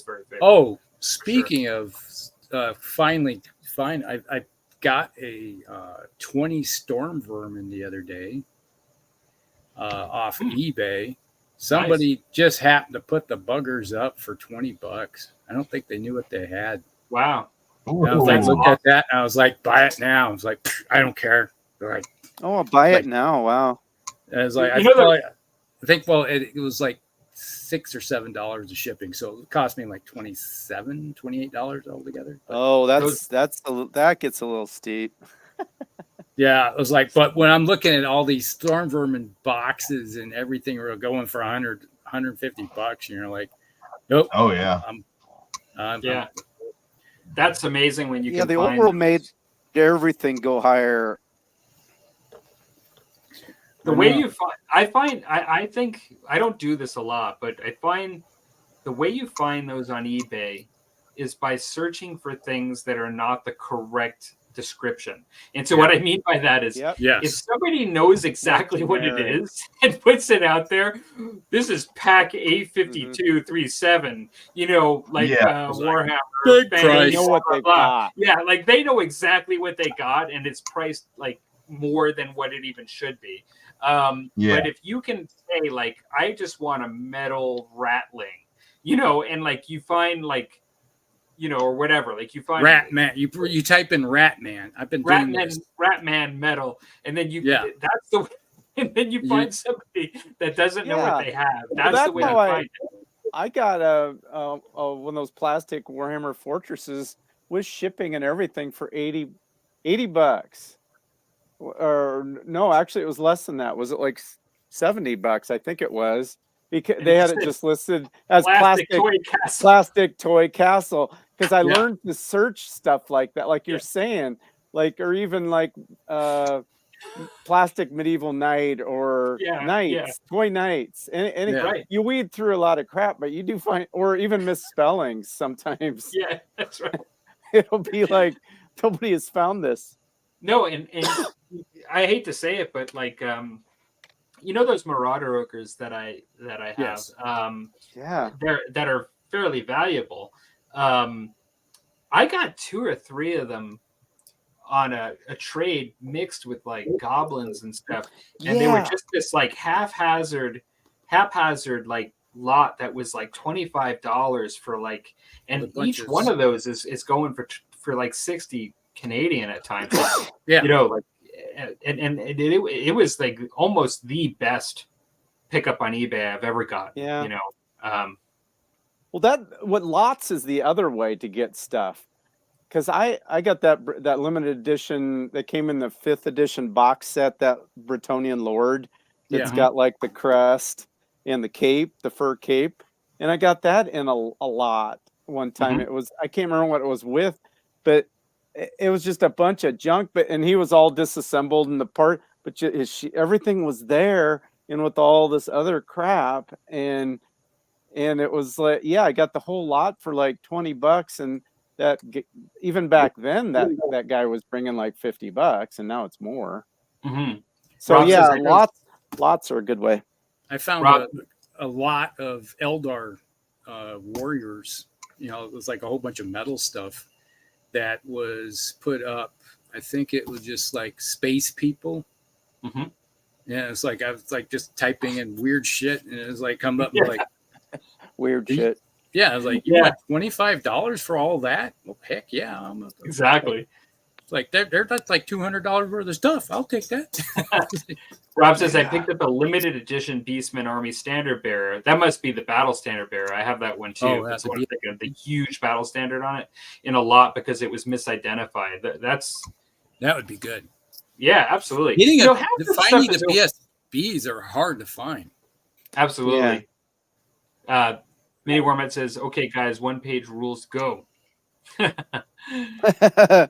very favorable. Oh, speaking of finally, I got a 20 Storm Vermin the other day off eBay. Somebody just happened to put the buggers up for $20. I don't think they knew what they had. Wow. I looked at that and I was like, buy it now. I was like, I don't care. They're like, oh, I'll buy it now. Wow. I was like, I think it was like $6 or $7 of shipping, so it cost me like $28 altogether. But oh, that gets a little steep. Yeah, it was like, but when I'm looking at all these Storm Vermin boxes and everything are going for $100, $150, and you're like, nope. Oh yeah. Yeah. That's amazing when you can the find Old World made everything go higher. The way you find, I think I don't do this a lot, but I find the way you find those on eBay is by searching for things that are not the correct description. And so what I mean by that is if somebody knows exactly what it is and puts it out there, this is pack A5237, Warhammer, big price. Know what they got. Yeah, like they know exactly what they got, and it's priced like more than what it even should be. But if you can say like, I just want a metal ratling, and like you find like, or whatever, like you find Ratman. You type in Ratman. I've been doing this. Ratman metal, and then that's the. And then you find somebody that doesn't know what they have. That's the way to find it. I got one of those plastic Warhammer Fortresses with shipping and everything for $80. Or no, actually it was less than that. Was it like $70? I think it was, because they had it just listed as plastic toy castle. Because I learned to search stuff like that, like you're saying, like, or even like plastic medieval knight or knights, toy knights, and you weed through a lot of crap, but you do find, or even misspellings sometimes. Yeah, that's right. It'll be like nobody has found this. No, and I hate to say it, but like those Marauder Ogres that I have, that are fairly valuable. I got 2 or 3 of them on a trade mixed with like goblins and stuff, and they were just this like haphazard like lot that was like $25 for like, and each one of those is going for like 60 Canadian at times. Like, and it was like almost the best pickup on eBay I've ever got. Well, what lots is the other way to get stuff. because I got that limited edition that came in the 5th edition box set, that Bretonnian Lord that's got like the crest and the cape, the fur cape, and I got that in a lot one time. It was, I can't remember what it was with, but it was just a bunch of junk. And he was all disassembled in the part, but everything was there, and with all this other crap, and it was like, yeah, I got the whole lot for like $20, and that even back then that guy was bringing like $50, and now it's more. So Rob yeah, lots are a good way. I found a lot of Eldar warriors. You know, it was like a whole bunch of metal stuff that was put up. I think it was just like space people. Yeah, it's like I was like just typing in weird shit, and it was like come up with like weird shit. Yeah, I was like, you got $25 for all that? Well, heck yeah, exactly. It's like that's like $200 worth of stuff. I'll take that. Rob says I picked up a limited edition Beastman Army Standard Bearer. That must be the Battle Standard Bearer. I have that one too. Oh, that's the huge Battle Standard on it in a lot because it was misidentified. That would be good. Yeah, absolutely. Finding the PSBs are hard to find. Absolutely. Yeah. Mini Warmat says, "Okay, guys, 1-page rules go." I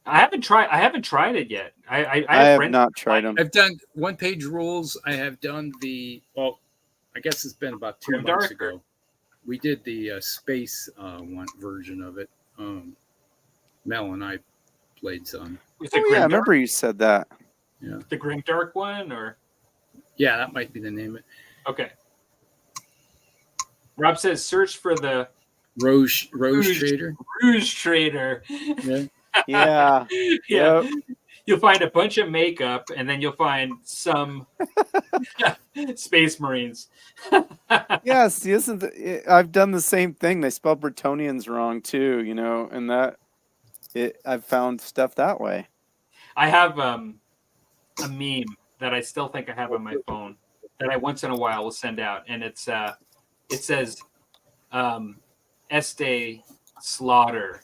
haven't tried it yet. I have not tried them. I've done 1-page rules. I have done I guess it's been about 2 months ago. We did the space one version of it. Mel and I played some. I remember you said that. Yeah, the Grimdark one, or yeah, that might be the name of it. Okay. Rob says, search for the Rouge Trader. Rouge Trader. Yeah. Yeah. Yeah. Yep. You'll find a bunch of makeup, and then you'll find some Space Marines. Yes, I've done the same thing. They spell Bretonnians wrong too, you know, and I've found stuff that way. I have a meme that I still think I have on my phone that I once in a while will send out, and it says Este Slaughter.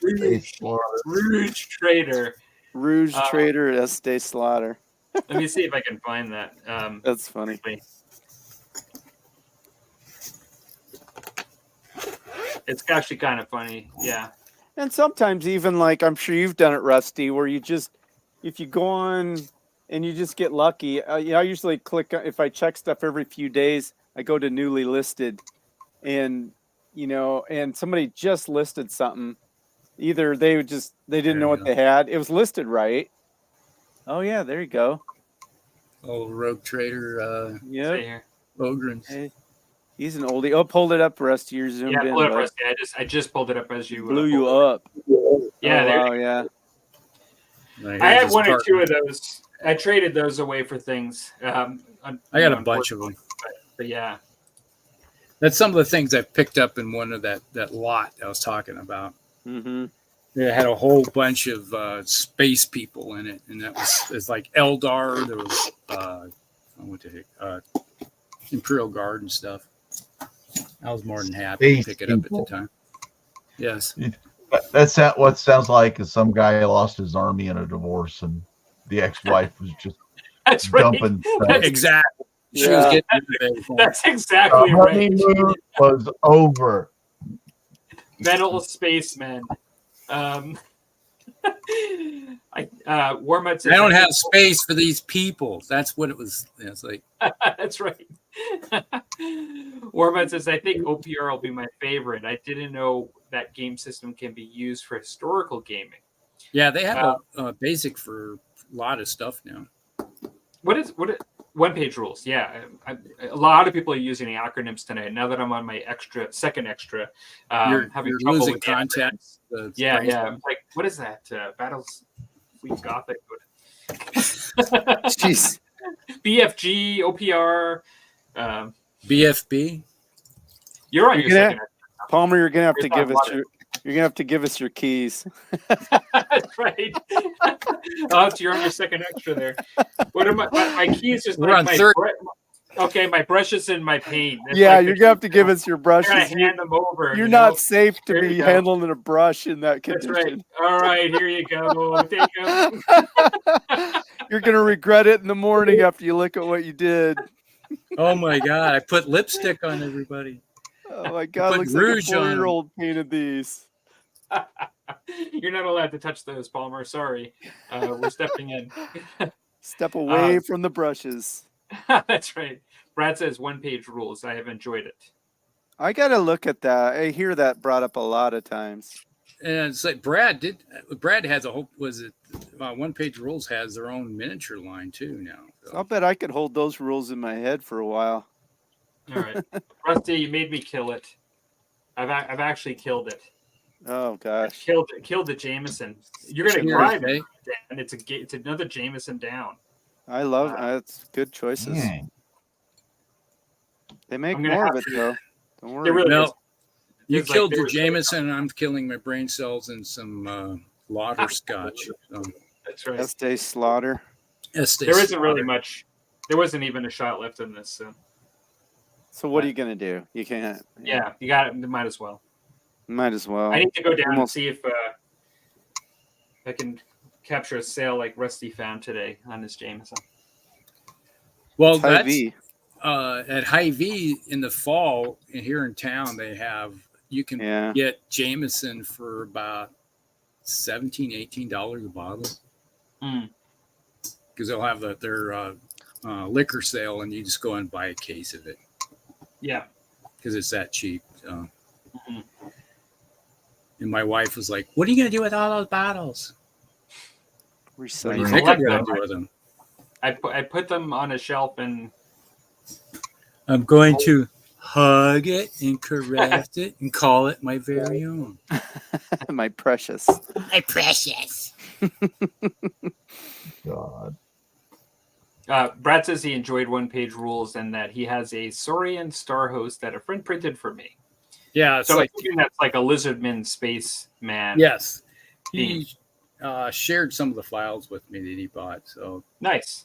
Rouge Trader. Rouge Trader, Este Slaughter. Let me see if I can find that. That's funny. It's actually kind of funny, yeah. And sometimes even like, I'm sure you've done it, Rusty, where you just, if you go on and you just get lucky. I usually click, if I check stuff every few days, I go to newly listed, and and somebody just listed something. Either they didn't know what they had. It was listed right. Oh yeah, there you go. Oh, Rogue Trader. Yeah. Ogrins. Hey, he's an oldie. Oh, pulled it up, Rusty. You're zoomed in. Yeah, pull it up, Rusty. I just pulled it up as you blew you up. Yeah, there. Oh, yeah. I had one or two of those. I traded those away for things. I got a bunch of them. But yeah. That's some of the things I picked up in one of that lot I was talking about. Mm-hmm. It had a whole bunch of space people in it, and it's like Eldar. There was Imperial Guard and stuff. I was more than happy to pick it up at the time. Yes, that's what sounds like. Is some guy lost his army in a divorce, and the ex-wife was just dumping stuff. Exactly. She was getting that's exactly right. Honeymoon was over. Metal spacemen. Warmat says, I don't have space for these people. That's what it was. It's like that's right. Warmat says, I think OPR will be my favorite. I didn't know that game system can be used for historical gaming. Yeah, they have a basic for a lot of stuff now. What is 1-page rules? Yeah, a lot of people are using the acronyms tonight. Now that I'm on my second extra, you're trouble losing with content. Yeah. I'm like, what is that? Battles Fleet Gothic. Jeez. BFG, OPR, BFB. You're on your second. Palmer, you're gonna have to give us You're gonna have to give us your keys. That's right. Oh, you're on your second extra there. What are my keys? Just we're like on third. Okay, my brushes and my paint. That's Yeah, like you're gonna have to give us your I brushes. gotta hand them over. You're you not know? safe to There be you go. handling a brush in that That's condition. right. All right, here you go. Take them. You're gonna regret it in the morning after you look at what you did. Oh my God! I put lipstick on everybody. Oh my God! Put Looks like a rouge on 'em. 4-year-old painted these. You're not allowed to touch those, Palmer. Sorry. We're stepping in. Step away from the brushes. That's right. Brad says 1-page rules. I have enjoyed it. I gotta look at that. I hear that brought up a lot of times. And it's like Brad has a whole, was it 1-page rules has their own miniature line too now. So. I'll bet I could hold those rules in my head for a while. All right. Rusty, you made me kill it. I've actually killed it. Oh gosh. Killed the Jameson. You're gonna cry, and it's another Jameson down. I love that's good choices. Dang. They make more of it though. Don't worry. Really no, you It's killed like the Jameson, and I'm killing my brain cells and some lauder scotch. So. That's right. Estee Slaughter. There isn't really much. There wasn't even a shot left in this. So what are you gonna do? You can't. Yeah, you got it. Might as well. Might as well. I need to go down and see if I can capture a sale like Rusty found today on this Jameson. Well, High that's V. At Hy-Vee in the fall here in town. You can get Jameson for about $17-18 a bottle. Because they'll have their liquor sale, and you just go and buy a case of it. Yeah, because it's that cheap. So. And my wife was like, "What are you going to do with all those bottles?" What do you think I'm going to do with them? I put them on a shelf, and I'm going to hug it and caress it and call it my very own. My precious. My precious. God. Brad says he enjoyed 1-page rules and that he has a Saurian star host that a friend printed for me. Yeah, so I think that's like a Lizardman space man. Yes, he shared some of the files with me that he bought. So nice.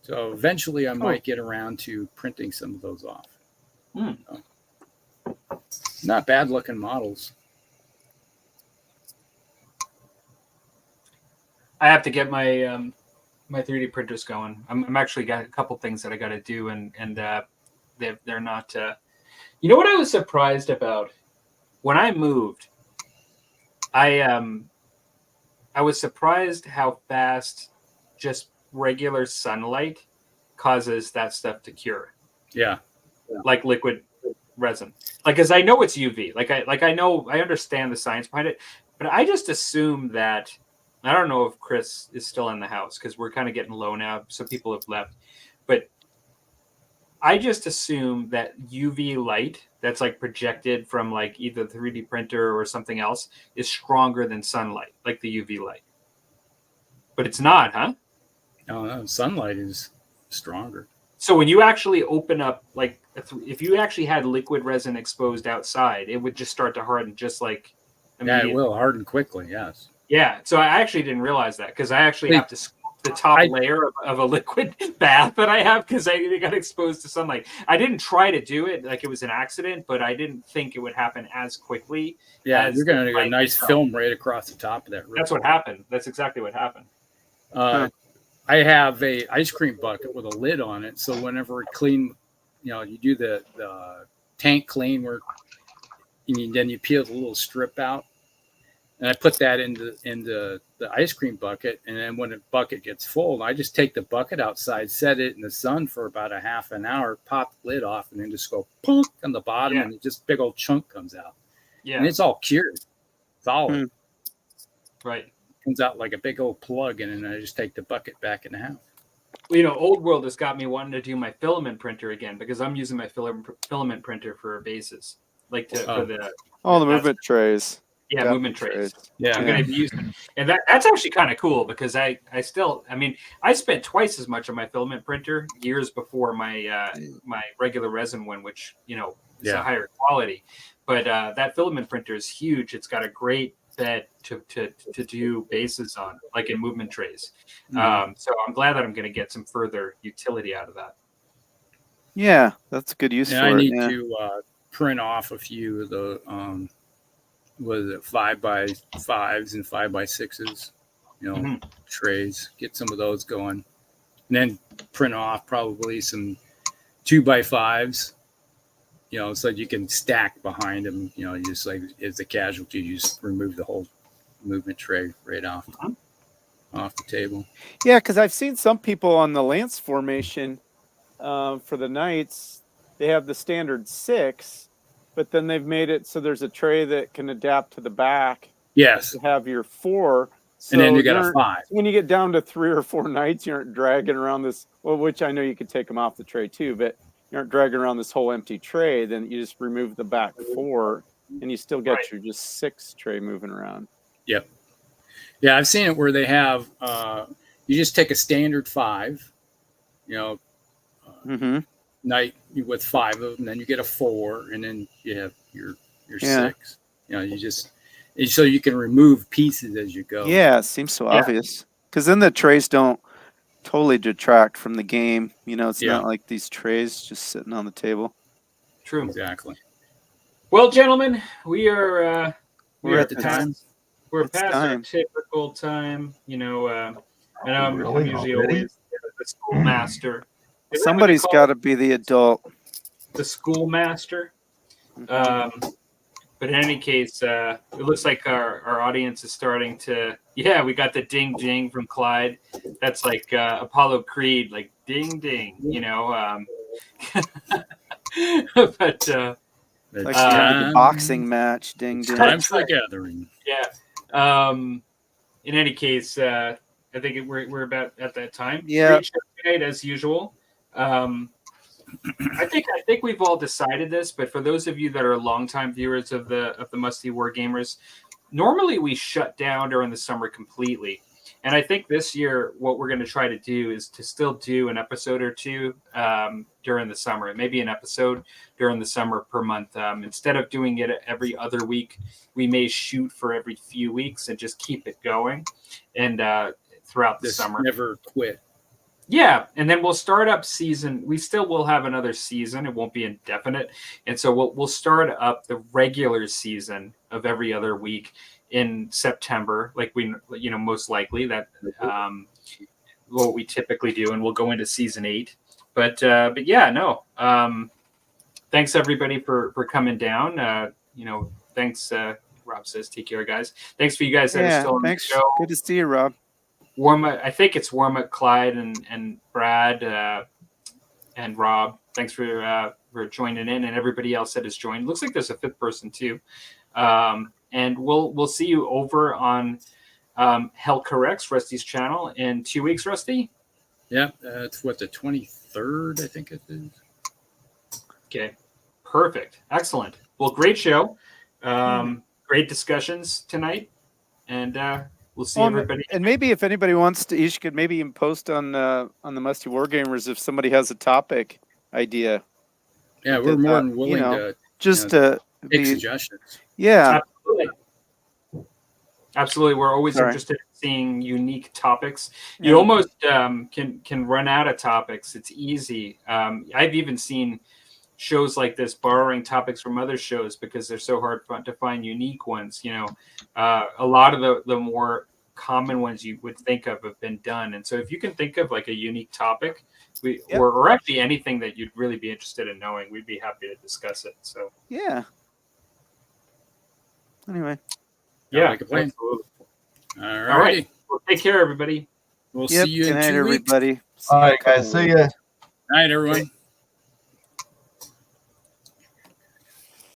So eventually, I might get around to printing some of those off. So, not bad looking models. I have to get my my 3D printers going. I'm actually got a couple things that I got to do, and they're not. You know what I was surprised about when I moved? I was surprised how fast just regular sunlight causes that stuff to cure. Yeah, like liquid resin. Like, because I know it's UV. I understand the science behind it, but I just assume that. I don't know if Chris is still in the house because we're kind of getting low now. Some people have left, but I just assume that UV light that's like projected from like either the 3D printer or something else is stronger than sunlight, like the UV light. But it's not, huh? No, sunlight is stronger. So when you actually open up, like if you actually had liquid resin exposed outside, it would just start to harden just like immediately. Yeah, it will harden quickly, yes. Yeah, so I actually didn't realize that because I actually have to scoop the top layer of a liquid bath that I have because I got exposed to sunlight. I didn't try to do it like it was an accident, but I didn't think it would happen as quickly. Yeah, you're going to get a nice film right across the top of that roof. That's what happened. That's exactly what happened. I have a ice cream bucket with a lid on it, so whenever it clean, you do the tank clean where then you peel the little strip out. And I put that into the ice cream bucket, and then when the bucket gets full, I just take the bucket outside, set it in the sun for about a half an hour, pop the lid off, and then just go punk on the bottom, and just big old chunk comes out. Yeah, and it's all cured, solid. Right, comes out like a big old plug, and then I just take the bucket back in the house. Well, Old World has got me wanting to do my filament printer again because I'm using my filament printer for bases, like for the movement trays. Yeah, movement trays. Yeah, I'm going to be using, and that's actually kind of cool because I spent twice as much on my filament printer years before my my regular resin one, which is a higher quality. But that filament printer is huge. It's got a great bed to do bases on, like in movement trays. So I'm glad that I'm going to get some further utility out of that. Yeah, that's a good use And for I it. need Yeah. to print off a few of the 5x5s and 5x6s, trays. Get some of those going, and then print off probably some 2x5s. So that you can stack behind them. Just like as the casualty, you just remove the whole movement tray right off the table. Yeah, because I've seen some people on the Lance formation for the Knights. They have the standard 6, but then they've made it so there's a tray that can adapt to the back. Yes. To have your 4. So and then you got a 5. When you get down to 3 or 4 Knights, you aren't dragging around this. Well, which I know you could take them off the tray too, but you aren't dragging around this whole empty tray. Then you just remove the back 4, and you still get your just 6 tray moving around. Yep. Yeah, I've seen it where they have you just take a standard 5, Knight with 5 of them, then you get a 4, and then you have your 6. You just so you can remove pieces as you go. Yeah, it seems so obvious because then the trays don't totally detract from the game. It's not like these trays just sitting on the table. True. Exactly. Well, gentlemen, we are we're at the time. We're past our typical time. And I'm usually always the schoolmaster. Somebody's got to be the adult. The schoolmaster. But in any case, it looks like our audience is starting to. Yeah, we got the ding ding from Clyde. That's like Apollo Creed, like ding ding. But like the boxing match, ding ding. Time for the gathering. Yeah. In any case, I think we're about at that time. Yeah. Great show tonight, as usual. I think we've all decided this, but for those of you that are longtime viewers of the Musty Wargamers, normally we shut down during the summer completely. And I think this year what we're going to try to do is to still do an episode or two during the summer, maybe an episode during the summer per month. Instead of doing it every other week, we may shoot for every few weeks and just keep it going and throughout the summer. Never quit. Yeah, and then we'll start up season. We still will have another season. It won't be indefinite. And so we'll start up the regular season of every other week in September, like we most likely that what we typically do, and we'll go into season 8. But yeah, no. Thanks everybody for coming down. Thanks. Rob says, "Take care, guys." Thanks for you guys that are still on the show. Good to see you, Rob. I think it's Warma, Clyde, and Brad, and Rob. Thanks for joining in, and everybody else that has joined. Looks like there's a 5th person too. And we'll see you over on Hell Corrects, Rusty's channel, in 2 weeks, Rusty. Yeah, it's the 23rd, I think it is. Okay, perfect, excellent. Well, great show, great discussions tonight, and we'll see everybody. And maybe if anybody wants to, you could maybe even post on the Musty Wargamers if somebody has a topic idea. Yeah, we're more than willing to take suggestions. Yeah, absolutely. We're always interested in seeing unique topics. You almost can run out of topics. It's easy. I've even seen shows like this borrowing topics from other shows because they're so hard to find unique ones. A lot of the more common ones you would think of have been done. And so if you can think of like a unique topic, or actually anything that you'd really be interested in knowing, we'd be happy to discuss it. So yeah. Anyway. Yeah. Absolutely. All right. Well, take care, everybody. We'll see you in 2 weeks. Everybody. All right, guys. See ya. Night, everyone.